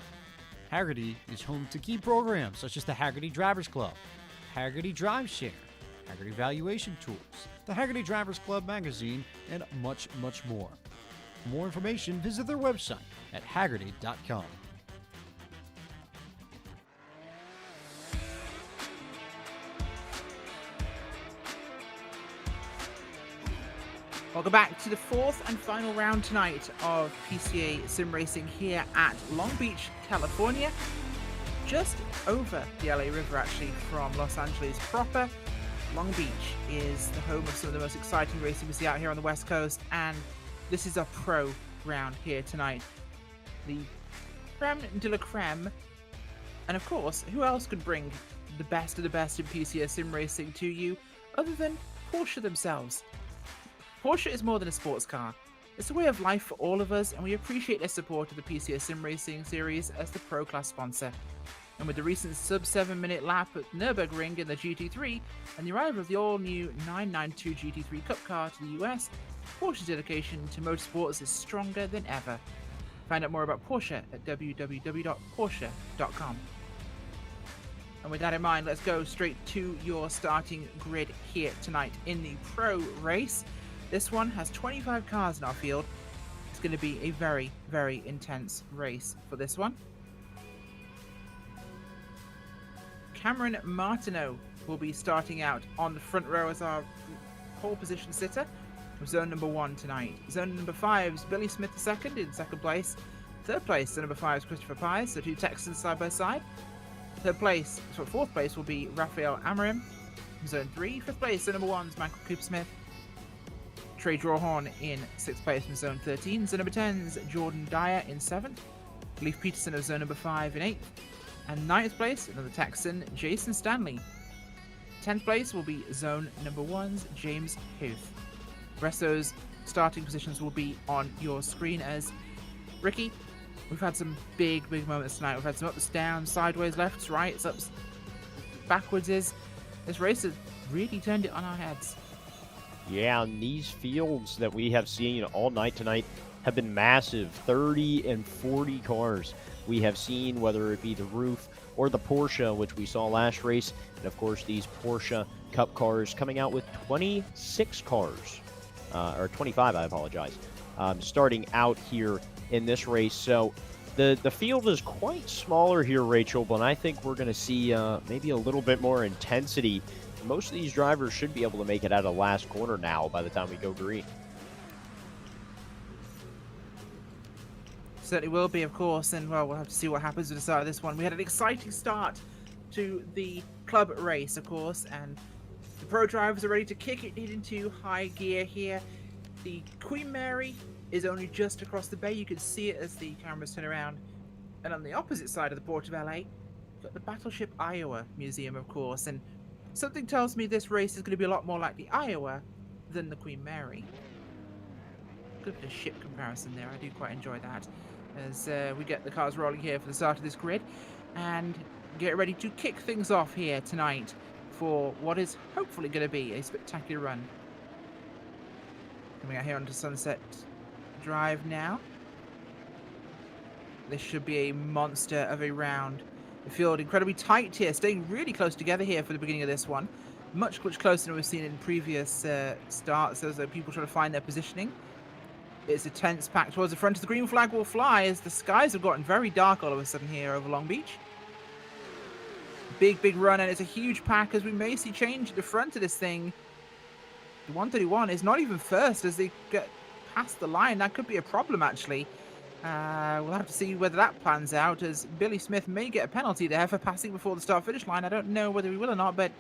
Hagerty is home to key programs such as the Hagerty Drivers Club, Hagerty Drive Share, Hagerty Valuation Tools, the Hagerty Drivers Club magazine, and much, much more. For more information, visit their website at hagerty.com. Welcome back to the fourth and final round tonight of PCA Sim Racing here at Long Beach, California. Just over the LA River, actually, from Los Angeles proper. Long Beach is the home of some of the most exciting racing we see out here on the West Coast, and this is a pro round here tonight. The creme de la creme. And of course, who else could bring the best of the best in PCA Sim Racing to you other than Porsche themselves? Porsche is more than a sports car. It's a way of life for all of us, and we appreciate their support of the PCA Sim Racing Series as the Pro Class sponsor. And with the recent sub-7-minute lap at Nürburgring in the GT3, and the arrival of the all-new 992 GT3 Cup car to the US, Porsche's dedication to motorsports is stronger than ever. Find out more about Porsche at www.porsche.com. And with that in mind, let's go straight to your starting grid here tonight in the Pro race. This one has 25 cars in our field. It's going to be a very, very intense race for this one. Cameron Martineau will be starting out on the front row as our pole position sitter of zone number 1 tonight. Zone number 5 is Billy Smith II in second place. Third place, zone number 5 is Christopher Pies, the two Texans side by side. Fourth place will be Raphael Amarim in zone 3. Fifth place, zone number 1 is Michael Cooper-Smith. Trey Drawhorn in 6th place in zone 13. Zone number 10 is Jordan Dyer in 7th. Leif Peterson of zone number 5 in 8th. And 9th place, another Texan, Jason Stanley. 10th place will be zone number 1's James Huth. The rest of those starting positions will be on your screen as Ricky. We've had some big moments tonight. We've had some ups, downs, sideways, lefts, rights, ups, backwards. This race has really turned it on our heads. Yeah, and these fields that we have seen all night tonight have been massive. 30 and 40 cars we have seen, whether it be the roof or the Porsche, which we saw last race. And of course, these Porsche Cup cars coming out with 26 cars, or 25, I apologize, starting out here in this race. So the field is quite smaller here, Rachel, but I think we're going to see maybe a little bit more intensity. Most of these drivers should be able to make it out of the last corner now by the time we go green. Certainly will be, of course, and well, we'll have to see what happens with the start of this one. We had an exciting start to the club race, of course, and the pro drivers are ready to kick it into high gear here. The Queen Mary is only just across the bay. You can see it as the cameras turn around. And on the opposite side of the Port of LA, you've got the Battleship Iowa Museum, of course, and something tells me this race is going to be a lot more like the Iowa than the Queen Mary. Good bit of ship comparison there. I do quite enjoy that. As we get the cars rolling here for the start of this grid. And get ready to kick things off here tonight for what is hopefully going to be a spectacular run. Coming out here onto Sunset Drive now. This should be a monster of a round. The field incredibly tight here, staying really close together here for the beginning of this one. Much closer than we've seen in previous starts, as people try to find their positioning. It's a tense pack towards the front. The green flag will fly as the skies have gotten very dark all of a sudden here over Long Beach. Big run, and it's a huge pack as we may see change at the front of this thing. The 131 is not even first as they get past the line. That could be a problem, actually. We'll have to see whether that plans out, as Billy Smith may get a penalty there for passing before the start-finish line. I don't know whether he will or not, but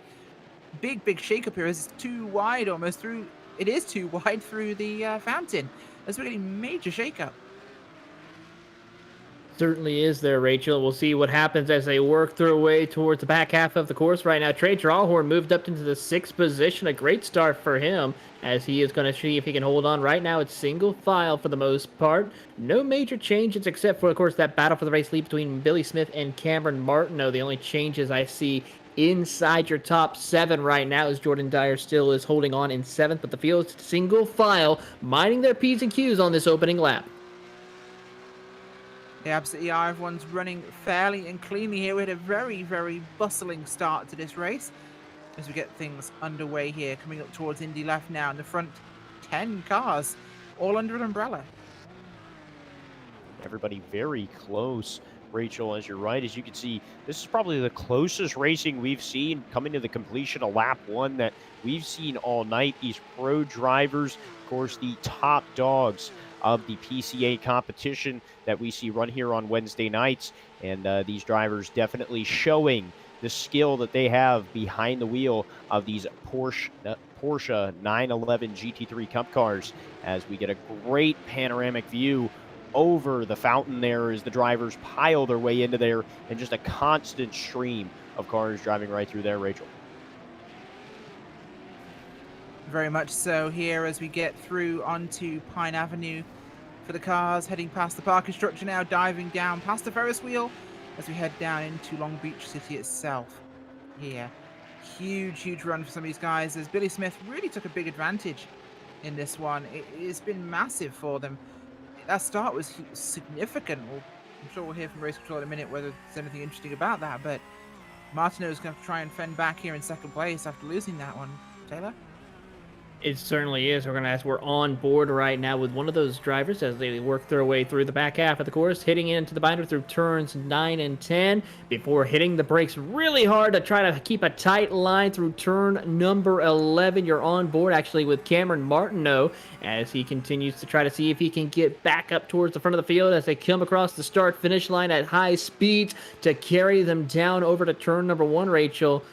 big shake-up here. It's too wide almost through. It is too wide through the fountain. As we're getting major shake-up. Certainly is there, Rachel. We'll see what happens as they work their way towards the back half of the course right now. Trey Drawhorn moved up into the 6th position. A great start for him as he is going to see if he can hold on. Right now, it's single file for the most part. No major changes except for, of course, that battle for the race lead between Billy Smith and Cameron Martineau. The only changes I see inside your top 7 right now, as Jordan Dyer still is holding on in 7th, but the field is single file, minding their P's and Q's on this opening lap. Yeah, absolutely are. Everyone's running fairly and cleanly here. We had a very, very bustling start to this race as we get things underway here, coming up towards Indy left now. In the front, 10 cars, all under an umbrella. Everybody very close, Rachel, as you're right. As you can see, this is probably the closest racing we've seen coming to the completion of lap 1 that we've seen all night. These pro drivers, of course, the top dogs of the PCA competition that we see run here on Wednesday nights. And these drivers definitely showing the skill that they have behind the wheel of these Porsche 911 GT3 Cup cars, as we get a great panoramic view over the fountain there as the drivers pile their way into there, and just a constant stream of cars driving right through there, Rachel. Very much so here as we get through onto Pine Avenue for the cars, heading past the parking structure now, diving down past the Ferris wheel as we head down into Long Beach City itself here. Huge run for some of these guys as Billy Smith really took a big advantage in this one. It's been massive for them. That start was significant. I'm sure we'll hear from Race Control in a minute whether there's anything interesting about that, but Martineau is going to try and fend back here in 2nd place after losing that one. Taylor? It certainly is. We're on board right now with one of those drivers as they work their way through the back half of the course, hitting into the binder through turns 9 and 10 before hitting the brakes really hard to try to keep a tight line through turn number 11. You're on board actually with Cameron Martineau as he continues to try to see if he can get back up towards the front of the field as they come across the start-finish line at high speeds to carry them down over to turn number 1, Rachel.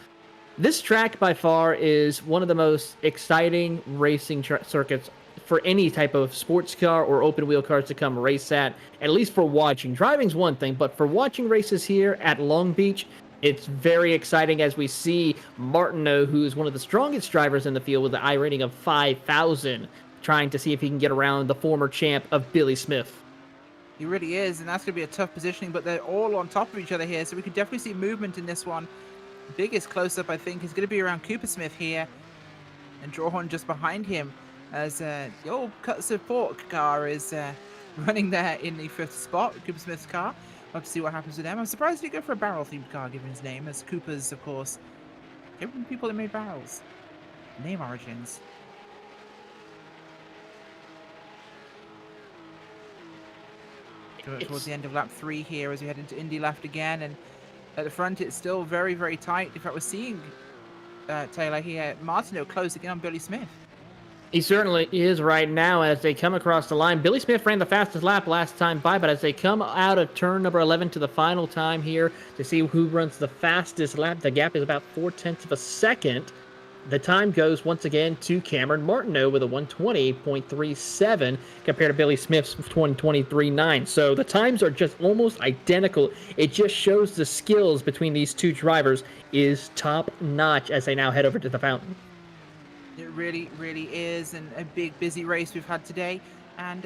This track, by far, is one of the most exciting racing circuits for any type of sports car or open-wheel cars to come race at least for watching. Driving's one thing, but for watching races here at Long Beach, it's very exciting as we see Martineau, who's one of the strongest drivers in the field with an I rating of 5,000, trying to see if he can get around the former champ of Billy Smith. He really is, and that's going to be a tough positioning, but they're all on top of each other here, so we could definitely see movement in this one. Biggest close-up, I think, is going to be around Cooper Smith here, and Drawhorn just behind him as the old cut support car is running there in the 5th spot, Cooper Smith's car. We'll have to see what happens with them. I'm surprised he didn't go for a barrel-themed car given his name, as Cooper's, of course, came from people that made barrels. Name origins. Towards the end of lap 3 here as we head into Indy left again, and at the front, it's still very, very tight. In fact, we're seeing Taylor here, Martineau closing in on Billy Smith. He certainly is right now as they come across the line. Billy Smith ran the fastest lap last time by, but as they come out of turn number 11 to the final time here to see who runs the fastest lap, the gap is about 0.4 of a second. The time goes once again to Cameron Martineau with a 1:20.37 compared to Billy Smith's 1:23.9. So the times are just almost identical. It just shows the skills between these two drivers is top notch as they now head over to the fountain. It really, really is, and a big, busy race we've had today. And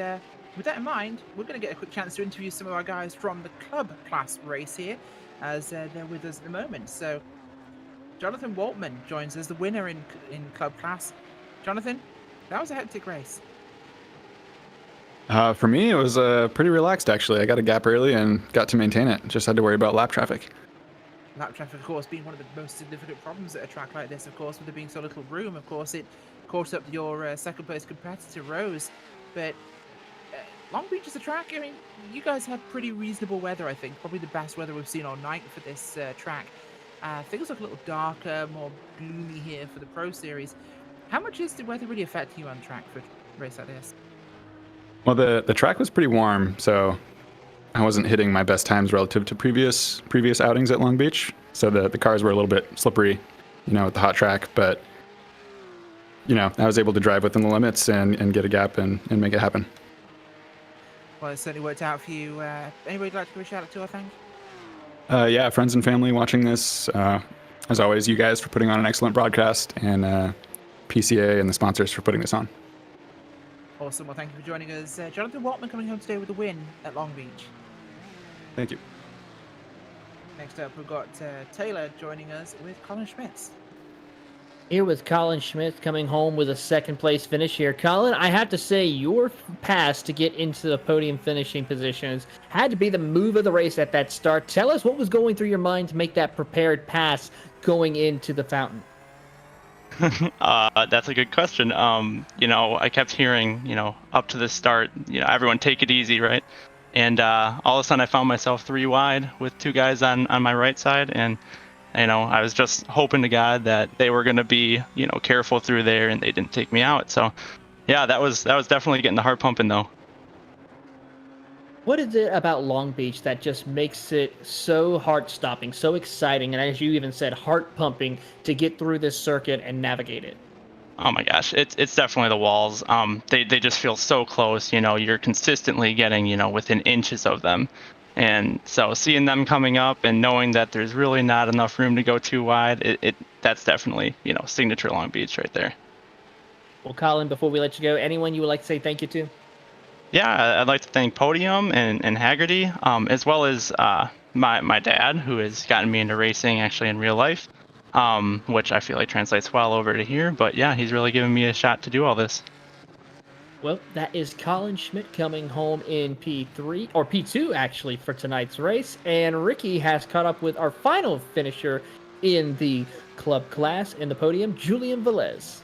with that in mind, we're going to get a quick chance to interview some of our guys from the club class race here, as they're with us at the moment. So Jonathan Waltman joins us, the winner in club class. Jonathan, that was a hectic race. For me, it was pretty relaxed, actually. I got a gap early and got to maintain it. Just had to worry about lap traffic. Lap traffic, of course, being one of the most significant problems at a track like this, of course, with there being so little room. Of course, it caught up your second place competitor, Rose. But Long Beach is a track. I mean, you guys had pretty reasonable weather, I think. Probably the best weather we've seen all night for this track. Things look a little darker, more gloomy here for the Pro Series. How much is the weather really affecting you on track for a race like this? Well, the track was pretty warm, so I wasn't hitting my best times relative to previous outings at Long Beach. So the cars were a little bit slippery, with the hot track. But, I was able to drive within the limits and get a gap and make it happen. Well, it certainly worked out for you. Anybody like to give a shout out to, I think? Yeah, friends and family watching this. As always, you guys for putting on an excellent broadcast, and PCA and the sponsors for putting this on. Awesome. Well, thank you for joining us. Jonathan Waltman coming home today with a win at Long Beach. Thank you. Next up, we've got Taylor joining us with Colin Schmitz. Here with Colin Schmitz coming home with a second place finish here. Colin, I have to say your pass to get into the podium finishing positions had to be the move of the race at that start. Tell us what was going through your mind to make that prepared pass going into the fountain. That's a good question. I kept hearing, up to the start, everyone take it easy, right? And all of a sudden I found myself 3 wide with 2 guys on my right side. And, I was just hoping to God that they were going to be, careful through there and they didn't take me out. So, yeah, that was definitely getting the heart pumping, though. What is it about Long Beach that just makes it so heart-stopping, so exciting, and as you even said, heart-pumping to get through this circuit and navigate it? Oh my gosh, it's definitely the walls. They just feel so close. You're consistently getting within inches of them, and so seeing them coming up and knowing that there's really not enough room to go too wide, that's definitely signature Long Beach right there. Well, Colin, before we let you go, anyone you would like to say thank you to? Yeah, I'd like to thank Podium and Hagerty, as well as my dad, who has gotten me into racing actually in real life, which I feel like translates well over to here. But yeah, he's really given me a shot to do all this. Well, that is Colin Schmidt coming home in P3, or P2 actually, for tonight's race. And Ricky has caught up with our final finisher in the club class in the podium, Julian Velez.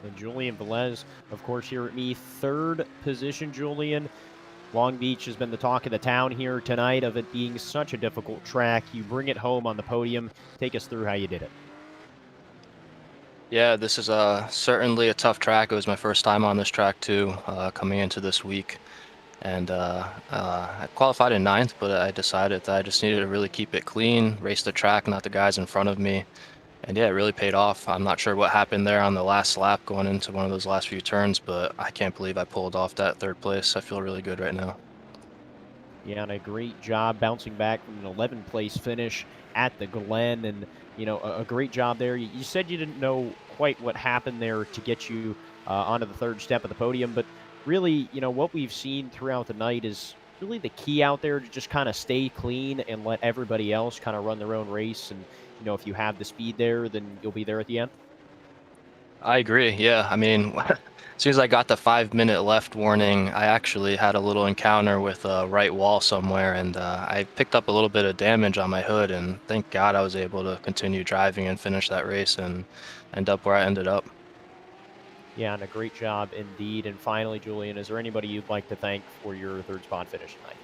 And Julian Velez, of course, here at me, 3rd position, Julian. Long Beach has been the talk of the town here tonight of it being such a difficult track. You bring it home on the podium. Take us through how you did it. Yeah, this is certainly a tough track. It was my first time on this track too, coming into this week. And I qualified in 9th, but I decided that I just needed to really keep it clean, race the track, not the guys in front of me. And yeah, it really paid off. I'm not sure what happened there on the last lap going into one of those last few turns, but I can't believe I pulled off that 3rd place. I feel really good right now. Yeah, and a great job bouncing back from an 11th place finish at the Glen, and a great job there. You said you didn't know quite what happened there to get you onto the 3rd step of the podium, but really, what we've seen throughout the night is really the key out there to just kind of stay clean and let everybody else kind of run their own race. And if you have the speed there, then you'll be there at the end. I agree. Yeah, I mean, as soon as I got the 5-minute left warning, I actually had a little encounter with a right wall somewhere, and I picked up a little bit of damage on my hood, and thank God I was able to continue driving and finish that race and end up where I ended up. Yeah, and a great job indeed. And finally, Julian, is there anybody you'd like to thank for your 3rd spot finish tonight?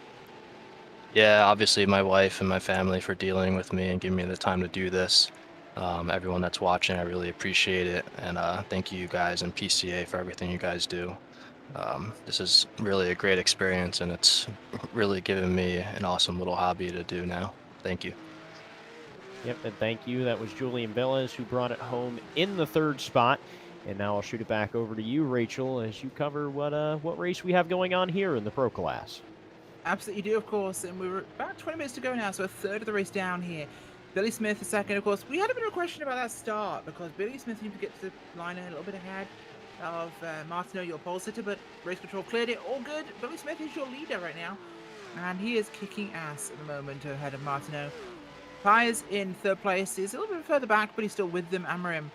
Yeah, obviously my wife and my family for dealing with me and giving me the time to do this. Everyone that's watching, I really appreciate it. And thank you guys and PCA for everything you guys do. This is really a great experience, and it's really given me an awesome little hobby to do now. Thank you. Yep, and thank you. That was Julian Velez who brought it home in the 3rd spot. And now I'll shoot it back over to you, Rachel, as you cover what race we have going on here in the Pro Class. Absolutely do, of course, and we're about 20 minutes to go now, so a 3rd of the race down here. Billy Smith, 2nd, of course. We had a bit of a question about that start, because Billy Smith seemed to get to the line a little bit ahead of Martineau, your pole sitter, but race control cleared it, all good. Billy Smith is your leader right now, and he is kicking ass at the moment ahead of Martineau. Pies in 3rd place. He's a little bit further back, but he's still with them. Amarim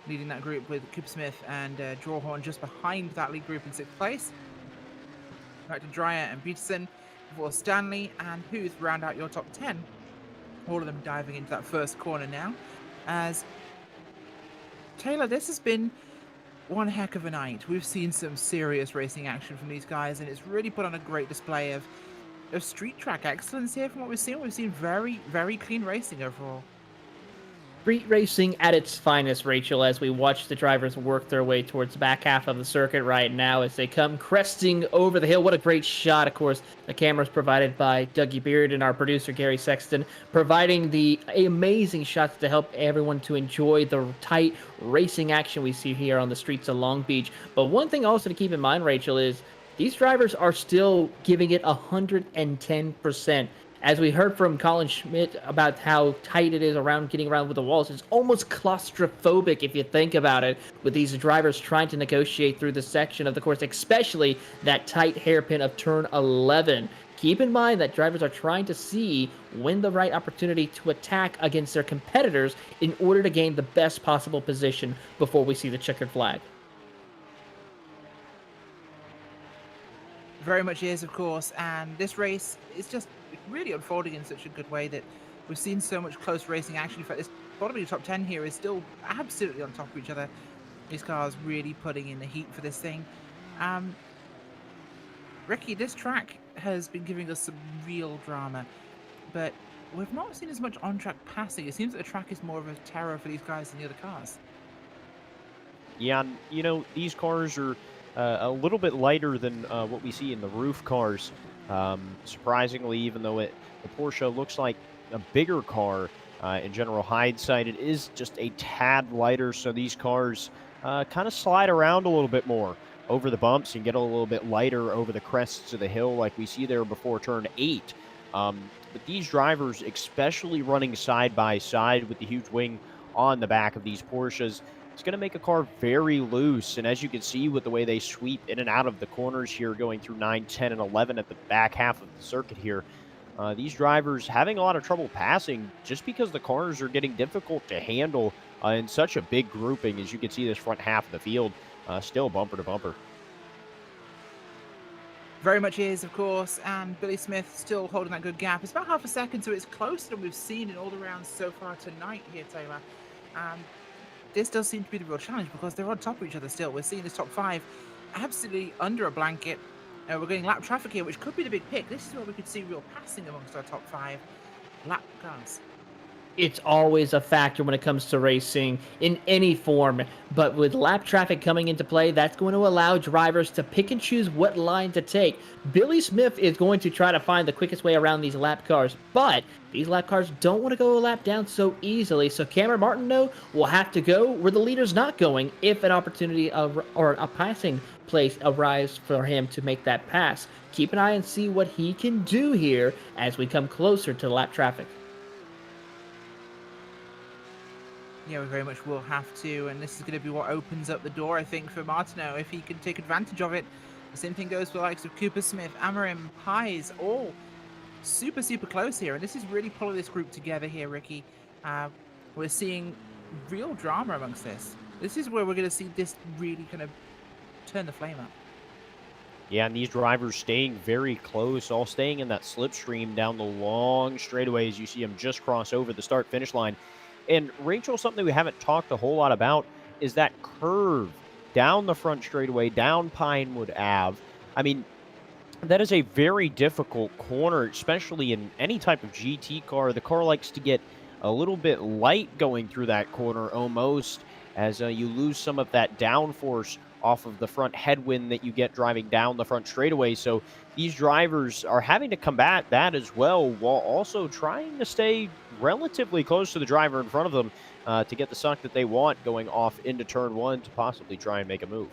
leading that group with Cooper Smith and Drawhorn just behind that lead group in 6th place. Back to Dreyer and Peterson before Stanley and Huth round out your top 10. All of them diving into that first corner now. As Taylor, this has been one heck of a night. We've seen some serious racing action from these guys, and it's really put on a great display of street track excellence here from what we've seen. We've seen very, very clean racing overall. Street racing at its finest, Rachel, as we watch the drivers work their way towards the back half of the circuit right now as they come cresting over the hill. What a great shot, of course. The camera's provided by Dougie Beard and our producer, Gary Sexton, providing the amazing shots to help everyone to enjoy the tight racing action we see here on the streets of Long Beach. But one thing also to keep in mind, Rachel, is these drivers are still giving it 110%. As we heard from Colin Schmidt about how tight it is getting around with the walls, it's almost claustrophobic if you think about it, with these drivers trying to negotiate through the section of the course, especially that tight hairpin of turn 11. Keep in mind that drivers are trying to see when the right opportunity to attack against their competitors in order to gain the best possible position before we see the checkered flag. Very much is, of course, and this race is just really unfolding in such a good way that we've seen so much close racing action. In fact, this bottom of the top 10 here is still absolutely on top of each other. These cars really putting in the heat for this thing. Ricky, this track has been giving us some real drama, but we've not seen as much on-track passing. It seems that the track is more of a terror for these guys than the other cars. Yeah, you know, these cars are a little bit lighter than what we see in the roof cars. Surprisingly, even though the Porsche looks like a bigger car in general hindsight, it is just a tad lighter, so these cars kind of slide around a little bit more over the bumps and get a little bit lighter over the crests of the hill like we see there before turn 8. But these drivers, especially running side by side with the huge wing on the back of these Porsches, it's going to make a car very loose. And as you can see with the way they sweep in and out of the corners here, going through 9, 10, and 11 at the back half of the circuit here, these drivers having a lot of trouble passing just because the cars are getting difficult to handle in such a big grouping. As you can see, this front half of the field still bumper to bumper. Very much is, of course, and Billy Smith still holding that good gap. It's about half a second, so it's closer than we've seen in all the rounds so far tonight here, Taylor. This does seem to be the real challenge because they're on top of each other still. We're seeing this top 5 absolutely under a blanket. We're getting lap traffic here, which could be the big pick. This is where we could see real passing amongst our top 5 lap cars. It's always a factor when it comes to racing in any form, but with lap traffic coming into play, that's going to allow drivers to pick and choose what line to take. Billy Smith is going to try to find the quickest way around these lap cars, but these lap cars don't want to go a lap down so easily, so Cameron Martineau will have to go where the leader's not going if an opportunity or a passing place arrives for him to make that pass. Keep an eye and see what he can do here as we come closer to lap traffic. Yeah, we very much will have to, and this is going to be what opens up the door, I think, for Martineau, if he can take advantage of it. The same thing goes for the likes of Cooper Smith, Amarim, Pies, all super, super close here, and this is really pulling this group together here, Ricky. We're seeing real drama amongst this. This is where we're going to see this really kind of turn the flame up. Yeah, and these drivers staying very close, all staying in that slipstream down the long straightaways. You see them just cross over the start-finish line. And Rachel, something we haven't talked a whole lot about is that curve down the front straightaway, down Pinewood Ave. I mean, that is a very difficult corner, especially in any type of GT car. The car likes to get a little bit light going through that corner almost, as you lose some of that downforce off of the front headwind that you get driving down the front straightaway. So these drivers are having to combat that as well, while also trying to stay relatively close to the driver in front of them to get the suck that they want going off into turn 1 to possibly try and make a move.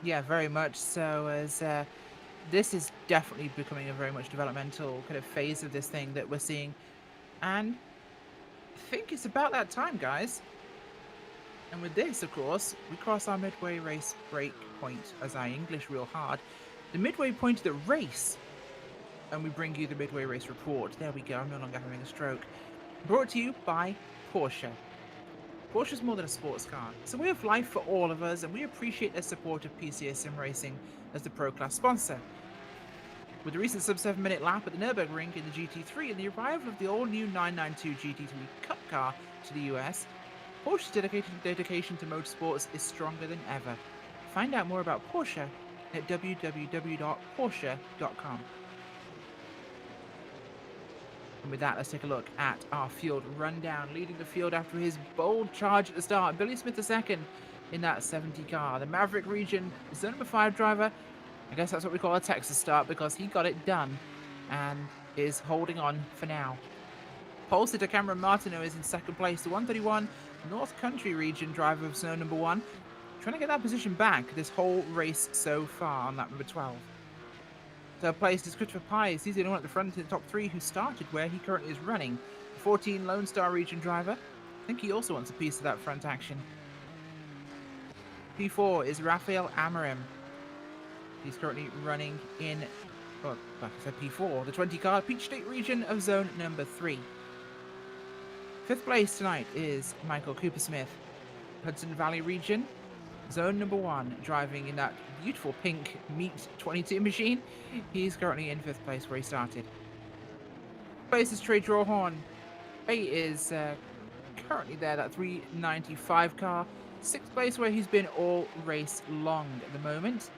Yeah, very much so, as this is definitely becoming a very much developmental kind of phase of this thing that we're seeing. And I think it's about that time, guys. And with this, of course, we cross our midway race break point, as I English real hard. The midway point of the race. And we bring you the midway race report. There we go, I'm no longer having a stroke. Brought to you by Porsche. Porsche's more than a sports car. It's a way of life for all of us, and we appreciate their support of PCA Sim Racing as the Pro Class sponsor. With the recent sub-7-minute lap at the Nürburgring in the GT3 and the arrival of the all-new 992 GT3 Cup car to the US, Porsche's dedication to motorsports is stronger than ever. Find out more about Porsche at www.porsche.com. And with that, let's take a look at our field rundown. Leading the field after his bold charge at the start, Billy Smith II in that 70 car. The Maverick region is the number 5 driver. I guess that's what we call a Texas start because he got it done and is holding on for now. Pole sitter Cameron Martineau is in second place. The 131 North Country region driver of snow number 1. Trying to get that position back this whole race so far on lap number 12. Third place is Christopher Pies. He's the only one at the front in the top 3 who started where he currently is running. The 14 Lone Star region driver. I think he also wants a piece of that front action. P4 is Rafael Amarim. He's currently running in well, like I said, P4, the 20 car, Peach State region of zone number 3. 5th place tonight is Michael Cooper-Smith, Hudson Valley region, zone number 1, driving in that beautiful pink Meet 22 machine. He's currently in 5th place where he started. Place is Trey Drawhorn. Bay is currently there, that 395 car. 6th place where he's been all race long at the moment.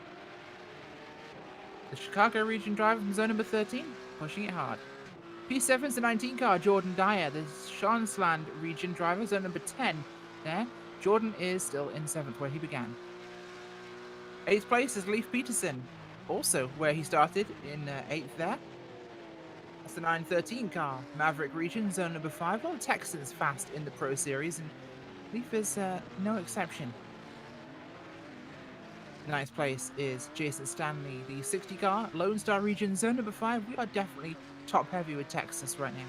The Chicago region driver from zone number 13, pushing it hard. P7's the 19 car, Jordan Dyer. The Shansland region driver, zone number 10 there. Jordan is still in 7th where he began. 8th place is Leif Peterson, also where he started in 8th there. That's the 913 car, Maverick region, zone number 5. A lot of Texans fast in the Pro Series, and Leif is no exception. 9th place is Jason Stanley, the 60 car, Lone Star region, zone number 5. We are definitely top heavy with Texas right now.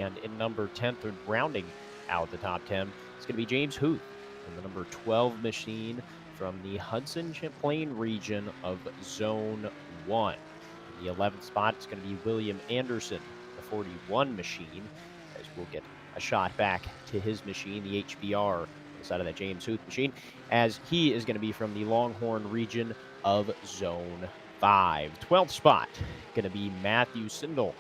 And in number 10, rounding out the top 10, it's going to be James Huth in the number 12 machine from the Hudson Champlain region of Zone 1. In the 11th spot, it's going to be William Anderson, the 41 machine, as we'll get a shot back to his machine, the HBR, on the side of that James Huth machine, as he is going to be from the Longhorn region of Zone 5. 12th spot, going to be Matthew Sindel,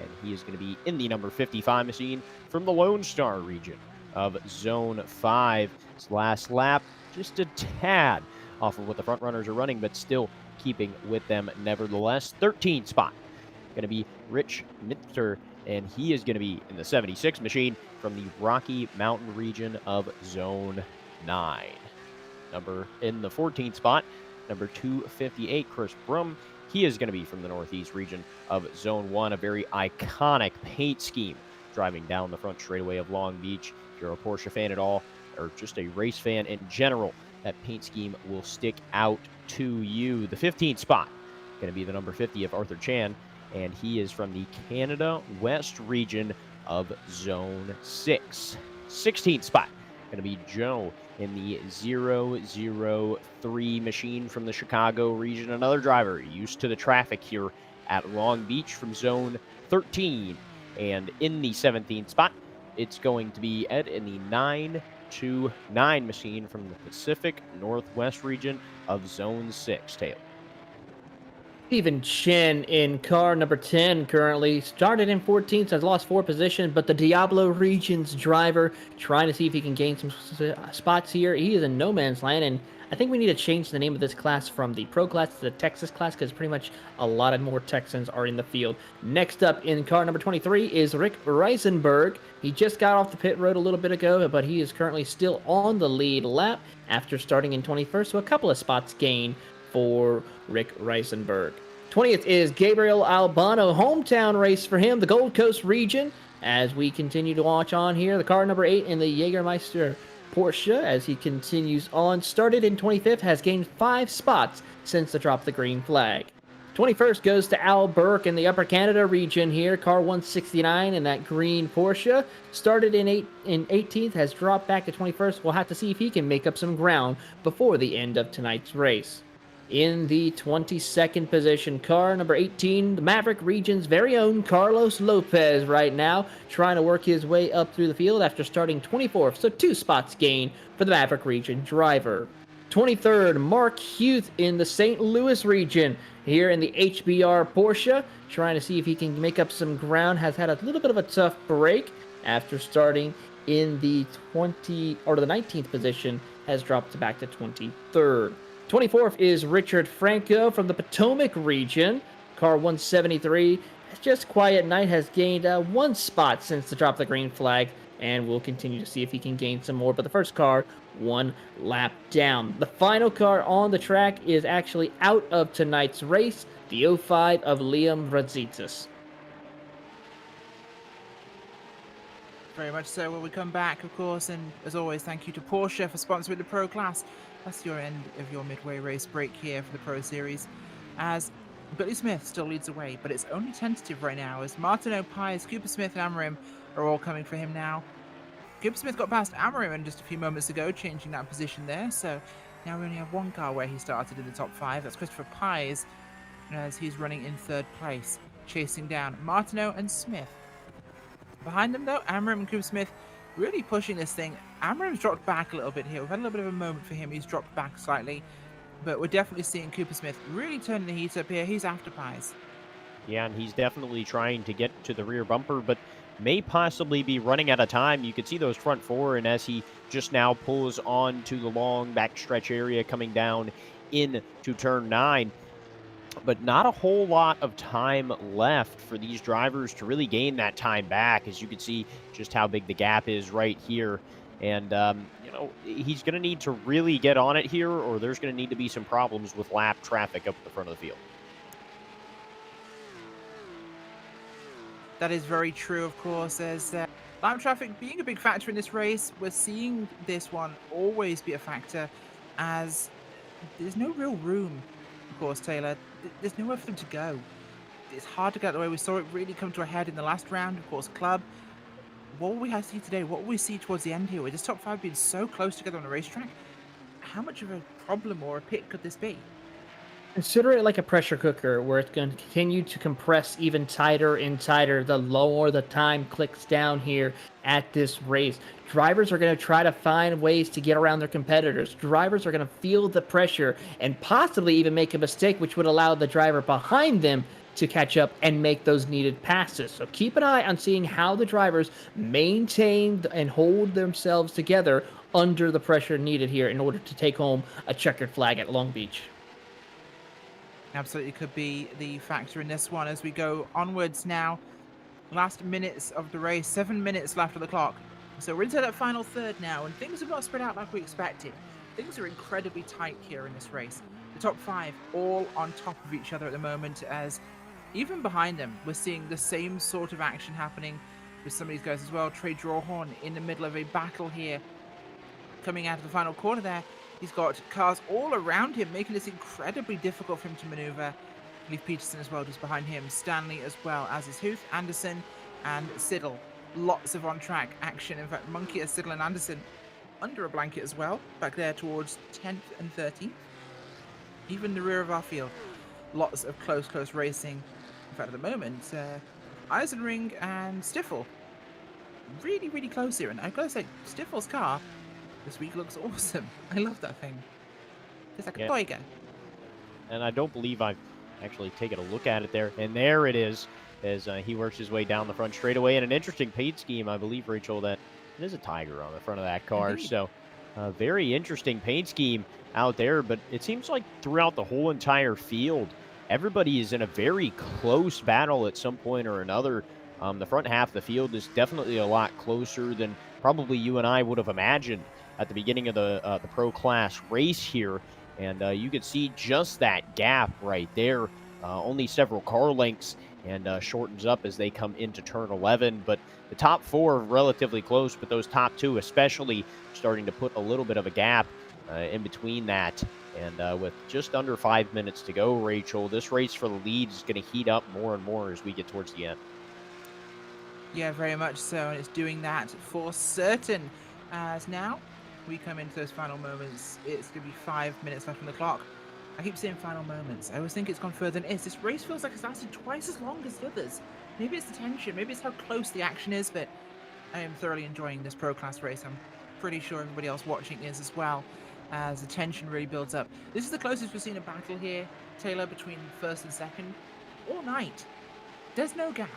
and he is going to be in the number 55 machine from the Lone Star region of Zone 5. His last lap, just a tad off of what the front runners are running, but still keeping with them nevertheless. 13th spot, going to be Rich Mitzer, and he is going to be in the 76 machine from the Rocky Mountain region of Zone 9. In the 14th spot, number 258, Chris Brum. He is going to be from the Northeast region of Zone 1, a very iconic paint scheme driving down the front straightaway of Long Beach. If you're a Porsche fan at all, or just a race fan in general, that paint scheme will stick out to you. The 15th spot, going to be the number 50 of Arthur Chan, and he is from the Canada West region of Zone 6. 16th spot, going to be Joe in the 003 machine from the Chicago region. Another driver used to the traffic here at Long Beach from Zone 13. And in the 17th spot, it's going to be Ed in the 929 machine from the Pacific Northwest region of Zone 6. Taylor. Stephen Chen in car number 10 currently. Started in 14th, has lost 4 positions, but the Diablo region's driver trying to see if he can gain some spots here. He is in no man's land, and I think we need to change the name of this class from the Pro class to the Texas class, because pretty much a lot of more Texans are in the field. Next up in car number 23 is Rick Reisenberg. He just got off the pit road a little bit ago, but he is currently still on the lead lap after starting in 21st, so a couple of spots gained for Rick Reisenberg. 20th is Gabriel Albano, hometown race for him, the Gold Coast region. As we continue to watch on here, the car number 8 in the Jägermeister Porsche, as he continues on. Started in 25th, has gained 5 spots since the drop of the green flag. 21st goes to Al Burke in the Upper Canada region here, car 169 in that green Porsche. Started in 18th, has dropped back to 21st. We'll have to see if he can make up some ground before the end of tonight's race. In the 22nd position, car number 18, the Maverick region's very own Carlos Lopez right now, trying to work his way up through the field after starting 24th, so 2 spots gained for the Maverick region driver. 23rd, Mark Huth in the St. Louis region, here in the HBR Porsche, trying to see if he can make up some ground, has had a little bit of a tough break after starting in the 19th position, has dropped back to 23rd. 24th is Richard Franco from the Potomac region. Car 173. Just quiet night, has gained 1 spot since the drop of the green flag, and we'll continue to see if he can gain some more. But the first car, 1 lap down. The final car on the track is actually out of tonight's race, the 05 of Liam Radzitis. Very much so. When we come back, of course, and as always, thank you to Porsche for sponsoring the Pro Class. That's your end of your midway race break here for the Pro Series, as Billy Smith still leads the way, but it's only tentative right now, as Martin Pies, Cooper Smith, and Amarim are all coming for him now. Cooper Smith got past Amarim just a few moments ago, changing that position there, so Now we only have one car where he started in the top 5. That's Christopher Pies, as he's running in 3rd place, chasing down Martineau and Smith. Behind them, though, Amram and Cooper Smith really pushing this thing. Amram's dropped back a little bit here. We've had a little bit of a moment for him. He's dropped back slightly. But we're definitely seeing Cooper Smith really turning the heat up here. He's after Pies. Yeah, and he's definitely trying to get to the rear bumper, but may possibly be running out of time. You could see those front 4, and as he just now pulls on to the long backstretch area coming down into turn 9, but not a whole lot of time left for these drivers to really gain that time back, as you can see just how big the gap is right here. And, he's going to need to really get on it here, or there's going to need to be some problems with lap traffic up at the front of the field. That is very true, of course. As lap traffic being a big factor in this race, we're seeing this one always be a factor, as there's no real room, of course, Taylor. There's nowhere for them to go. It's hard to get away. We saw it really come to a head in the last round, of course, Club. What will we see today? What will we see towards the end here? With this top 5 being so close together on the racetrack, how much of a problem or a pit could this be? Consider it like a pressure cooker where it's going to continue to compress even tighter and tighter the lower the time clicks down here at this race. Drivers are going to try to find ways to get around their competitors. Drivers are going to feel the pressure and possibly even make a mistake, which would allow the driver behind them to catch up and make those needed passes. So keep an eye on seeing how the drivers maintain and hold themselves together under the pressure needed here in order to take home a checkered flag at Long Beach. Absolutely could be the factor in this one as we go onwards now. Last minutes of the race, 7 minutes left on the clock. So we're into that final third now, and things have not spread out like we expected. Things are incredibly tight here in this race. The top 5 all on top of each other at the moment, as even behind them, we're seeing the same sort of action happening with some of these guys as well. Trey Drawhorn in the middle of a battle here. Coming out of the final corner there, he's got cars all around him, making this incredibly difficult for him to maneuver. Leif Peterson as well, just behind him. Stanley as well, as is Huth, Anderson, and Siddle. Lots of on-track action. In fact, Monkey, Siddle, and Anderson under a blanket as well, back there towards 10th and 13th. Even the rear of our field. Lots of close racing. In fact, at the moment, Eisenring and Stiffel really close here. And I've got to say, Stiffel's car this week looks awesome. I love that thing. It's like a tiger. And I don't believe I've actually taken a look at it there. And there it is, as he works his way down the front straightaway. And an interesting paint scheme, I believe, Rachel, that it is a tiger on the front of that car. Indeed. So very interesting paint scheme out there. But it seems like throughout the whole entire field, everybody is in a very close battle at some point or another. The front half of the field is definitely a lot closer than probably you and I would have imagined at the beginning of the Pro Class race here. And you can see just that gap right there, only several car lengths, and shortens up as they come into turn 11. But the top 4 are relatively close, but those top 2 especially starting to put a little bit of a gap in between that. And with just under 5 minutes to go, Rachel, this race for the lead is going to heat up more and more as we get towards the end. Yeah, very much so, and it's doing that for certain. As now we come into those final moments, it's going to be 5 minutes left on the clock. I keep saying final moments. I always think it's gone further than it is. This race feels like it's lasted twice as long as the others. Maybe it's the tension, maybe it's how close the action is, but I am thoroughly enjoying this Pro Class race. I'm pretty sure everybody else watching is as well, as the tension really builds up. This is the closest we've seen a battle here, Taylor, between first and second all night. There's no gap.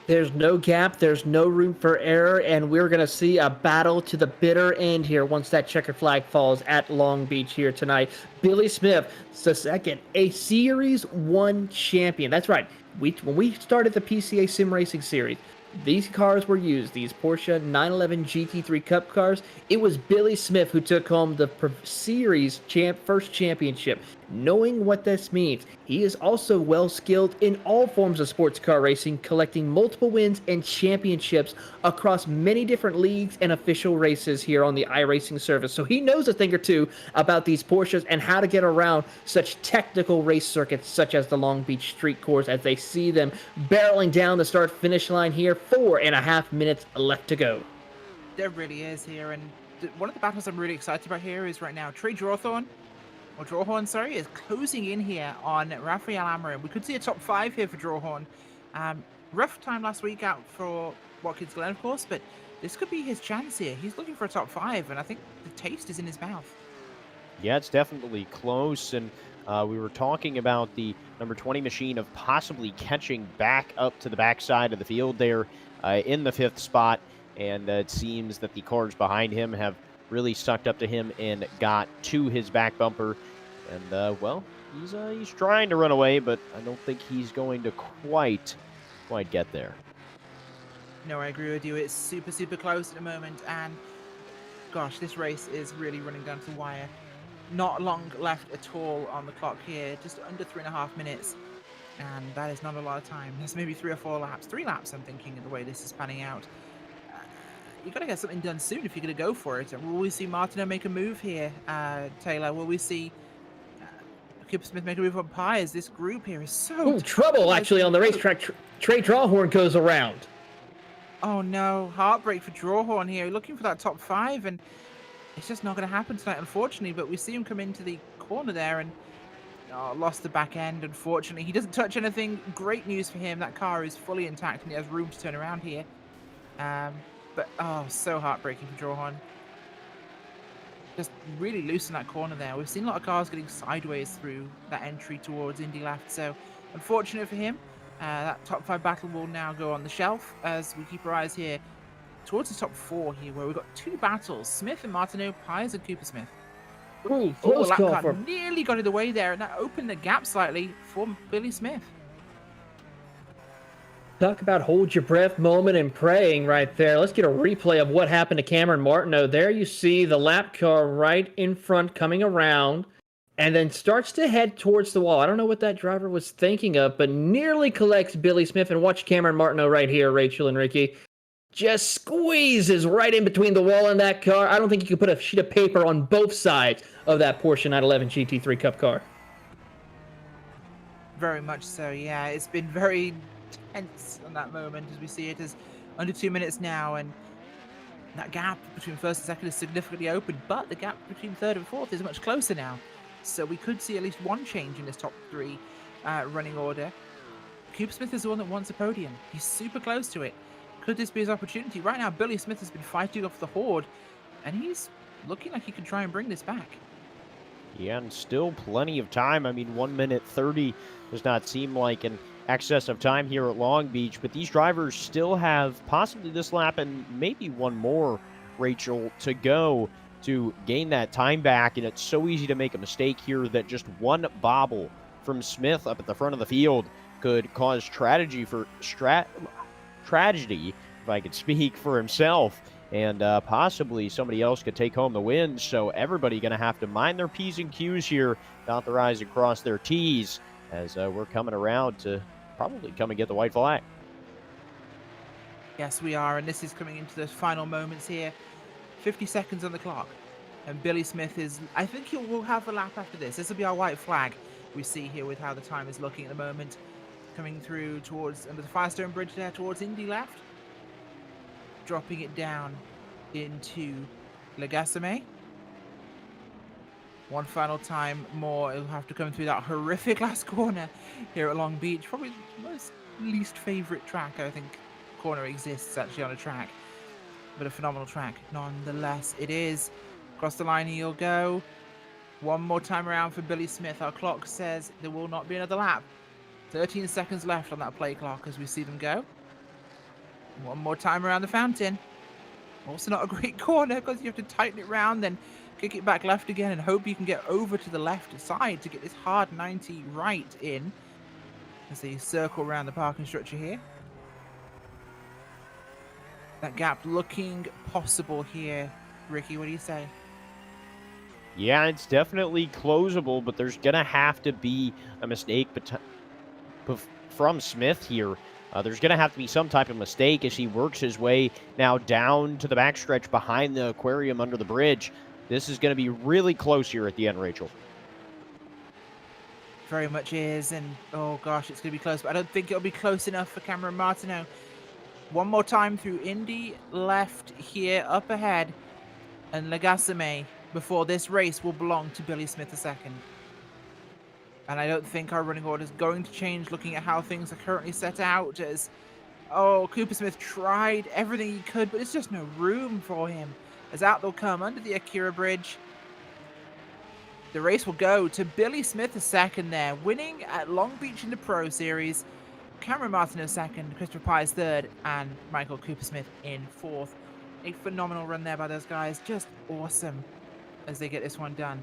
There's no gap, there's no room for error, and we're going to see a battle to the bitter end here once that checkered flag falls at Long Beach here tonight. Billy Smith, the second, a Series 1 champion. That's right. When we started the PCA Sim Racing Series, these cars were used, these Porsche 911 GT3 Cup cars. It was Billy Smith who took home the Series first championship. Knowing what this means, he is also well skilled in all forms of sports car racing, collecting multiple wins and championships across many different leagues and official races here on the iRacing service. So he knows a thing or two about these Porsches and how to get around such technical race circuits such as the Long Beach Street Course, as they see them barreling down the start-finish line here. 4.5 minutes left to go. There really is here, and one of the battles I'm really excited about here is right now Trey Drawhorn, is closing in here on Rafael Amarin. We could see a top 5 here for Drawhorn. Rough time last week out for Watkins Glen, of course, but this could be his chance here. He's looking for a top 5, and I think the taste is in his mouth. Yeah, it's definitely close, and we were talking about the number 20 machine of possibly catching back up to the backside of the field there in the 5th spot, and it seems that the cars behind him have really sucked up to him and got to his back bumper, and well, he's trying to run away, but I don't think he's going to quite get there. No, I agree with you. It's super, super close at the moment, and gosh, this race is really running down to the wire. Not long left at all on the clock here, just under 3.5 minutes, and that is not a lot of time. There's maybe 3 or 4 laps, 3 laps, I'm thinking, of the way this is panning out. You got to get something done soon if you're going to go for it. Will we see Martineau make a move here, Taylor? Will we see Cooper Smith make a move on Pies? This group here is so... trouble, actually, on the racetrack. Trey Drawhorn goes around. Oh, no. Heartbreak for Drawhorn here. Looking for that top 5, and it's just not going to happen tonight, unfortunately. But we see him come into the corner there and lost the back end, unfortunately. He doesn't touch anything. Great news for him. That car is fully intact, and he has room to turn around here. But, so heartbreaking for Drawhorn. Just really loose in that corner there. We've seen a lot of cars getting sideways through that entry towards Indy left, so unfortunate for him. That top 5 battle will now go on the shelf as we keep our eyes here towards the top 4 here, where we've got 2 battles. Smith and Martineau, Pies and Cooper Smith. Ooh, close lap call car for... nearly got in the way there, and that opened the gap slightly for Billy Smith. Talk about hold your breath moment and praying right there. Let's get a replay of what happened to Cameron Martineau. There you see the lap car right in front coming around and then starts to head towards the wall. I don't know what that driver was thinking of, but nearly collects Billy Smith. And watch Cameron Martineau right here, Rachel and Ricky. Just squeezes right in between the wall and that car. I don't think you could put a sheet of paper on both sides of that Porsche 911 GT3 Cup car. Very much so, yeah. It's been very tense on that moment as we see it as under 2 minutes now, and that gap between first and second is significantly open, but the gap between third and fourth is much closer now. So we could see at least one change in this top 3 running order. Cooper Smith is the one that wants a podium. He's super close to it. Could this be his opportunity? Right now, Billy Smith has been fighting off the horde, and he's looking like he could try and bring this back. Yeah, and still plenty of time. I mean, 1 minute 30 does not seem like an excess of time here at Long Beach, but these drivers still have possibly this lap and maybe one more, Rachel, to go to gain that time back, and it's so easy to make a mistake here that just one bobble from Smith up at the front of the field could cause tragedy, if I could speak for himself, and possibly somebody else could take home the win. So everybody going to have to mind their P's and Q's here, dot their I's and cross their T's, as we're coming around to probably come and get the white flag. Yes, we are, and this is coming into the final moments here. 50 seconds on the clock, and Billy Smith is, I think he will have a lap after this. This will be our white flag we see here with how the time is looking at the moment. Coming through towards, under the Firestone Bridge there, towards Indy left. Dropping it down into Legasame. One final time more, it'll have to come through that horrific last corner here at Long Beach. Probably the most least favorite track, I think, corner exists actually on a track. But a phenomenal track nonetheless. It is. Across the line he'll go. One more time around for Billy Smith. Our clock says there will not be another lap. 13 seconds left on that play clock as we see them go. One more time around the fountain. Also not a great corner because you have to tighten it round, then kick it back left again and hope you can get over to the left side to get this hard 90 right in. As they circle around the parking structure here. That gap looking possible here. Ricky, what do you say? Yeah, it's definitely closable, but there's going to have to be a mistake from Smith here. There's going to have to be some type of mistake as he works his way now down to the backstretch behind the aquarium under the bridge. This is going to be really close here at the end, Rachel. Very much is, and oh gosh, it's going to be close, but I don't think it'll be close enough for Cameron Martineau. One more time through Indy left here, up ahead. and Legasime before this race will belong to Billy Smith II. And I don't think our running order is going to change looking at how things are currently set out, as Cooper Smith tried everything he could, but there's just no room for him. As out they'll come under the Akira Bridge. The race will go to Billy Smith II there, winning at Long Beach in the Pro Series. Cameron Martineau second, Christopher Pies third, and Michael Cooper Smith in fourth. A phenomenal run there by those guys. Just awesome as they get this one done.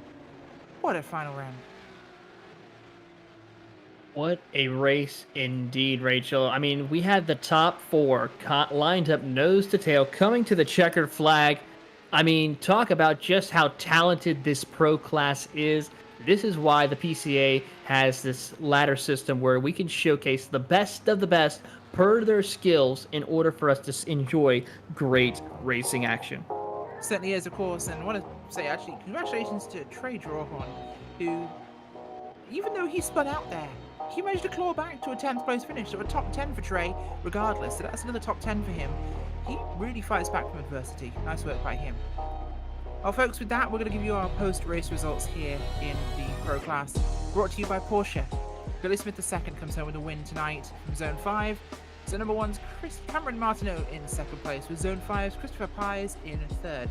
What a final round. What a race indeed, Rachel. I mean, we had the top four lined up nose to tail, coming to the checkered flag. I mean, talk about just how talented this pro class is. This is why the PCA has this ladder system where we can showcase the best of the best per their skills in order for us to enjoy great racing action. Certainly is, of course, and I want to say, actually, congratulations to Trey Drawhorn, who, even though he spun out there, he managed to claw back to a 10th place finish, so a top 10 for Trey, regardless. So that's another top 10 for him. He really fights back from adversity. Nice work by him. Well, folks, with that, we're going to give you our post-race results here in the Pro Class, brought to you by Porsche. Billy Smith II comes home with a win tonight from Zone 5. So number 1's Cameron Martineau in second place, with Zone 5's Christopher Pies in third.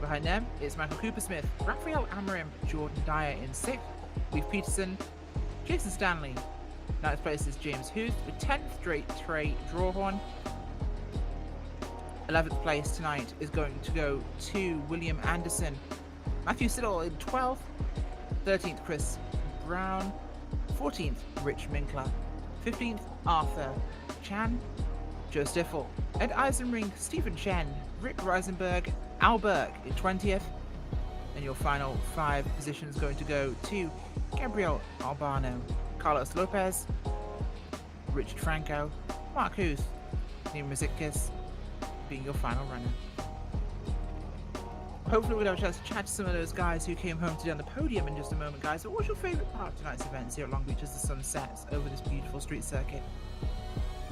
Behind them is Michael Cooper Smith, Raphael Amarim, Jordan Dyer in sixth, Leif Peterson, Jason Stanley. Ninth place is James Huth, with 10th straight Trey Drawhorn. 11th place tonight is going to go to William Anderson. Matthew Siddle in 12th. 13th, Chris Brown. 14th, Rich Minkler. 15th, Arthur Chan. Joe Stiffel. Ed Eisenring, Stephen Chen, Rick Reisenberg, Al Burke in 20th. And your final 5 positions going to go to Gabriel Albano, Carlos Lopez, Richard Franco, Mark Huth, Neil Mazikis, being your final runner. Hopefully we'll have a chance to chat to some of those guys who came home today on the podium in just a moment, guys. But what's your favourite part of tonight's events here at Long Beach as the sun sets over this beautiful street circuit?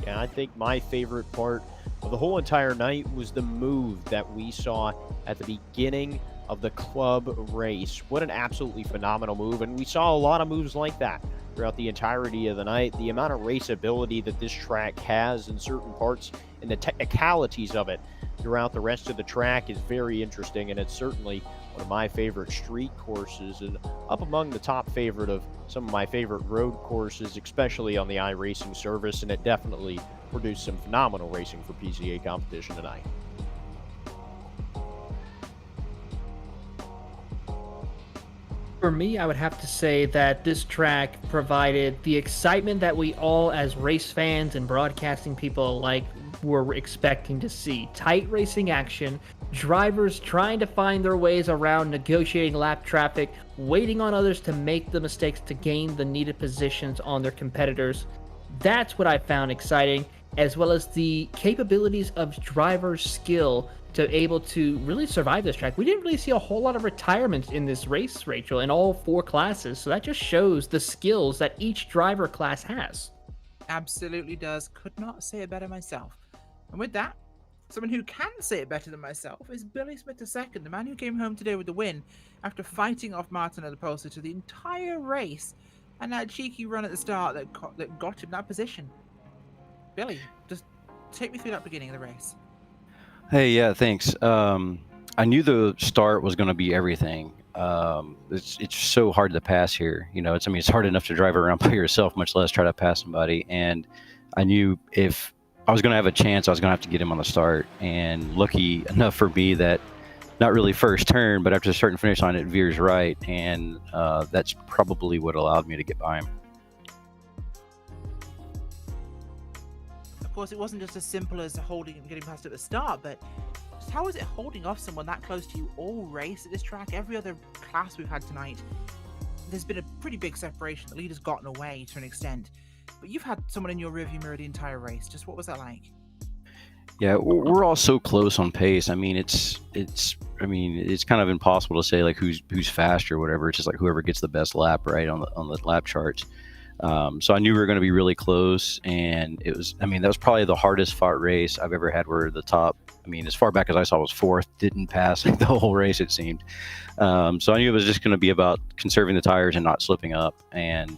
Yeah, I think my favorite part of the whole entire night was the move that we saw at the beginning of the club race. What an absolutely phenomenal move, and we saw a lot of moves like that throughout the entirety of the night. The amount of raceability that this track has in certain parts and the technicalities of it throughout the rest of the track is very interesting, and it's certainly one of my favorite street courses and up among the top favorite of some of my favorite road courses, especially on the iRacing service, and it definitely produced some phenomenal racing for PCA competition tonight. For me, I would have to say that this track provided the excitement that we all, as race fans and broadcasting people alike, were expecting to see. Tight racing action, drivers trying to find their ways around negotiating lap traffic, waiting on others to make the mistakes to gain the needed positions on their competitors. That's what I found exciting, as well as the capabilities of driver skill to able to really survive this track. We didn't really see a whole lot of retirements in this race, Rachel, in all 4 classes. So that just shows the skills that each driver class has. Absolutely does. Could not say it better myself. And with that, someone who can say it better than myself is Billy Smith II, the man who came home today with the win after fighting off Martin at the poster to the entire race, and that cheeky run at the start that got him that position. Billy, just take me through that beginning of the race. Hey, yeah, thanks. I knew the start was going to be everything. It's so hard to pass here. You know, it's hard enough to drive around by yourself, much less try to pass somebody. And I knew if I was going to have a chance, I was going to have to get him on the start. And lucky enough for me that not really first turn, but after the start and finish line, it veers right. And that's probably what allowed me to get by him. Of course, it wasn't just as simple as holding and getting past at the start, but just how is it holding off someone that close to you all race at this track? Every other class we've had tonight, there's been a pretty big separation. The leader's gotten away to an extent, but you've had someone in your rearview mirror the entire race. Just what was that like? Yeah, we're all so close on pace. I mean, it's kind of impossible to say like who's fast or whatever. It's just like whoever gets the best lap right on the lap charts. So I knew we were going to be really close, and it was, I mean, that was probably the hardest fought race I've ever had where the top, I mean, as far back as I saw was fourth, didn't pass the whole race, it seemed. So I knew it was just going to be about conserving the tires and not slipping up, and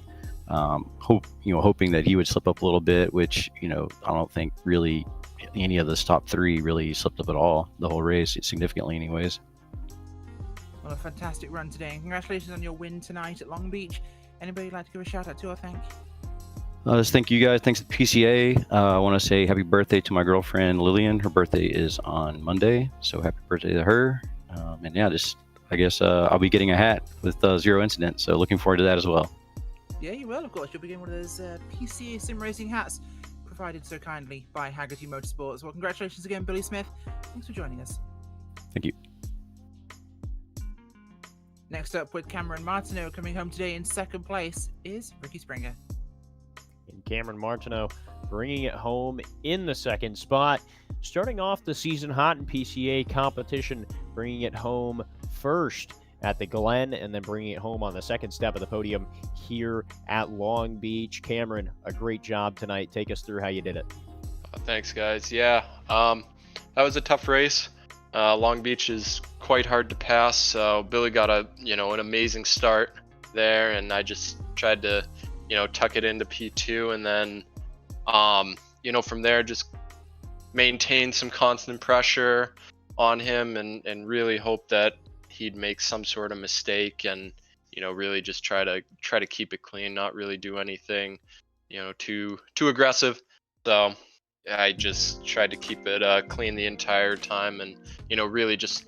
hoping that he would slip up a little bit, which, I don't think really any of the top three really slipped up at all the whole race, significantly anyways. Well, a fantastic run today, and congratulations on your win tonight at Long Beach. Anybody you'd like to give a shout out to or thank? Just thank you guys. Thanks to PCA. I want to say happy birthday to my girlfriend Lillian. Her birthday is on Monday, so happy birthday to her. And yeah, I guess I'll be getting a hat with 0 incident, so looking forward to that as well. Yeah, you will, of course. You'll be getting one of those PCA Sim Racing hats provided so kindly by Hagerty Motorsports. Well, congratulations again, Billy Smith. Thanks for joining us. Thank you. Next up, with Cameron Martineau coming home today in second place, is Ricky Springer. And Cameron Martineau bringing it home in the second spot. Starting off the season hot in PCA competition, bringing it home first at the Glen, and then bringing it home on the second step of the podium here at Long Beach. Cameron, a great job tonight. Take us through how you did it. Thanks, guys. Yeah, that was a tough race. Long Beach is quite hard to pass, so Billy got an amazing start there, and I just tried to, tuck it into P2, and then, from there just maintain some constant pressure on him, and really hope that he'd make some sort of mistake, and really just try to keep it clean, not really do anything too aggressive. So I just tried to keep it clean the entire time, and really just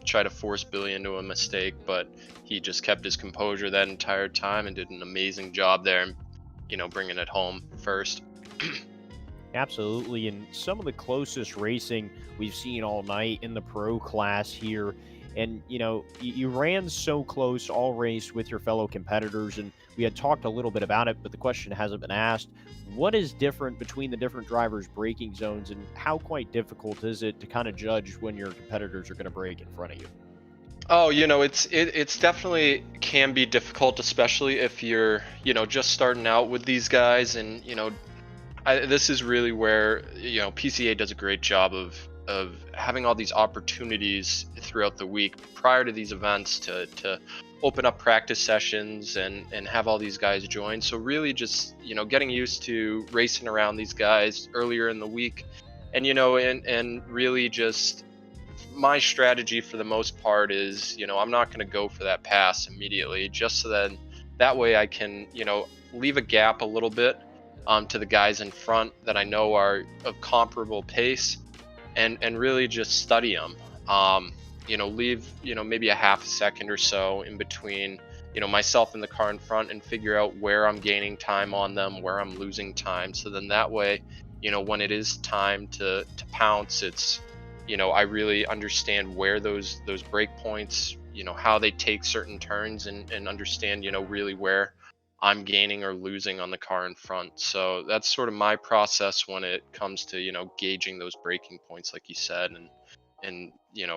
try to force Billy into a mistake, but he just kept his composure that entire time and did an amazing job there, bringing it home first. Absolutely, and some of the closest racing we've seen all night in the pro class here. And, you ran so close all race with your fellow competitors, and we had talked a little bit about it, but the question hasn't been asked. What is different between the different drivers' braking zones, and how quite difficult is it to kind of judge when your competitors are going to brake in front of you? Oh, it's definitely can be difficult, especially if you're, just starting out with these guys. And, this is really where, PCA does a great job of having all these opportunities throughout the week prior to these events to open up practice sessions and have all these guys join. So really just, getting used to racing around these guys earlier in the week, and, and really just my strategy for the most part is, I'm not going to go for that pass immediately, just so that way I can, leave a gap a little bit to the guys in front that I know are of comparable pace, and really just study them. Leave, maybe a half a second or so in between, myself and the car in front, and figure out where I'm gaining time on them, where I'm losing time. So then that way, when it is time to pounce, it's, I really understand where those break points, how they take certain turns, and understand, really where I'm gaining or losing on the car in front. So that's sort of my process when it comes to, gauging those braking points, like you said, and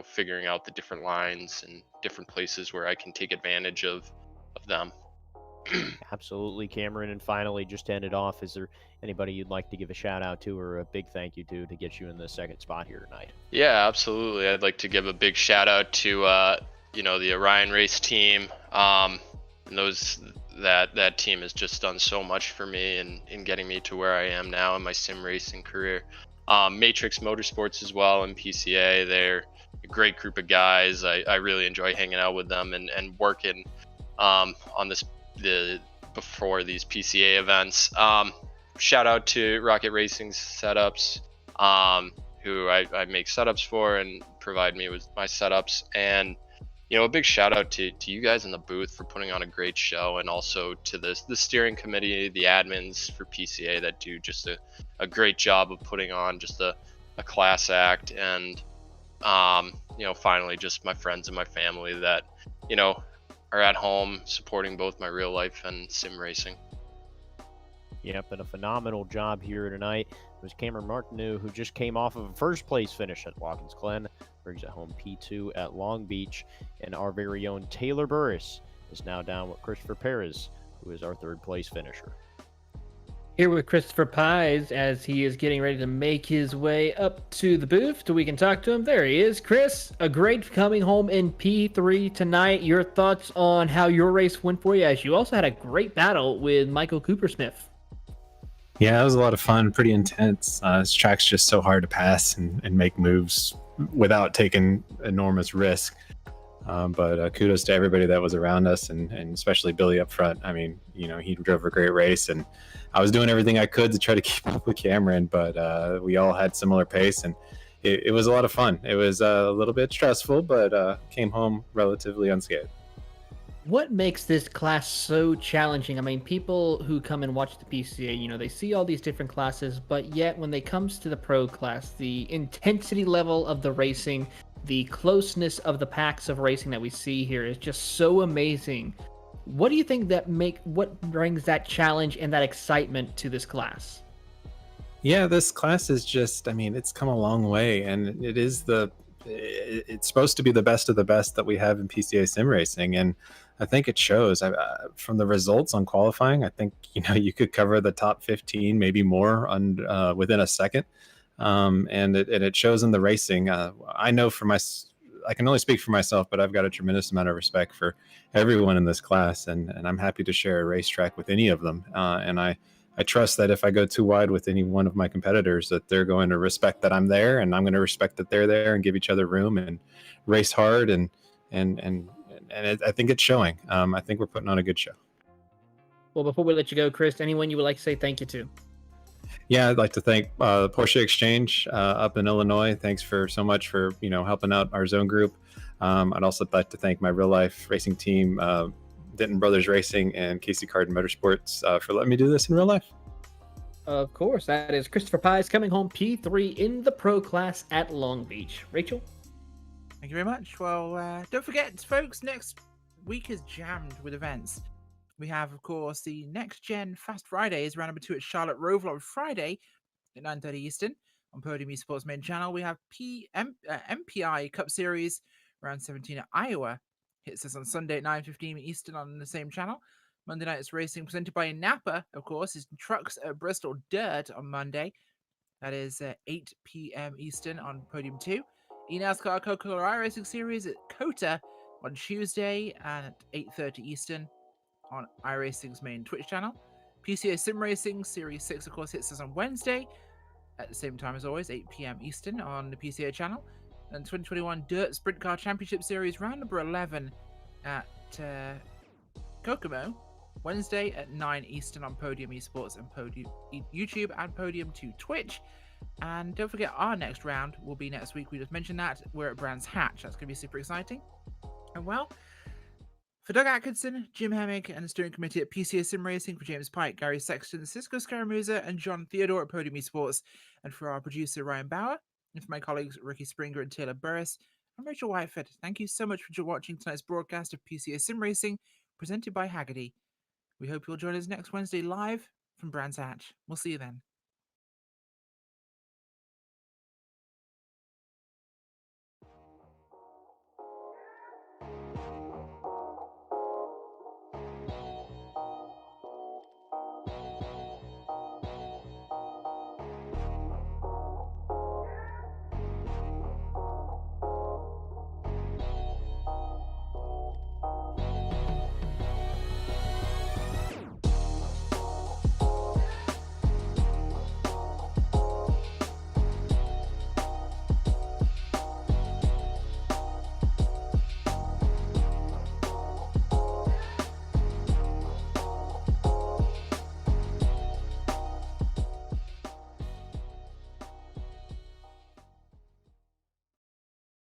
figuring out the different lines and different places where I can take advantage of them. Absolutely, Cameron. And finally, just to end it off, is there anybody you'd like to give a shout out to or a big thank you to get you in the second spot here tonight? Yeah, absolutely. I'd like to give a big shout out to the Orion Race team. And that team has just done so much for me in getting me to where I am now in my sim racing career. Matrix Motorsports as well, and PCA, they're a great group of guys. I really enjoy hanging out with them and working on before these PCA events. Shout out to Rocket Racing's setups, who I make setups for and provide me with my setups. And a big shout out to you guys in the booth for putting on a great show, and also to the steering committee, the admins for PCA that do just a great job of putting on just a class act. And finally, just my friends and my family that are at home supporting both my real life and sim racing. Yep, and a phenomenal job here tonight. It was Cameron Martineau, who just came off of a first place finish at Watkins Glen, brings it home P2 at Long Beach, and our very own Taylor Burris is now down with Christopher Perez, who is our third place finisher. Here with Christopher Pies as he is getting ready to make his way up to the booth so we can talk to him. There he is. Chris, a great coming home in P3 tonight. Your thoughts on how your race went for you, as you also had a great battle with Michael Coopersmith. Yeah, it was a lot of fun, pretty intense. This track's just so hard to pass and make moves without taking enormous risk. But kudos to everybody that was around us, and especially Billy up front. I mean, he drove a great race, and I was doing everything I could to try to keep up with Cameron, but we all had similar pace, and it was a lot of fun. It was a little bit stressful, but came home relatively unscathed. What makes this class so challenging? I mean, people who come and watch the PCA, they see all these different classes, but yet when it comes to the pro class, the intensity level of the racing, the closeness of the packs of racing that we see here is just so amazing. What do you think what brings that challenge and that excitement to this class? Yeah, this class is just, it's come a long way, and it's supposed to be the best of the best that we have in PCA Sim Racing, and I think it shows. From the results on qualifying, I think you could cover the top 15, maybe more, within a second, and it shows in the racing. I know I can only speak for myself, but I've got a tremendous amount of respect for everyone in this class, and I'm happy to share a racetrack with any of them. And I trust that if I go too wide with any one of my competitors, that they're going to respect that I'm there, and I'm going to respect that they're there, and give each other room and race hard. And I think it's showing. I think we're putting on a good show. Well, before we let you go, Chris, anyone you would like to say thank you to? Yeah, I'd like to thank Porsche Exchange up in Illinois. Thanks so much for helping out our zone group. I'd also like to thank my real life racing team, Denton Brothers Racing and Casey Carden Motorsports, for letting me do this in real life. Of course, that is Christopher Pies coming home P3 in the pro class at Long Beach. Rachel? Thank you very much. Well, don't forget, folks, next week is jammed with events. We have, of course, the Next Gen Fast Fridays, round number 2 at Charlotte Roval on Friday at 9:30 Eastern on Podium Esports main channel. We have MPI Cup Series, round 17 at Iowa. Hits us on Sunday at 9:15 Eastern on the same channel. Monday night is racing presented by Napa, of course, is Trucks at Bristol Dirt on Monday. That is 8 p.m. Eastern on Podium 2. eNASCAR Coca-Cola iRacing Series at COTA on Tuesday at 8:30 Eastern on iRacing's main Twitch channel. PCA Sim Racing Series 6, of course, hits us on Wednesday at the same time as always, 8 p.m. Eastern on the PCA channel. And 2021 Dirt Sprint Car Championship Series round number 11 at Kokomo, Wednesday at 9 Eastern on Podium Esports and Podium YouTube and Podium 2 Twitch. And don't forget, our next round will be next week. We just mentioned that. We're at Brands Hatch. That's going to be super exciting. And well, for Doug Atkinson, Jim Hemmick, and the steering committee at PCA Sim Racing, for James Pike, Gary Sexton, Cisco Scaramuza, and John Theodore at Podium Esports, and for our producer Ryan Bauer, and for my colleagues Ricky Springer and Taylor Burris, I'm Rachel Whiteford. Thank you so much for watching tonight's broadcast of PCA Sim Racing, presented by Hagerty. We hope you'll join us next Wednesday live from Brands Hatch. We'll see you then.